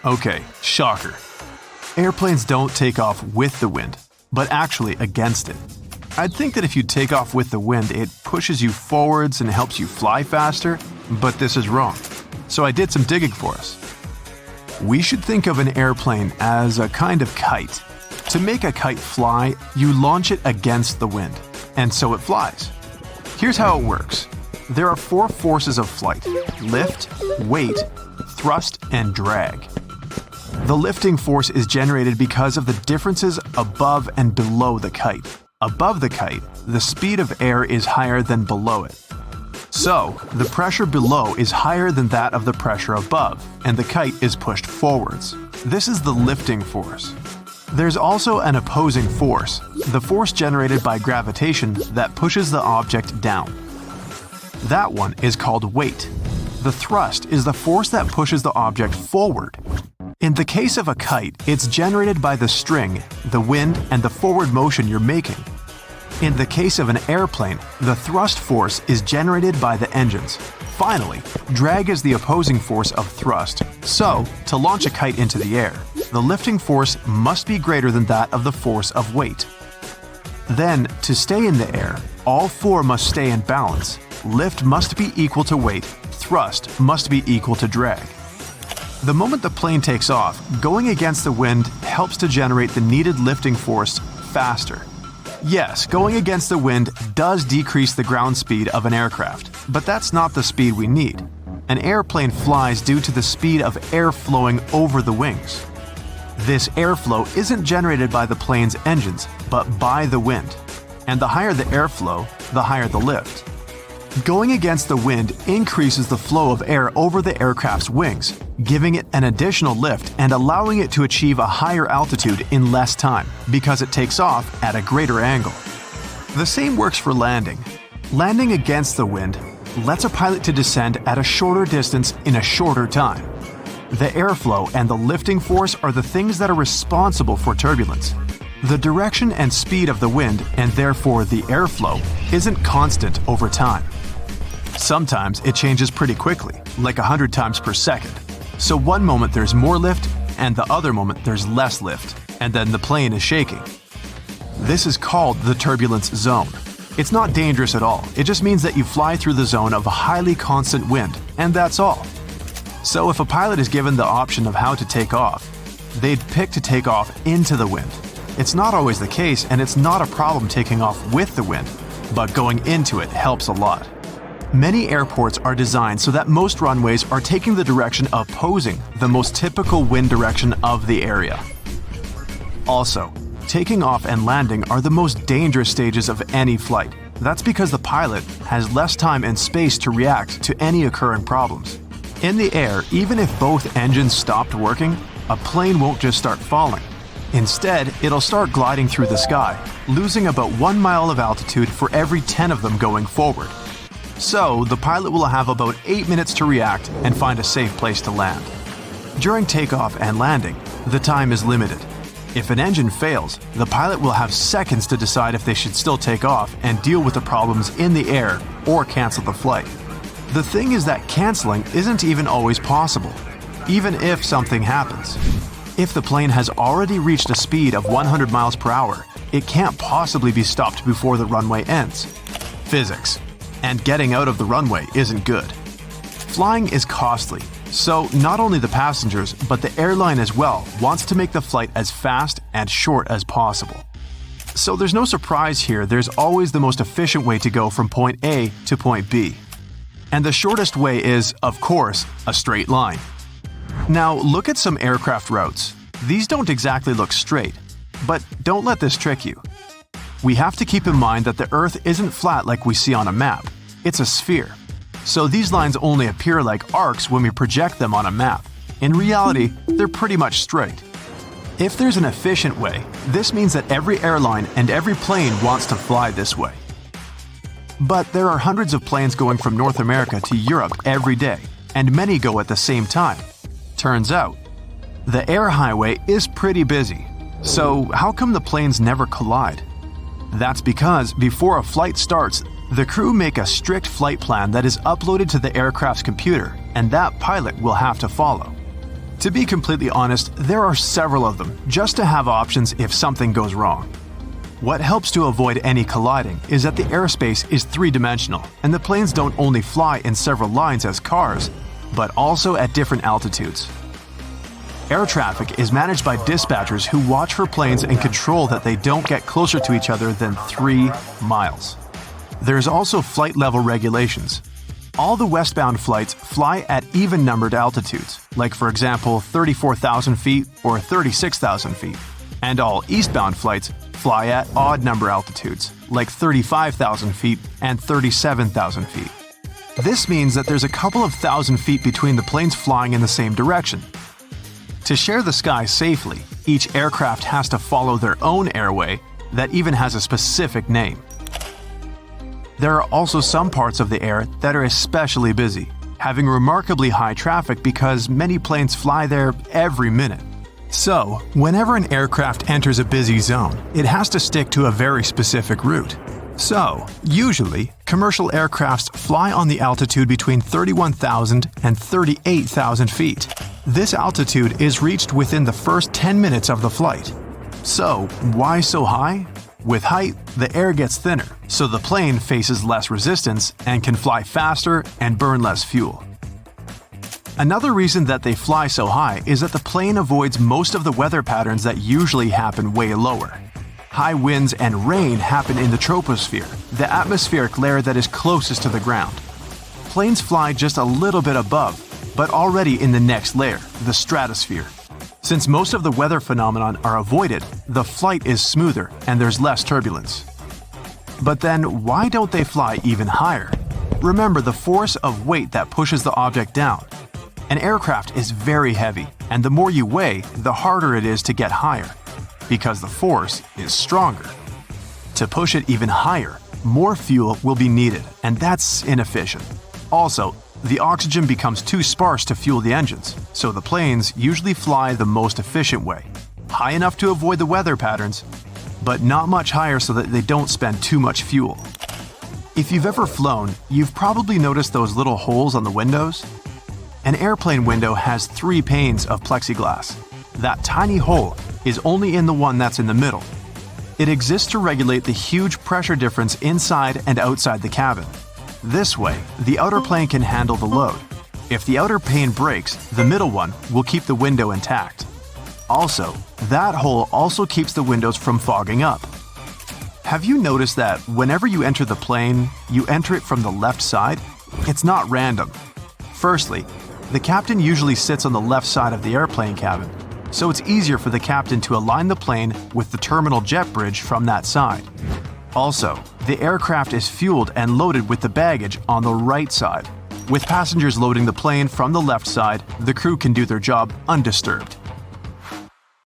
Okay, shocker. Airplanes don't take off with the wind, but actually against it. I'd think that if you take off with the wind, it pushes you forwards and helps you fly faster, but this is wrong. So I did some digging for us. We should think of an airplane as a kind of kite. To make a kite fly, you launch it against the wind, and so it flies. Here's how it works. There are 4 forces of flight: lift, weight, thrust, and drag. The lifting force is generated because of the differences above and below the kite. Above the kite, the speed of air is higher than below it. So, the pressure below is higher than that of the pressure above, and the kite is pushed forwards. This is the lifting force. There's also an opposing force, the force generated by gravitation that pushes the object down. That one is called weight. The thrust is the force that pushes the object forward. In the case of a kite, it's generated by the string, the wind, and the forward motion you're making. In the case of an airplane, the thrust force is generated by the engines. Finally, drag is the opposing force of thrust. So, to launch a kite into the air, the lifting force must be greater than that of the force of weight. Then, to stay in the air, all 4 must stay in balance. Lift must be equal to weight, thrust must be equal to drag. The moment the plane takes off, going against the wind helps to generate the needed lifting force faster. Yes, going against the wind does decrease the ground speed of an aircraft, but that's not the speed we need. An airplane flies due to the speed of air flowing over the wings. This airflow isn't generated by the plane's engines, but by the wind. And the higher the airflow, the higher the lift. Going against the wind increases the flow of air over the aircraft's wings, giving it an additional lift and allowing it to achieve a higher altitude in less time, because it takes off at a greater angle. The same works for landing. Landing against the wind lets a pilot to descend at a shorter distance in a shorter time. The airflow and the lifting force are the things that are responsible for turbulence. The direction and speed of the wind, and therefore the airflow, isn't constant over time. Sometimes it changes pretty quickly, like 100 times per second. So one moment there's more lift, and the other moment there's less lift, and then the plane is shaking. This is called the turbulence zone. It's not dangerous at all, it just means that you fly through the zone of a highly constant wind, and that's all. So if a pilot is given the option of how to take off, they'd pick to take off into the wind. It's not always the case, and it's not a problem taking off with the wind, but going into it helps a lot. Many airports are designed so that most runways are taking the direction opposing the most typical wind direction of the area. Also, taking off and landing are the most dangerous stages of any flight. That's because the pilot has less time and space to react to any occurring problems. In the air, even if both engines stopped working, a plane won't just start falling. Instead, it'll start gliding through the sky, losing about 1 mile of altitude for every 10 of them going forward. So, the pilot will have about 8 minutes to react and find a safe place to land. During takeoff and landing, the time is limited. If an engine fails, the pilot will have seconds to decide if they should still take off and deal with the problems in the air or cancel the flight. The thing is that canceling isn't even always possible, even if something happens. If the plane has already reached a speed of 100 miles per hour, it can't possibly be stopped before the runway ends. Physics. And getting out of the runway isn't good. Flying is costly, so not only the passengers, but the airline as well wants to make the flight as fast and short as possible. So there's no surprise here, there's always the most efficient way to go from point A to point B. And the shortest way is, of course, a straight line. Now look at some aircraft routes. These don't exactly look straight, but don't let this trick you. We have to keep in mind that the Earth isn't flat like we see on a map, it's a sphere. So these lines only appear like arcs when we project them on a map. In reality, they're pretty much straight. If there's an efficient way, this means that every airline and every plane wants to fly this way. But there are hundreds of planes going from North America to Europe every day, and many go at the same time. Turns out, the air highway is pretty busy. So how come the planes never collide? That's because before a flight starts, the crew make a strict flight plan that is uploaded to the aircraft's computer, and that pilot will have to follow. To be completely honest, there are several of them, just to have options if something goes wrong. What helps to avoid any colliding is that the airspace is three-dimensional, and the planes don't only fly in several lines as cars, but also at different altitudes. Air traffic is managed by dispatchers who watch for planes and control that they don't get closer to each other than 3 miles. There's also flight level regulations. All the westbound flights fly at even-numbered altitudes, like for example 34,000 feet or 36,000 feet, and all eastbound flights fly at odd-number altitudes, like 35,000 feet and 37,000 feet. This means that there's a couple of thousand feet between the planes flying in the same direction. To share the sky safely, each aircraft has to follow their own airway that even has a specific name. There are also some parts of the air that are especially busy, having remarkably high traffic because many planes fly there every minute. So, whenever an aircraft enters a busy zone, it has to stick to a very specific route. So, usually, commercial aircrafts fly on the altitude between 31,000 and 38,000 feet. This altitude is reached within the first 10 minutes of the flight. So, why so high? With height, the air gets thinner, so the plane faces less resistance and can fly faster and burn less fuel. Another reason that they fly so high is that the plane avoids most of the weather patterns that usually happen way lower. High winds and rain happen in the troposphere, the atmospheric layer that is closest to the ground. Planes fly just a little bit above, but already in the next layer, the stratosphere. Since most of the weather phenomenon are avoided, the flight is smoother and there's less turbulence. But then, why don't they fly even higher? Remember the force of weight that pushes the object down. An aircraft is very heavy, and the more you weigh, the harder it is to get higher, because the force is stronger. To push it even higher, more fuel will be needed, and that's inefficient. Also, the oxygen becomes too sparse to fuel the engines, so the planes usually fly the most efficient way, high enough to avoid the weather patterns, but not much higher so that they don't spend too much fuel. If you've ever flown, you've probably noticed those little holes on the windows. An airplane window has 3 panes of plexiglass. That tiny hole is only in the one that's in the middle. It exists to regulate the huge pressure difference inside and outside the cabin. This way, the outer plane can handle the load. If the outer pane breaks, the middle one will keep the window intact. Also, that hole also keeps the windows from fogging up. Have you noticed that whenever you enter the plane, you enter it from the left side? It's not random. Firstly, the captain usually sits on the left side of the airplane cabin, so it's easier for the captain to align the plane with the terminal jet bridge from that side. Also, the aircraft is fueled and loaded with the baggage on the right side. With passengers loading the plane from the left side, the crew can do their job undisturbed.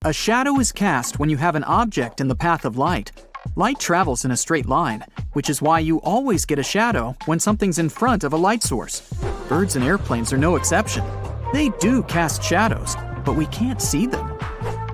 A shadow is cast when you have an object in the path of light. Light travels in a straight line, which is why you always get a shadow when something's in front of a light source. Birds and airplanes are no exception. They do cast shadows, but we can't see them.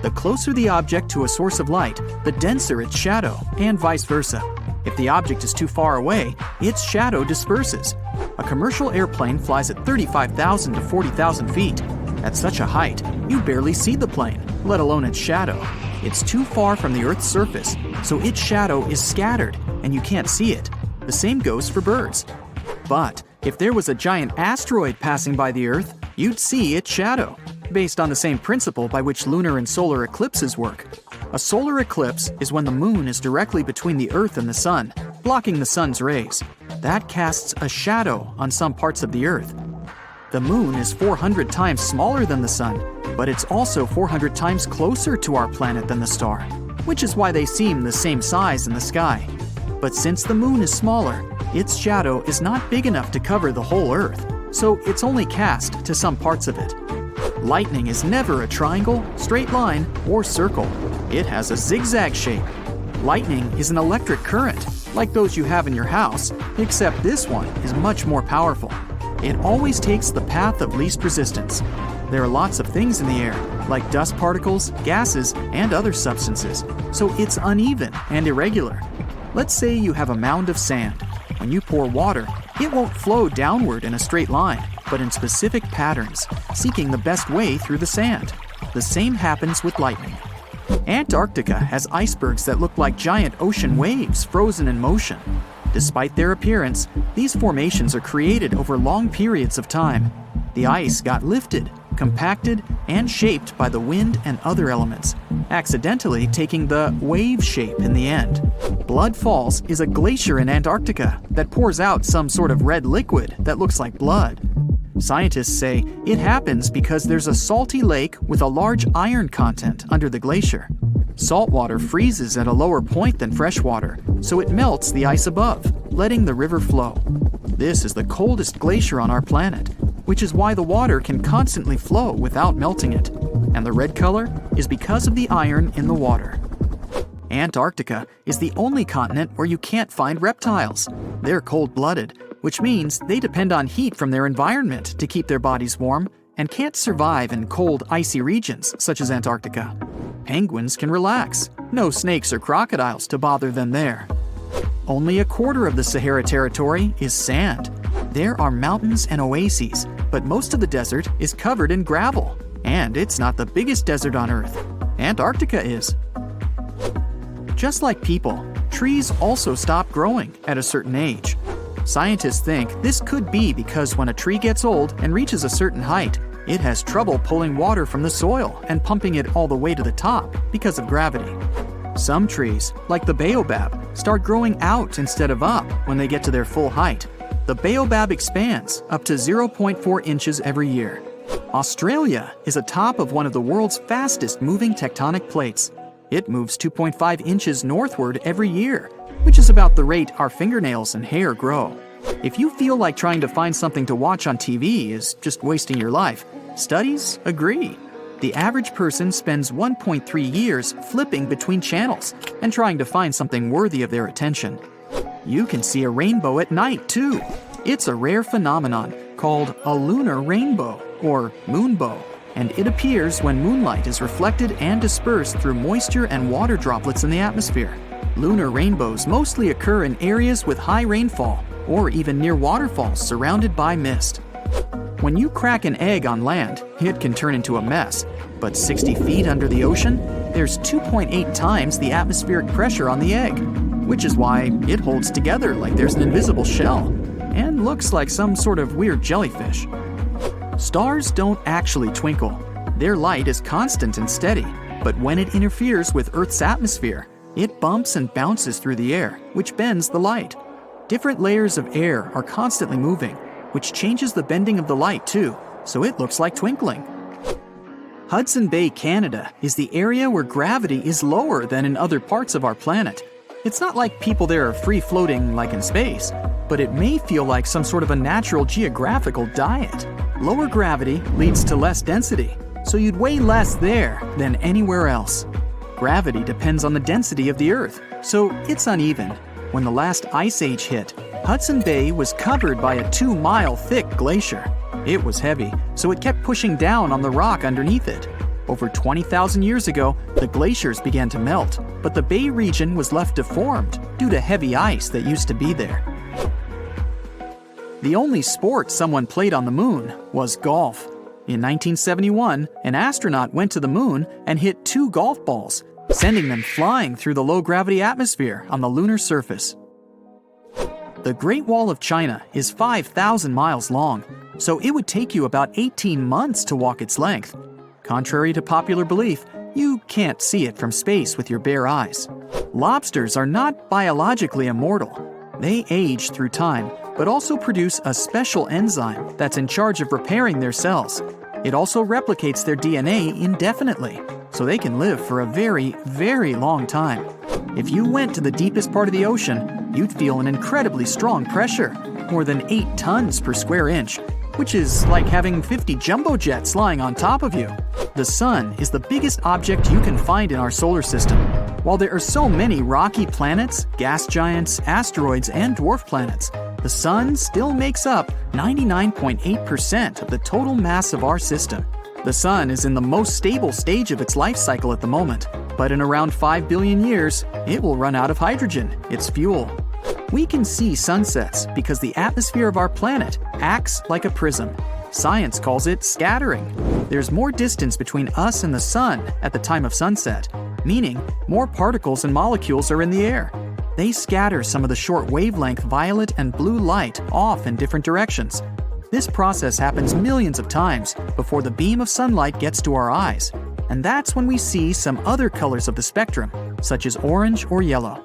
The closer the object to a source of light, the denser its shadow, and vice versa. If the object is too far away, its shadow disperses. A commercial airplane flies at 35,000 to 40,000 feet. At such a height, you barely see the plane, let alone its shadow. It's too far from the Earth's surface, so its shadow is scattered, and you can't see it. The same goes for birds. But if there was a giant asteroid passing by the Earth, you'd see its shadow, based on the same principle by which lunar and solar eclipses work. A solar eclipse is when the moon is directly between the Earth and the sun, blocking the sun's rays. That casts a shadow on some parts of the Earth. The moon is 400 times smaller than the sun, but it's also 400 times closer to our planet than the star, which is why they seem the same size in the sky. But since the moon is smaller, its shadow is not big enough to cover the whole Earth, so it's only cast to some parts of it. Lightning is never a triangle, straight line, or circle. It has a zigzag shape. Lightning is an electric current, like those you have in your house, except this one is much more powerful. It always takes the path of least resistance. There are lots of things in the air, like dust particles, gases, and other substances, so it's uneven and irregular. Let's say you have a mound of sand. When you pour water, it won't flow downward in a straight line, but in specific patterns, seeking the best way through the sand. The same happens with lightning. Antarctica has icebergs that look like giant ocean waves frozen in motion. Despite their appearance, these formations are created over long periods of time. The ice got lifted, compacted, and shaped by the wind and other elements, accidentally taking the wave shape in the end. Blood Falls is a glacier in Antarctica that pours out some sort of red liquid that looks like blood. Scientists say it happens because there's a salty lake with a large iron content under the glacier. Salt water freezes at a lower point than fresh water, so it melts the ice above, letting the river flow. This is the coldest glacier on our planet, which is why the water can constantly flow without melting it. And the red color is because of the iron in the water. Antarctica is the only continent where you can't find reptiles. They're cold-blooded, which means they depend on heat from their environment to keep their bodies warm and can't survive in cold, icy regions such as Antarctica. Penguins can relax. No snakes or crocodiles to bother them there. Only a quarter of the Sahara territory is sand. There are mountains and oases, but most of the desert is covered in gravel. And it's not the biggest desert on Earth. Antarctica is. Just like people, trees also stop growing at a certain age. Scientists think this could be because when a tree gets old and reaches a certain height, it has trouble pulling water from the soil and pumping it all the way to the top because of gravity. Some trees, like the baobab, start growing out instead of up when they get to their full height. The baobab expands up to 0.4 inches every year. Australia is atop of one of the world's fastest moving tectonic plates. It moves 2.5 inches northward every year, which is about the rate our fingernails and hair grow. If you feel like trying to find something to watch on TV is just wasting your life, studies agree. The average person spends 1.3 years flipping between channels and trying to find something worthy of their attention. You can see a rainbow at night, too. It's a rare phenomenon called a lunar rainbow, or moonbow, and it appears when moonlight is reflected and dispersed through moisture and water droplets in the atmosphere. Lunar rainbows mostly occur in areas with high rainfall, or even near waterfalls surrounded by mist. When you crack an egg on land, it can turn into a mess, but 60 feet under the ocean, there's 2.8 times the atmospheric pressure on the egg, which is why it holds together like there's an invisible shell, and looks like some sort of weird jellyfish. Stars don't actually twinkle. Their light is constant and steady, but when it interferes with Earth's atmosphere, it bumps and bounces through the air, which bends the light. Different layers of air are constantly moving, which changes the bending of the light too, so it looks like twinkling. Hudson Bay, Canada is the area where gravity is lower than in other parts of our planet. It's not like people there are free-floating like in space, but it may feel like some sort of a natural geographical diet. Lower gravity leads to less density, so you'd weigh less there than anywhere else. Gravity depends on the density of the Earth, so it's uneven. When the last ice age hit, Hudson Bay was covered by a 2-mile thick glacier. It was heavy, so it kept pushing down on the rock underneath it. Over 20,000 years ago, the glaciers began to melt, but the Bay region was left deformed due to heavy ice that used to be there. The only sport someone played on the moon was golf. In 1971, an astronaut went to the moon and hit 2 golf balls, sending them flying through the low-gravity atmosphere on the lunar surface. The Great Wall of China is 5,000 miles long, so it would take you about 18 months to walk its length. Contrary to popular belief, you can't see it from space with your bare eyes. Lobsters are not biologically immortal. They age through time, but also produce a special enzyme that's in charge of repairing their cells. It also replicates their DNA indefinitely, so they can live for a very, very long time. If you went to the deepest part of the ocean, you'd feel an incredibly strong pressure, more than 8 tons per square inch, which is like having 50 jumbo jets lying on top of you. The sun is the biggest object you can find in our solar system. While there are so many rocky planets, gas giants, asteroids, and dwarf planets, the sun still makes up 99.8% of the total mass of our system. The sun is in the most stable stage of its life cycle at the moment, but in around 5 billion years, it will run out of hydrogen, its fuel. We can see sunsets because the atmosphere of our planet acts like a prism. Science calls it scattering. There's more distance between us and the sun at the time of sunset, meaning more particles and molecules are in the air. They scatter some of the short wavelength violet and blue light off in different directions. This process happens millions of times before the beam of sunlight gets to our eyes, and that's when we see some other colors of the spectrum, such as orange or yellow.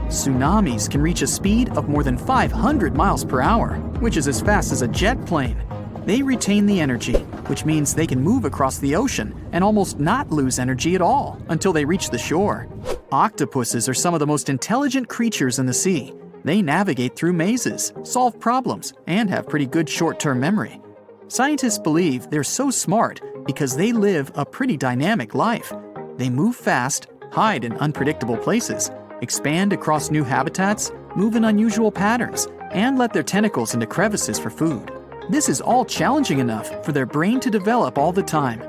Tsunamis can reach a speed of more than 500 miles per hour, which is as fast as a jet plane. They retain the energy, which means they can move across the ocean and almost not lose energy at all until they reach the shore. Octopuses are some of the most intelligent creatures in the sea. They navigate through mazes, solve problems, and have pretty good short-term memory. Scientists believe they're so smart because they live a pretty dynamic life. They move fast, hide in unpredictable places, expand across new habitats, move in unusual patterns, and let their tentacles into crevices for food. This is all challenging enough for their brain to develop all the time.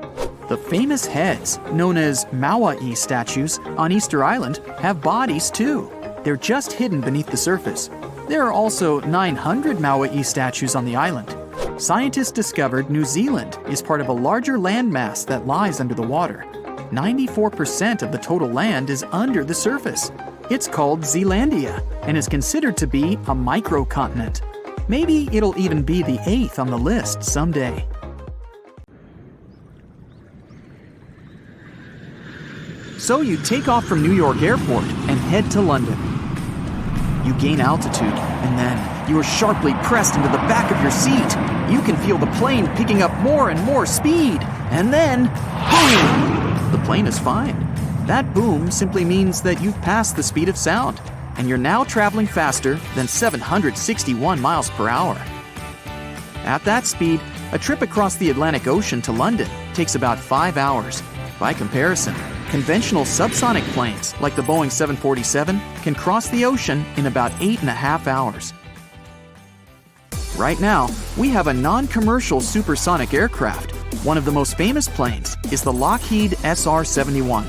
The famous heads, known as Maui statues on Easter Island, have bodies too. They're just hidden beneath the surface. There are also 900 Maui statues on the island. Scientists discovered New Zealand is part of a larger landmass that lies under the water. 94% of the total land is under the surface. It's called Zealandia and is considered to be a microcontinent. Maybe it'll even be the 8th on the list someday. So you take off from New York Airport and head to London. You gain altitude, and then you are sharply pressed into the back of your seat. You can feel the plane picking up more and more speed, and then, boom! The plane is fine. That boom simply means that you've passed the speed of sound, and you're now traveling faster than 761 miles per hour. At that speed, a trip across the Atlantic Ocean to London takes about 5 hours. By comparison, conventional subsonic planes like the Boeing 747 can cross the ocean in about 8.5 hours. Right now, we have a non-commercial supersonic aircraft. One of the most famous planes is the Lockheed SR-71.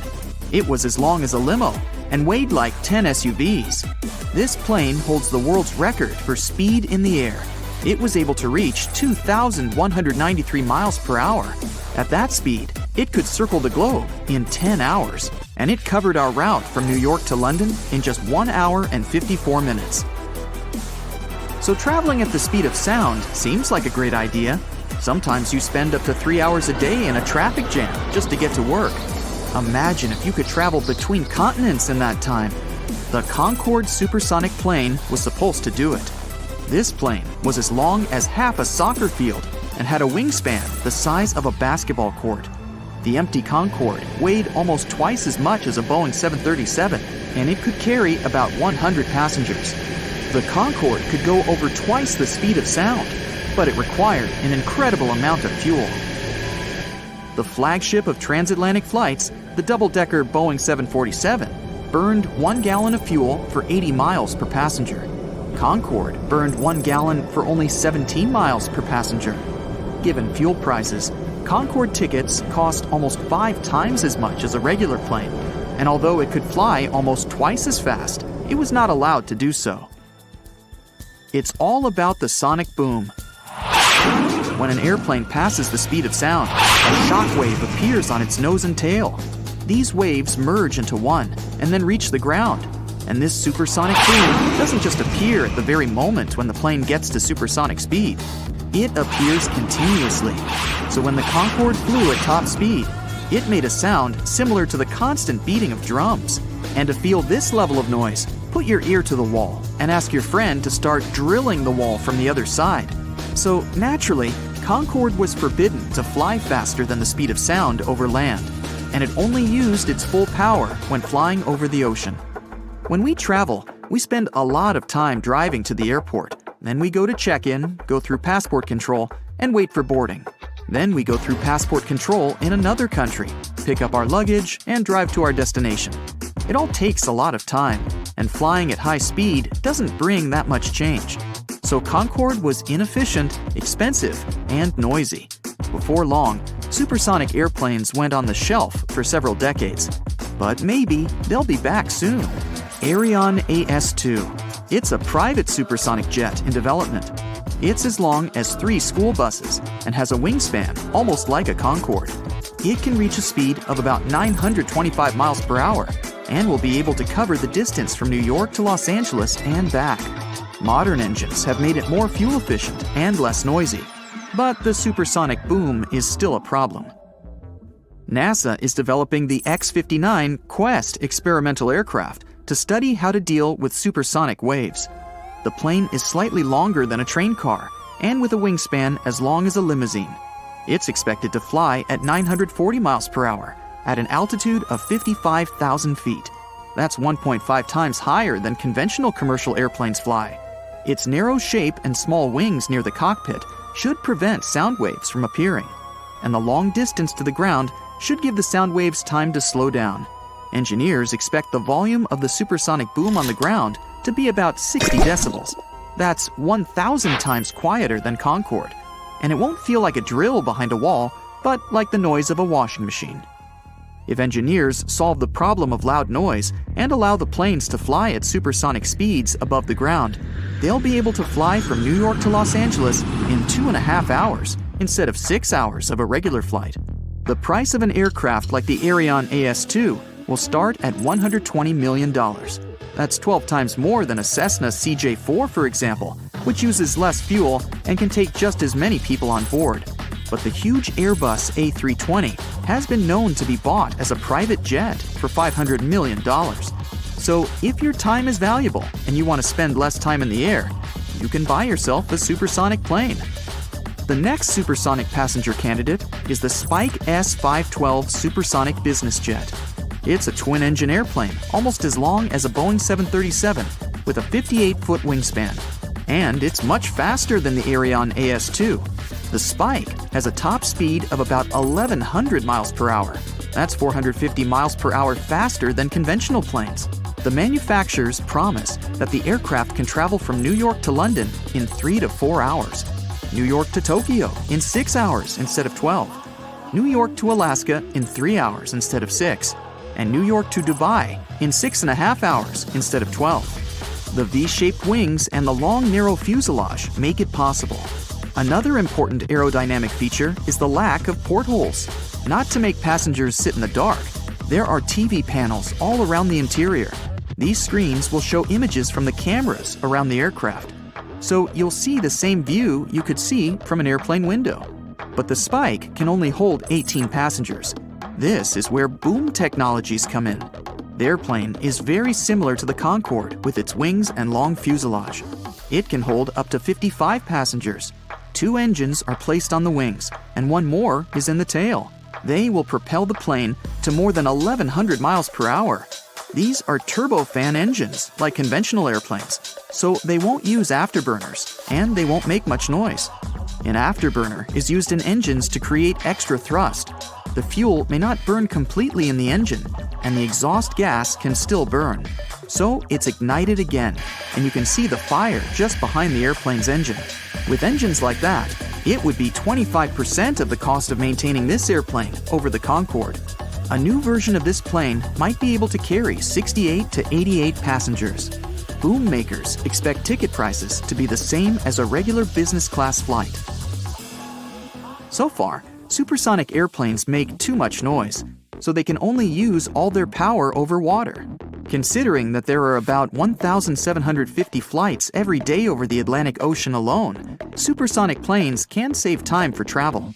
It was as long as a limo and weighed like 10 SUVs. This plane holds the world's record for speed in the air. It was able to reach 2,193 miles per hour. At that speed, it could circle the globe in 10 hours, and it covered our route from New York to London in just 1 hour and 54 minutes. So traveling at the speed of sound seems like a great idea. Sometimes you spend up to 3 hours a day in a traffic jam just to get to work. Imagine if you could travel between continents in that time. The Concorde supersonic plane was supposed to do it. This plane was as long as half a soccer field and had a wingspan the size of a basketball court. The empty Concorde weighed almost twice as much as a Boeing 737, and it could carry about 100 passengers. The Concorde could go over twice the speed of sound, but it required an incredible amount of fuel. The flagship of transatlantic flights, the double-decker Boeing 747, burned 1 gallon of fuel for 80 miles per passenger. Concorde burned 1 gallon for only 17 miles per passenger. Given fuel prices, Concorde tickets cost almost 5 times as much as a regular plane, and although it could fly almost twice as fast, it was not allowed to do so. It's all about the sonic boom. When an airplane passes the speed of sound, a shock wave appears on its nose and tail. These waves merge into one and then reach the ground. And this supersonic boom doesn't just appear at the very moment when the plane gets to supersonic speed. It appears continuously. So when the Concorde flew at top speed, it made a sound similar to the constant beating of drums. And to feel this level of noise, put your ear to the wall and ask your friend to start drilling the wall from the other side. So naturally, Concorde was forbidden to fly faster than the speed of sound over land, and it only used its full power when flying over the ocean. When we travel, we spend a lot of time driving to the airport. Then we go to check-in, go through passport control, and wait for boarding. Then we go through passport control in another country, pick up our luggage, and drive to our destination. It all takes a lot of time, and flying at high speed doesn't bring that much change. So Concorde was inefficient, expensive, and noisy. Before long, supersonic airplanes went on the shelf for several decades. But maybe they'll be back soon. Aviation AS2. It's a private supersonic jet in development. It's as long as 3 school buses and has a wingspan almost like a Concorde. It can reach a speed of about 925 miles per hour and will be able to cover the distance from New York to Los Angeles and back. Modern engines have made it more fuel efficient and less noisy, but the supersonic boom is still a problem. NASA is developing the X-59 Quest experimental aircraft to study how to deal with supersonic waves. The plane is slightly longer than a train car and with a wingspan as long as a limousine. It's expected to fly at 940 miles per hour at an altitude of 55,000 feet. That's 1.5 times higher than conventional commercial airplanes fly. Its narrow shape and small wings near the cockpit should prevent sound waves from appearing, and the long distance to the ground should give the sound waves time to slow down. Engineers expect the volume of the supersonic boom on the ground to be about 60 decibels. That's 1,000 times quieter than Concorde, and it won't feel like a drill behind a wall, but like the noise of a washing machine. If engineers solve the problem of loud noise and allow the planes to fly at supersonic speeds above the ground, they'll be able to fly from New York to Los Angeles in 2.5 hours instead of 6 hours of a regular flight. The price of an aircraft like the Aviation AS2 will start at $120 million. That's 12 times more than a Cessna CJ4, for example, which uses less fuel and can take just as many people on board. But the huge Airbus A320 has been known to be bought as a private jet for $500 million. So if your time is valuable and you want to spend less time in the air, you can buy yourself a supersonic plane. The next supersonic passenger candidate is the Spike S512 supersonic business jet. It's a twin-engine airplane, almost as long as a Boeing 737, with a 58-foot wingspan. And it's much faster than the Aviation AS2. The Spike has a top speed of about 1,100 miles per hour. That's 450 miles per hour faster than conventional planes. The manufacturers promise that the aircraft can travel from New York to London in 3 to 4 hours, New York to Tokyo in 6 hours instead of 12, New York to Alaska in 3 hours instead of 6, and New York to Dubai in 6.5 hours instead of 12. The V-shaped wings and the long, narrow fuselage make it possible. Another important aerodynamic feature is the lack of portholes. Not to make passengers sit in the dark, there are TV panels all around the interior. These screens will show images from the cameras around the aircraft. So you'll see the same view you could see from an airplane window. But the Spike can only hold 18 passengers. This is where boom technologies come in. The airplane is very similar to the Concorde with its wings and long fuselage. It can hold up to 55 passengers. 2 engines are placed on the wings, and 1 more is in the tail. They will propel the plane to more than 1,100 miles per hour. These are turbofan engines, like conventional airplanes, so they won't use afterburners, and they won't make much noise. An afterburner is used in engines to create extra thrust. the fuel may not burn completely in the engine, and the exhaust gas can still burn. So it's ignited again, and you can see the fire just behind the airplane's engine. With engines like that, it would be 25% of the cost of maintaining this airplane over the Concorde. A new version of this plane might be able to carry 68 to 88 passengers. Boom makers expect ticket prices to be the same as a regular business class flight. So far, supersonic airplanes make too much noise, so they can only use all their power over water. Considering that there are about 1,750 flights every day over the Atlantic Ocean alone, supersonic planes can save time for travel.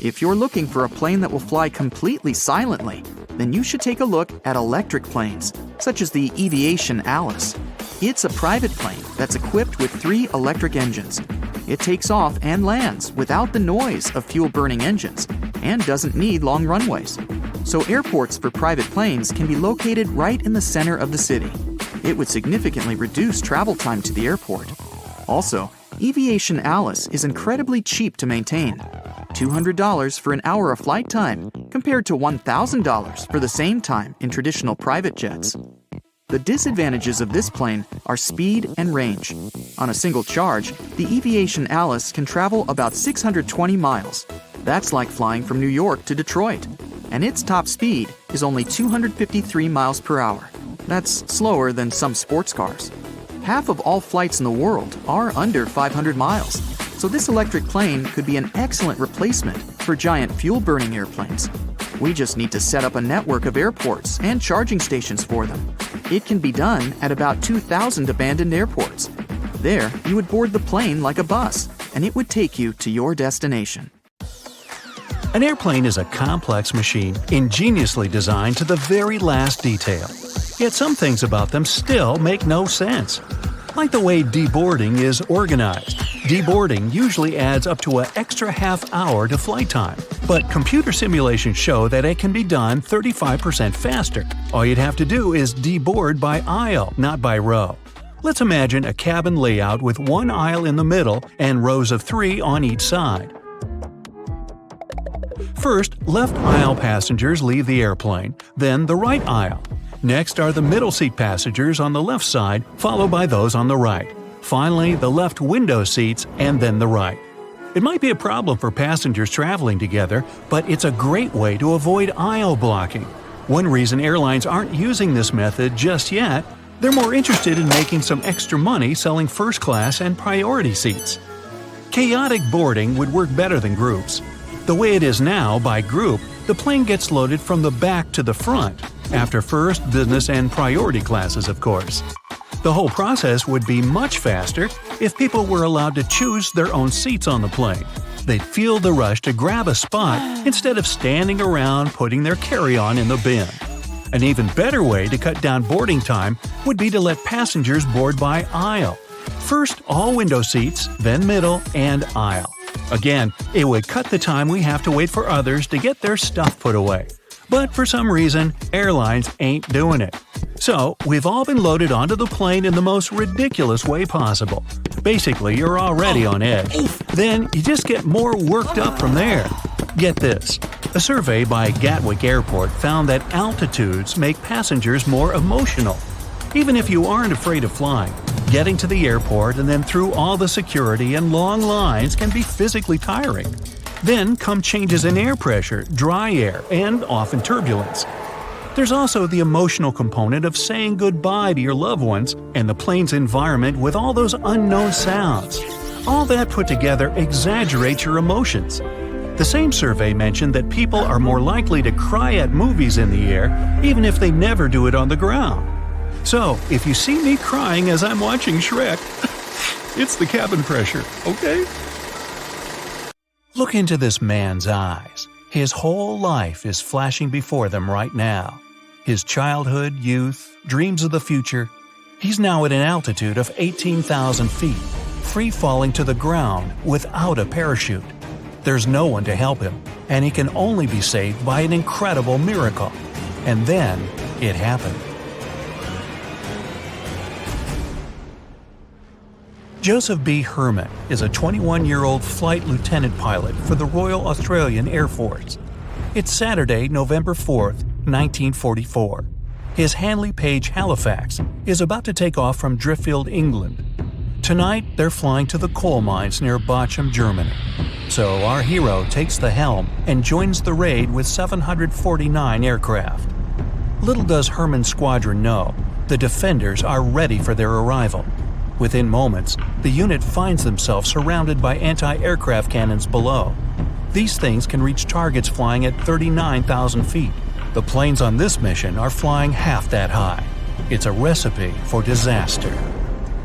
If you're looking for a plane that will fly completely silently, then you should take a look at electric planes, such as the Aviation Alice. It's a private plane that's equipped with 3 electric engines. It takes off and lands without the noise of fuel-burning engines and doesn't need long runways. So airports for private planes can be located right in the center of the city. It would significantly reduce travel time to the airport. Also, Aviation Alice is incredibly cheap to maintain. $200 for an hour of flight time compared to $1,000 for the same time in traditional private jets. The disadvantages of this plane are speed and range. On a single charge, the Aviation Alice can travel about 620 miles. That's like flying from New York to Detroit. And its top speed is only 253 miles per hour. That's slower than some sports cars. Half of all flights in the world are under 500 miles, so this electric plane could be an excellent replacement for giant fuel-burning airplanes. We just need to set up a network of airports and charging stations for them. It can be done at about 2,000 abandoned airports. There, you would board the plane like a bus, and it would take you to your destination. An airplane is a complex machine ingeniously designed to the very last detail. Yet some things about them still make no sense. Like the way deboarding is organized. Deboarding usually adds up to an extra half hour to flight time, but computer simulations show that it can be done 35% faster. All you'd have to do is deboard by aisle, not by row. Let's imagine a cabin layout with one aisle in the middle and rows of 3 on each side. First, left aisle passengers leave the airplane, then the right aisle. Next are the middle seat passengers on the left side, followed by those on the right. Finally, the left window seats, and then the right. It might be a problem for passengers traveling together, but it's a great way to avoid aisle blocking. One reason airlines aren't using this method just yet, they're more interested in making some extra money selling first class and priority seats. Chaotic boarding would work better than groups. The way it is now, by group, the plane gets loaded from the back to the front, after first, business, and priority classes, of course. The whole process would be much faster if people were allowed to choose their own seats on the plane. They'd feel the rush to grab a spot instead of standing around putting their carry-on in the bin. An even better way to cut down boarding time would be to let passengers board by aisle. First, all window seats, then middle, and aisle. Again, it would cut the time we have to wait for others to get their stuff put away. But for some reason, airlines ain't doing it. So, we've all been loaded onto the plane in the most ridiculous way possible. Basically, you're already on edge. Then, you just get more worked up from there. Get this. A survey by Gatwick Airport found that altitudes make passengers more emotional. Even if you aren't afraid of flying, getting to the airport and then through all the security and long lines can be physically tiring. Then come changes in air pressure, dry air, and often turbulence. There's also the emotional component of saying goodbye to your loved ones and the plane's environment with all those unknown sounds. All that put together exaggerates your emotions. The same survey mentioned that people are more likely to cry at movies in the air, even if they never do it on the ground. So, if you see me crying as I'm watching Shrek, it's the cabin pressure, okay? Look into this man's eyes. His whole life is flashing before them right now. His childhood, youth, dreams of the future. He's now at an altitude of 18,000 feet, free falling to the ground without a parachute. There's no one to help him, and he can only be saved by an incredible miracle. And then, it happened. Joseph B. Herman is a 21-year-old flight lieutenant pilot for the Royal Australian Air Force. It's Saturday, November 4th, 1944. His Handley Page Halifax is about to take off from Driffield, England. Tonight, they're flying to the coal mines near Bochum, Germany. So our hero takes the helm and joins the raid with 749 aircraft. Little does Herman's squadron know, the defenders are ready for their arrival. Within moments, the unit finds themselves surrounded by anti-aircraft cannons below. These things can reach targets flying at 39,000 feet. The planes on this mission are flying half that high. It's a recipe for disaster.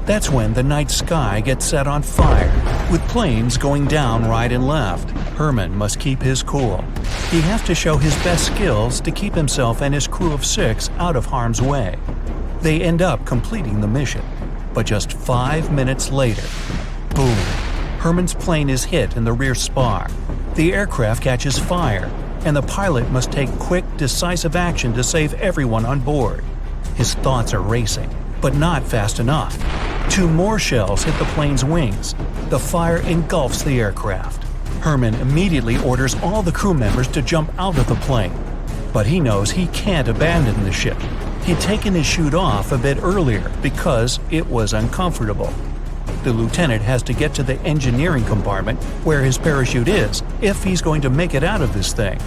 That's when the night sky gets set on fire, with planes going down right and left. Herman must keep his cool. He has to show his best skills to keep himself and his crew of 6 out of harm's way. They end up completing the mission. But just 5 minutes later, boom! Herman's plane is hit in the rear spar. The aircraft catches fire, and the pilot must take quick, decisive action to save everyone on board. His thoughts are racing, but not fast enough. 2 more shells hit the plane's wings. The fire engulfs the aircraft. Herman immediately orders all the crew members to jump out of the plane. But he knows he can't abandon the ship. He'd taken his chute off a bit earlier because it was uncomfortable. The lieutenant has to get to the engineering compartment where his parachute is if he's going to make it out of this thing.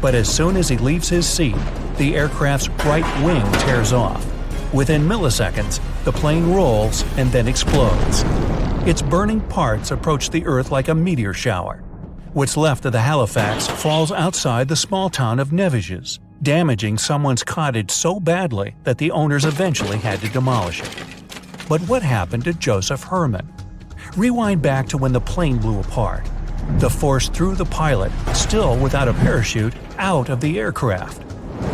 But as soon as he leaves his seat, the aircraft's right wing tears off. Within milliseconds, the plane rolls and then explodes. Its burning parts approach the Earth like a meteor shower. What's left of the Halifax falls outside the small town of Neviges, damaging someone's cottage so badly that the owners eventually had to demolish it. But what happened to Joseph Herman? Rewind back to when the plane blew apart. The force threw the pilot, still without a parachute, out of the aircraft.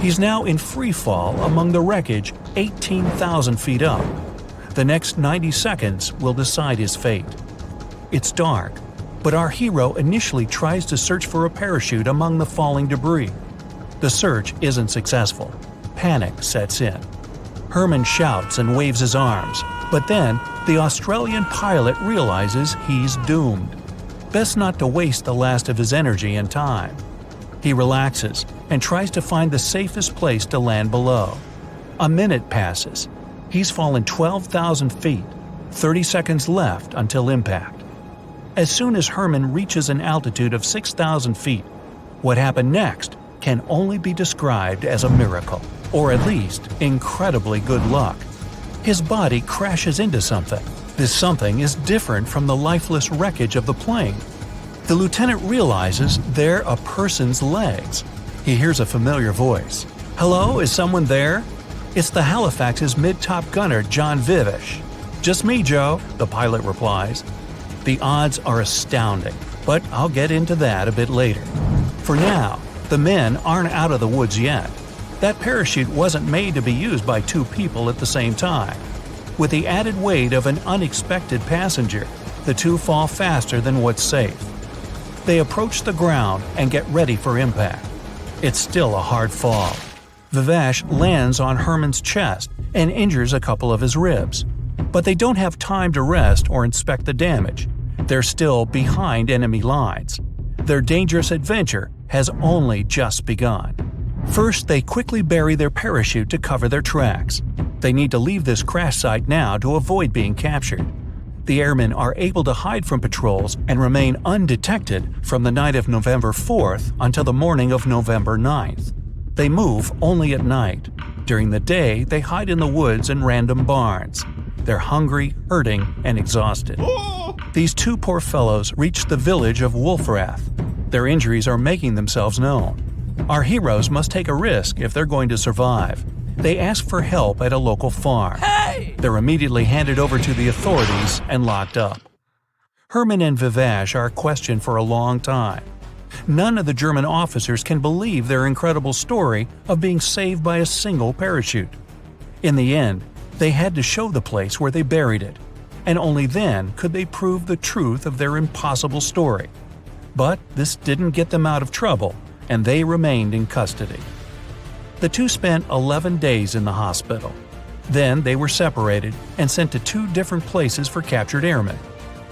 He's now in free fall among the wreckage 18,000 feet up. The next 90 seconds will decide his fate. It's dark, but our hero initially tries to search for a parachute among the falling debris. The search isn't successful. Panic sets in. Herman shouts and waves his arms, but then the Australian pilot realizes he's doomed. Best not to waste the last of his energy and time. He relaxes and tries to find the safest place to land below. A minute passes. He's fallen 12,000 feet, 30 seconds left until impact. As soon as Herman reaches an altitude of 6,000 feet, what happened next can only be described as a miracle, or at least incredibly good luck. His body crashes into something. This something is different from the lifeless wreckage of the plane. The lieutenant realizes they're a person's legs. He hears a familiar voice. "Hello, is someone there?" It's the Halifax's mid-top gunner, John Vivesh. "Just me, Joe," the pilot replies. The odds are astounding, but I'll get into that a bit later. For now, the men aren't out of the woods yet. That parachute wasn't made to be used by 2 people at the same time. With the added weight of an unexpected passenger, the 2 fall faster than what's safe. They approach the ground and get ready for impact. It's still a hard fall. Vivesh lands on Herman's chest and injures a couple of his ribs. But they don't have time to rest or inspect the damage. They're still behind enemy lines. Their dangerous adventure has only just begun. First, they quickly bury their parachute to cover their tracks. They need to leave this crash site now to avoid being captured. The airmen are able to hide from patrols and remain undetected from the night of November 4th until the morning of November 9th. They move only at night. During the day, they hide in the woods and random barns. They're hungry, hurting, and exhausted. These 2 poor fellows reach the village of Wolfrath. Their injuries are making themselves known. Our heroes must take a risk if they're going to survive. They ask for help at a local farm. They're immediately handed over to the authorities and locked up. Herman and Vivesh are questioned for a long time. None of the German officers can believe their incredible story of being saved by a single parachute. In the end, they had to show the place where they buried it, and only then could they prove the truth of their impossible story. But this didn't get them out of trouble, and they remained in custody. The 2 spent 11 days in the hospital. Then they were separated and sent to 2 different places for captured airmen.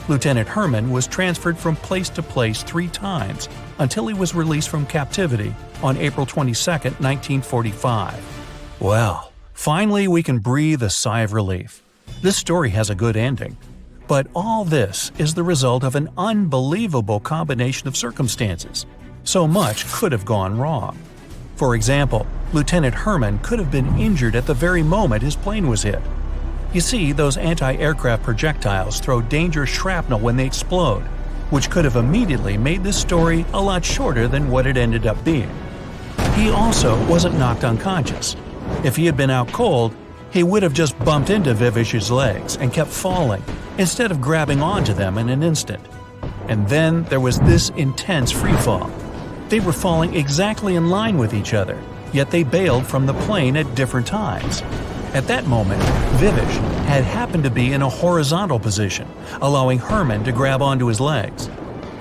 Lieutenant Herman was transferred from place to place 3 times until he was released from captivity on April 22, 1945. Well, finally we can breathe a sigh of relief. This story has a good ending. But all this is the result of an unbelievable combination of circumstances. So much could have gone wrong. For example, Lieutenant Herman could have been injured at the very moment his plane was hit. You see, those anti-aircraft projectiles throw dangerous shrapnel when they explode, which could have immediately made this story a lot shorter than what it ended up being. He also wasn't knocked unconscious. If he had been out cold, he would have just bumped into Vivish's legs and kept falling, instead of grabbing onto them in an instant. And then there was this intense freefall. They were falling exactly in line with each other, yet they bailed from the plane at different times. At that moment, Vivish had happened to be in a horizontal position, allowing Herman to grab onto his legs.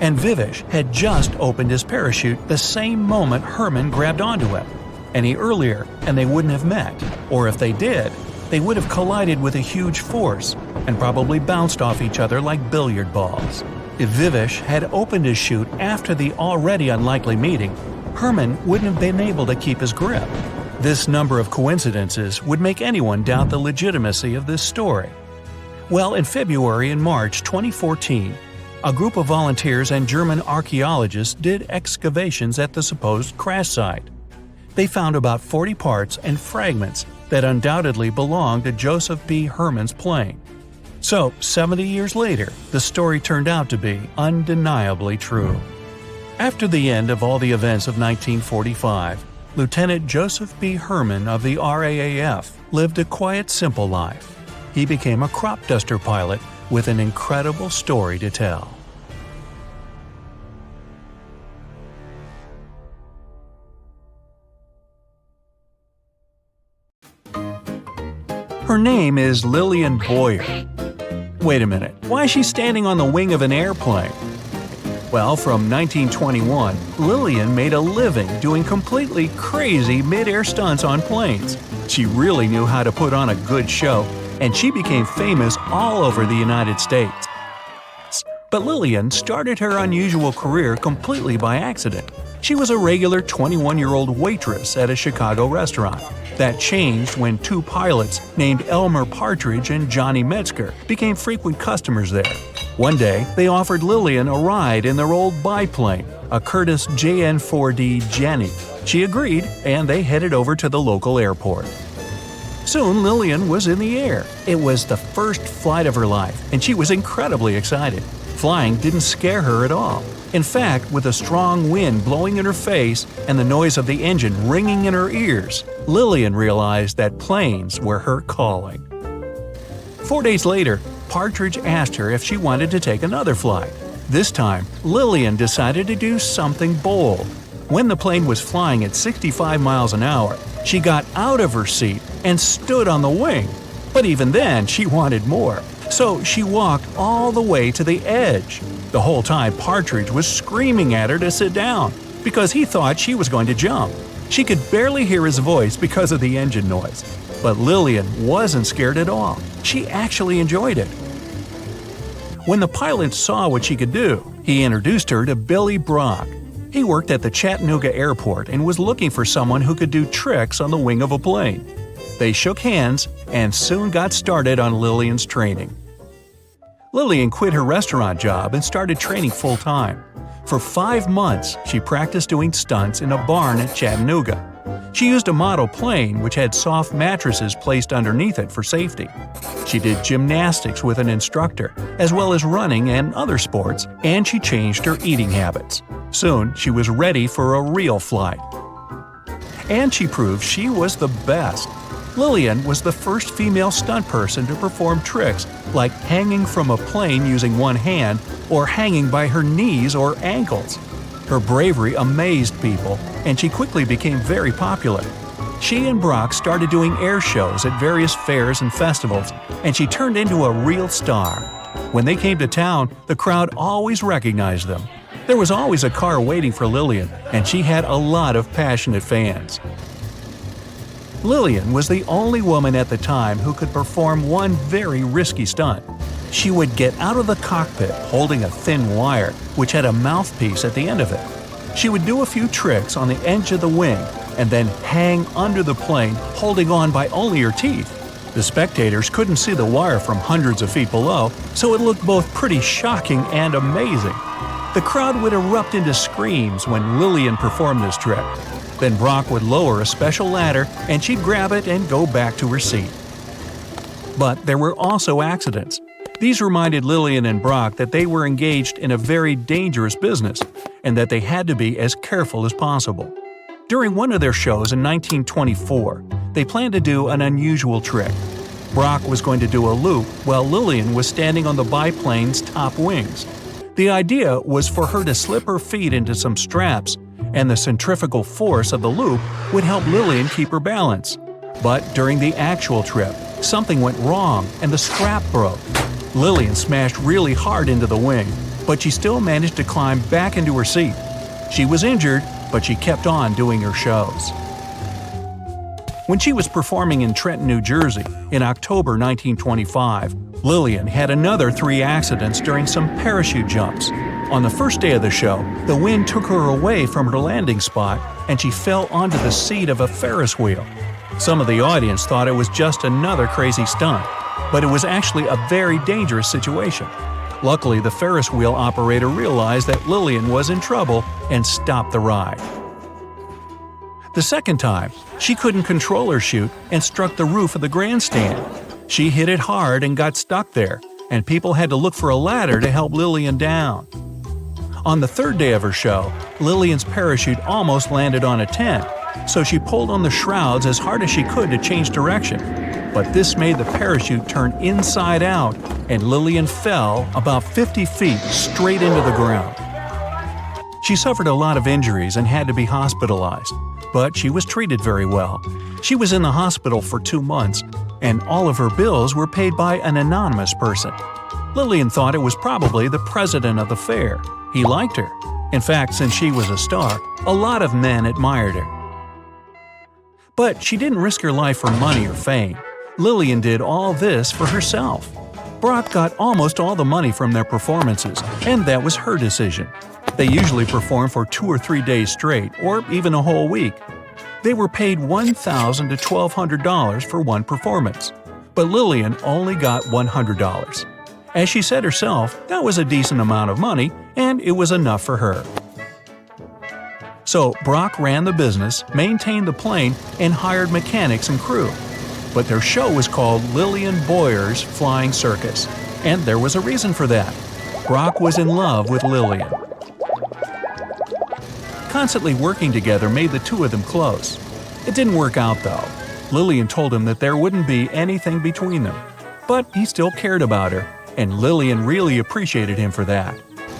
And Vivish had just opened his parachute the same moment Herman grabbed onto him. Any earlier, and they wouldn't have met, or if they did, they would have collided with a huge force and probably bounced off each other like billiard balls. If Vivish had opened his chute after the already unlikely meeting, Herman wouldn't have been able to keep his grip. This number of coincidences would make anyone doubt the legitimacy of this story. Well, in February and March 2014, a group of volunteers and German archaeologists did excavations at the supposed crash site. They found about 40 parts and fragments that undoubtedly belonged to Joseph B. Herman's plane. So, 70 years later, the story turned out to be undeniably true. After the end of all the events of 1945, Lieutenant Joseph B. Herman of the RAAF lived a quiet, simple life. He became a crop duster pilot with an incredible story to tell. Her name is Lillian Boyer. Wait a minute, why is she standing on the wing of an airplane? Well, from 1921, Lillian made a living doing completely crazy mid-air stunts on planes. She really knew how to put on a good show, and she became famous all over the United States. But Lillian started her unusual career completely by accident. She was a regular 21-year-old waitress at a Chicago restaurant. That changed when 2 pilots named Elmer Partridge and Johnny Metzger became frequent customers there. One day, they offered Lillian a ride in their old biplane, a Curtiss JN-4D Jenny. She agreed, and they headed over to the local airport. Soon, Lillian was in the air. It was the first flight of her life, and she was incredibly excited. Flying didn't scare her at all. In fact, with a strong wind blowing in her face and the noise of the engine ringing in her ears, Lillian realized that planes were her calling. 4 days later, Partridge asked her if she wanted to take another flight. This time, Lillian decided to do something bold. When the plane was flying at 65 miles an hour, she got out of her seat and stood on the wing. But even then, she wanted more. So she walked all the way to the edge. The whole time, Partridge was screaming at her to sit down because he thought she was going to jump. She could barely hear his voice because of the engine noise. But Lillian wasn't scared at all. She actually enjoyed it. When the pilot saw what she could do, he introduced her to Billy Brock. He worked at the Chattanooga airport and was looking for someone who could do tricks on the wing of a plane. They shook hands and soon got started on Lillian's training. Lillian quit her restaurant job and started training full-time. For 5 months, she practiced doing stunts in a barn at Chattanooga. She used a model plane which had soft mattresses placed underneath it for safety. She did gymnastics with an instructor, as well as running and other sports, and she changed her eating habits. Soon, she was ready for a real flight. And she proved she was the best. Lillian was the first female stunt person to perform tricks like hanging from a plane using one hand or hanging by her knees or ankles. Her bravery amazed people, and she quickly became very popular. She and Brock started doing air shows at various fairs and festivals, and she turned into a real star. When they came to town, the crowd always recognized them. There was always a car waiting for Lillian, and she had a lot of passionate fans. Lillian was the only woman at the time who could perform one very risky stunt. She would get out of the cockpit holding a thin wire which had a mouthpiece at the end of it. She would do a few tricks on the edge of the wing and then hang under the plane holding on by only her teeth. The spectators couldn't see the wire from hundreds of feet below, so it looked both pretty shocking and amazing. The crowd would erupt into screams when Lillian performed this trick. Then Brock would lower a special ladder and she'd grab it and go back to her seat. But there were also accidents. These reminded Lillian and Brock that they were engaged in a very dangerous business and that they had to be as careful as possible. During one of their shows in 1924, they planned to do an unusual trick. Brock was going to do a loop while Lillian was standing on the biplane's top wings. The idea was for her to slip her feet into some straps, and the centrifugal force of the loop would help Lillian keep her balance. But during the actual trip, something went wrong and the strap broke. Lillian smashed really hard into the wing, but she still managed to climb back into her seat. She was injured, but she kept on doing her shows. When she was performing in Trenton, New Jersey, in October 1925, Lillian had another 3 accidents during some parachute jumps. On the first day of the show, the wind took her away from her landing spot and she fell onto the seat of a Ferris wheel. Some of the audience thought it was just another crazy stunt, but it was actually a very dangerous situation. Luckily, the Ferris wheel operator realized that Lillian was in trouble and stopped the ride. The second time, she couldn't control her chute and struck the roof of the grandstand. She hit it hard and got stuck there, and people had to look for a ladder to help Lillian down. On the third day of her show, Lillian's parachute almost landed on a tent, so she pulled on the shrouds as hard as she could to change direction. But this made the parachute turn inside out, and Lillian fell about 50 feet straight into the ground. She suffered a lot of injuries and had to be hospitalized, but she was treated very well. She was in the hospital for 2 months, and all of her bills were paid by an anonymous person. Lillian thought it was probably the president of the fair. He liked her. In fact, since she was a star, a lot of men admired her. But she didn't risk her life for money or fame. Lillian did all this for herself. Brock got almost all the money from their performances, and that was her decision. They usually perform for 2 or 3 days straight, or even a whole week. They were paid $1,000 to $1,200 for one performance, but Lillian only got $100. As she said herself, that was a decent amount of money, and it was enough for her. So Brock ran the business, maintained the plane, and hired mechanics and crew. But their show was called Lillian Boyer's Flying Circus, and there was a reason for that. Brock was in love with Lillian. Constantly working together made the two of them close. It didn't work out though. Lillian told him that there wouldn't be anything between them. But he still cared about her, and Lillian really appreciated him for that.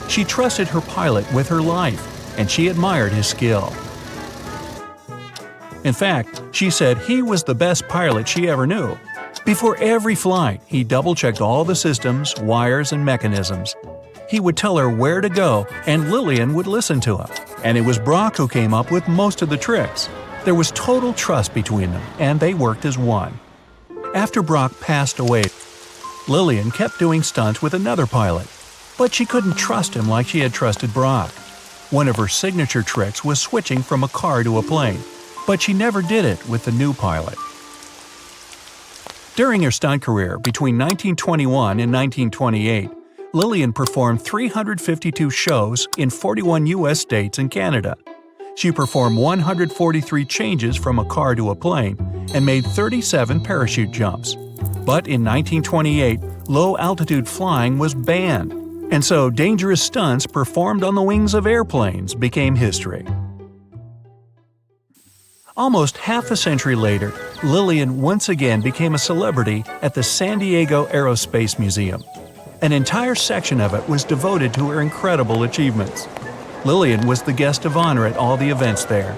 She trusted her pilot with her life, and she admired his skill. In fact, she said he was the best pilot she ever knew. Before every flight, he double-checked all the systems, wires, and mechanisms. He would tell her where to go, and Lillian would listen to him. And it was Brock who came up with most of the tricks. There was total trust between them, and they worked as one. After Brock passed away, Lillian kept doing stunts with another pilot, but she couldn't trust him like she had trusted Brock. One of her signature tricks was switching from a car to a plane, but she never did it with the new pilot. During her stunt career between 1921 and 1928, Lillian performed 352 shows in 41 U.S. states and Canada. She performed 143 changes from a car to a plane and made 37 parachute jumps. But in 1928, low-altitude flying was banned, and so dangerous stunts performed on the wings of airplanes became history. Almost half a century later, Lillian once again became a celebrity at the San Diego Aerospace Museum. An entire section of it was devoted to her incredible achievements. Lillian was the guest of honor at all the events there.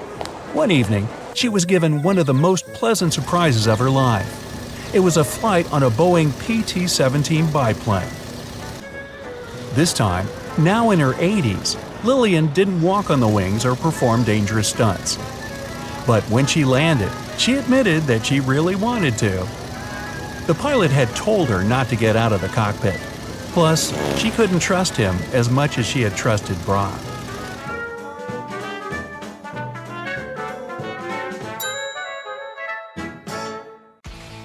One evening, she was given one of the most pleasant surprises of her life. It was a flight on a Boeing PT-17 biplane. This time, now in her 80s, Lillian didn't walk on the wings or perform dangerous stunts. But when she landed, she admitted that she really wanted to. The pilot had told her not to get out of the cockpit, Plus, she couldn't trust him as much as she had trusted Brock.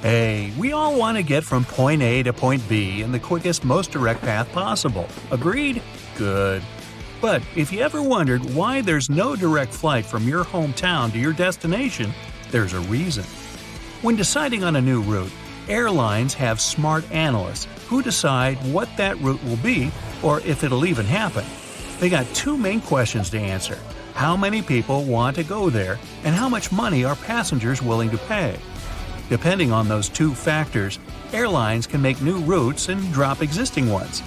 Hey, we all want to get from point A to point B in the quickest, most direct path possible. Agreed? Good. But if you ever wondered why there's no direct flight from your hometown to your destination, there's a reason. When deciding on a new route, airlines have smart analysts who decide what that route will be or if it'll even happen. They got two main questions to answer: how many people want to go there, and how much money are passengers willing to pay? Depending on those two factors, airlines can make new routes and drop existing ones.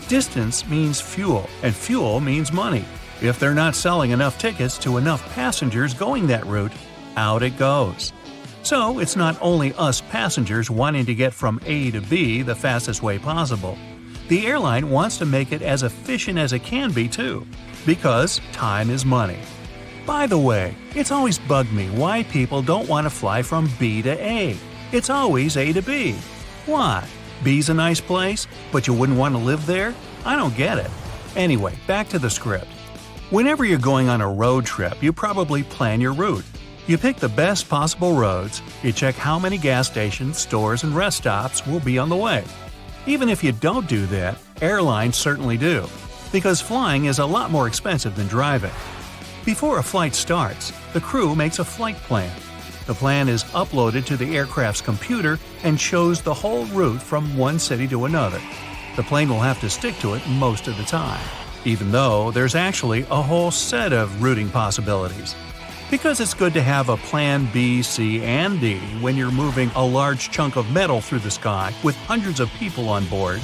Distance means fuel, and fuel means money. If they're not selling enough tickets to enough passengers going that route, out it goes. So it's not only us passengers wanting to get from A to B the fastest way possible. The airline wants to make it as efficient as it can be too, because time is money. By the way, it's always bugged me why people don't want to fly from B to A. It's always A to B. Why? B's a nice place, but you wouldn't want to live there? I don't get it. Anyway, back to the script. Whenever you're going on a road trip, you probably plan your route. You pick the best possible roads, you check how many gas stations, stores, and rest stops will be on the way. Even if you don't do that, airlines certainly do, because flying is a lot more expensive than driving. Before a flight starts, the crew makes a flight plan. The plan is uploaded to the aircraft's computer and shows the whole route from one city to another. The plane will have to stick to it most of the time, even though there's actually a whole set of routing possibilities. Because it's good to have a plan B, C, and D when you're moving a large chunk of metal through the sky with hundreds of people on board,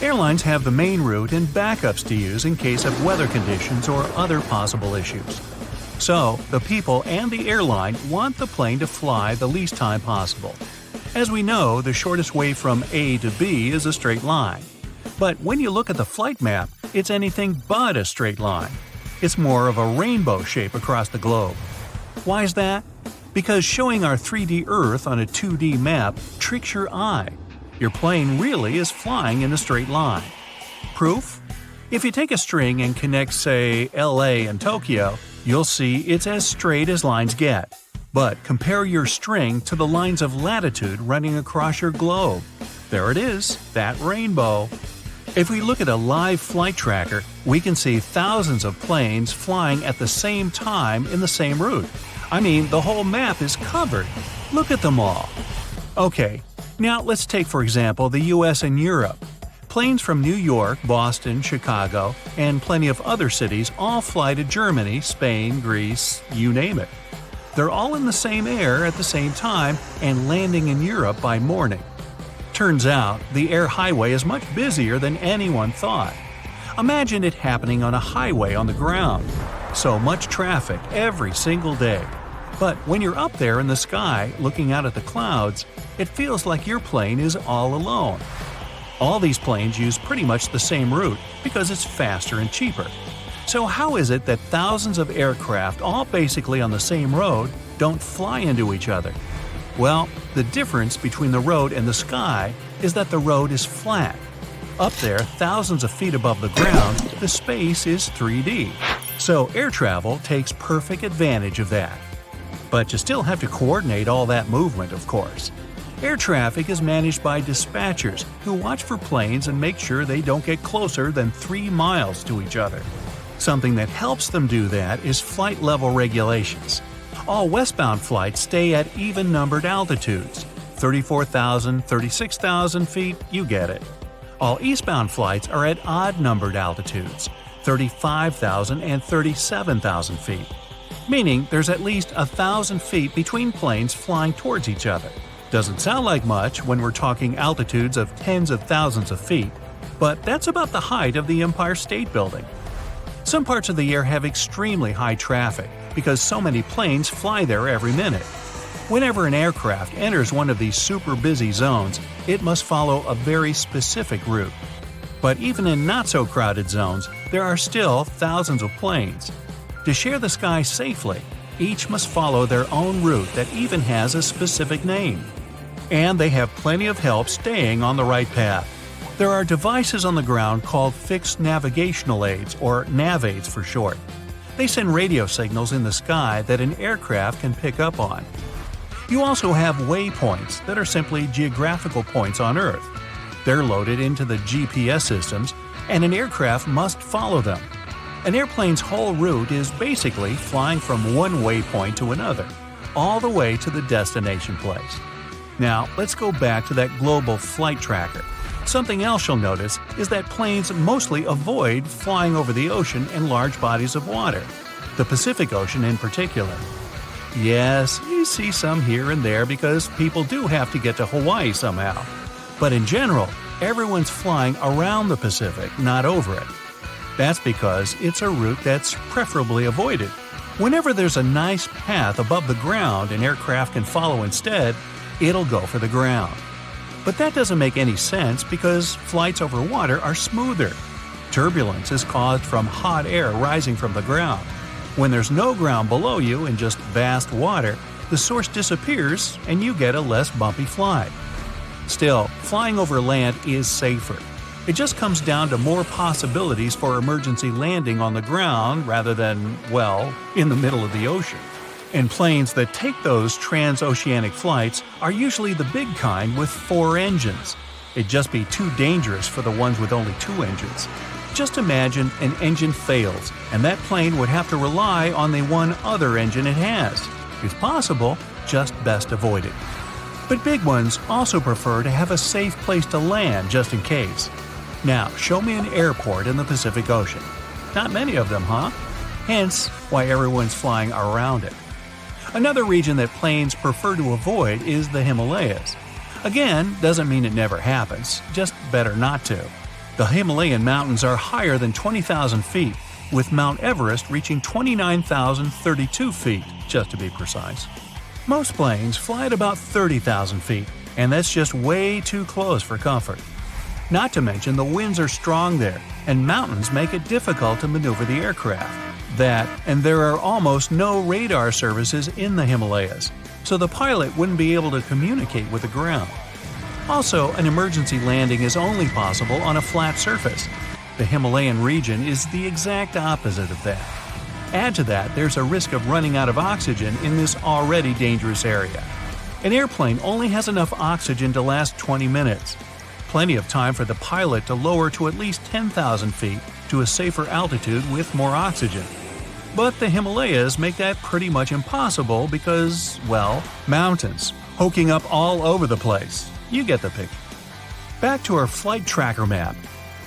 airlines have the main route and backups to use in case of weather conditions or other possible issues. So, the people and the airline want the plane to fly the least time possible. As we know, the shortest way from A to B is a straight line. But when you look at the flight map, it's anything but a straight line. It's more of a rainbow shape across the globe. Why is that? Because showing our 3D Earth on a 2D map tricks your eye. Your plane really is flying in a straight line. Proof? If you take a string and connect, say, LA and Tokyo, you'll see it's as straight as lines get. But compare your string to the lines of latitude running across your globe. There it is, that rainbow. If we look at a live flight tracker, we can see thousands of planes flying at the same time in the same route. I mean, the whole map is covered. Look at them all. Okay, now let's take for example the US and Europe. Planes from New York, Boston, Chicago, and plenty of other cities all fly to Germany, Spain, Greece, you name it. They're all in the same air at the same time and landing in Europe by morning. Turns out, the air highway is much busier than anyone thought. Imagine it happening on a highway on the ground. So much traffic every single day. But when you're up there in the sky looking out at the clouds, it feels like your plane is all alone. All these planes use pretty much the same route because it's faster and cheaper. So how is it that thousands of aircraft, all basically on the same road, don't fly into each other? Well, the difference between the road and the sky is that the road is flat. Up there, thousands of feet above the ground, the space is 3D. So air travel takes perfect advantage of that. But you still have to coordinate all that movement, of course. Air traffic is managed by dispatchers who watch for planes and make sure they don't get closer than 3 miles to each other. Something that helps them do that is flight level regulations. All westbound flights stay at even-numbered altitudes. 34,000, 36,000 feet, you get it. All eastbound flights are at odd-numbered altitudes. 35,000 and 37,000 feet. Meaning there's at least 1,000 feet between planes flying towards each other. Doesn't sound like much when we're talking altitudes of tens of thousands of feet, but that's about the height of the Empire State Building. Some parts of the air have extremely high traffic because so many planes fly there every minute. Whenever an aircraft enters one of these super busy zones, it must follow a very specific route. But even in not-so-crowded zones, there are still thousands of planes. To share the sky safely, each must follow their own route that even has a specific name. And they have plenty of help staying on the right path. There are devices on the ground called fixed navigational aids, or nav aids for short. They send radio signals in the sky that an aircraft can pick up on. You also have waypoints that are simply geographical points on Earth. They're loaded into the GPS systems, and an aircraft must follow them. An airplane's whole route is basically flying from one waypoint to another, all the way to the destination place. Now, let's go back to that global flight tracker. Something else you'll notice is that planes mostly avoid flying over the ocean and large bodies of water, the Pacific Ocean in particular. Yes, you see some here and there because people do have to get to Hawaii somehow. But in general, everyone's flying around the Pacific, not over it. That's because it's a route that's preferably avoided. Whenever there's a nice path above the ground an aircraft can follow instead, it'll go for the ground. But that doesn't make any sense because flights over water are smoother. Turbulence is caused from hot air rising from the ground. When there's no ground below you and just vast water, the source disappears and you get a less bumpy flight. Still, flying over land is safer. It just comes down to more possibilities for emergency landing on the ground rather than, well, in the middle of the ocean. And planes that take those transoceanic flights are usually the big kind with 4 engines. It'd just be too dangerous for the ones with only 2 engines. Just imagine an engine fails, and that plane would have to rely on the one other engine it has. It's possible, just best avoid it. But big ones also prefer to have a safe place to land just in case. Now, show me an airport in the Pacific Ocean. Not many of them, huh? Hence, why everyone's flying around it. Another region that planes prefer to avoid is the Himalayas. Again, doesn't mean it never happens, just better not to. The Himalayan mountains are higher than 20,000 feet, with Mount Everest reaching 29,032 feet, just to be precise. Most planes fly at about 30,000 feet, and that's just way too close for comfort. Not to mention the winds are strong there, and mountains make it difficult to maneuver the aircraft. That, and there are almost no radar services in the Himalayas, so the pilot wouldn't be able to communicate with the ground. Also, an emergency landing is only possible on a flat surface. The Himalayan region is the exact opposite of that. Add to that, there's a risk of running out of oxygen in this already dangerous area. An airplane only has enough oxygen to last 20 minutes. Plenty of time for the pilot to lower to at least 10,000 feet to a safer altitude with more oxygen. But the Himalayas make that pretty much impossible because, well, mountains, poking up all over the place. You get the picture. Back to our flight tracker map.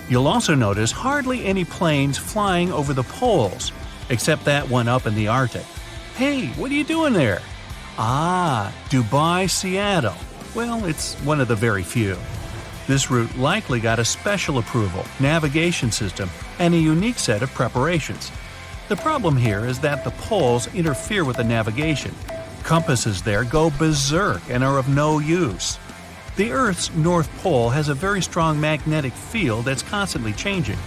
You'll also notice hardly any planes flying over the poles, except that one up in the Arctic. Hey, what are you doing there? Ah, Dubai, Seattle. Well, it's one of the very few. This route likely got a special approval, navigation system, and a unique set of preparations. The problem here is that the poles interfere with the navigation. Compasses there go berserk and are of no use. The Earth's North Pole has a very strong magnetic field that's constantly changing.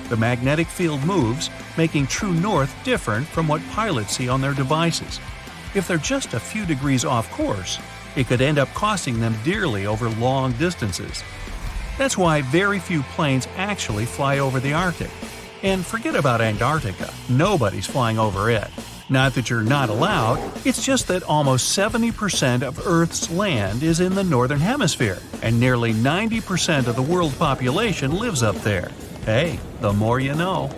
The magnetic field moves, making true north different from what pilots see on their devices. If they're just a few degrees off course, it could end up costing them dearly over long distances. That's why very few planes actually fly over the Arctic. And forget about Antarctica, nobody's flying over it. Not that you're not allowed, it's just that almost 70% of Earth's land is in the Northern Hemisphere, and nearly 90% of the world population lives up there. Hey, the more you know.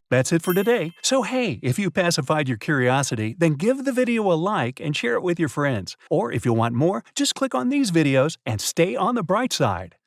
That's it for today. So hey, if you pacified your curiosity, then give the video a like and share it with your friends. Or if you want more, just click on these videos and stay on the bright side.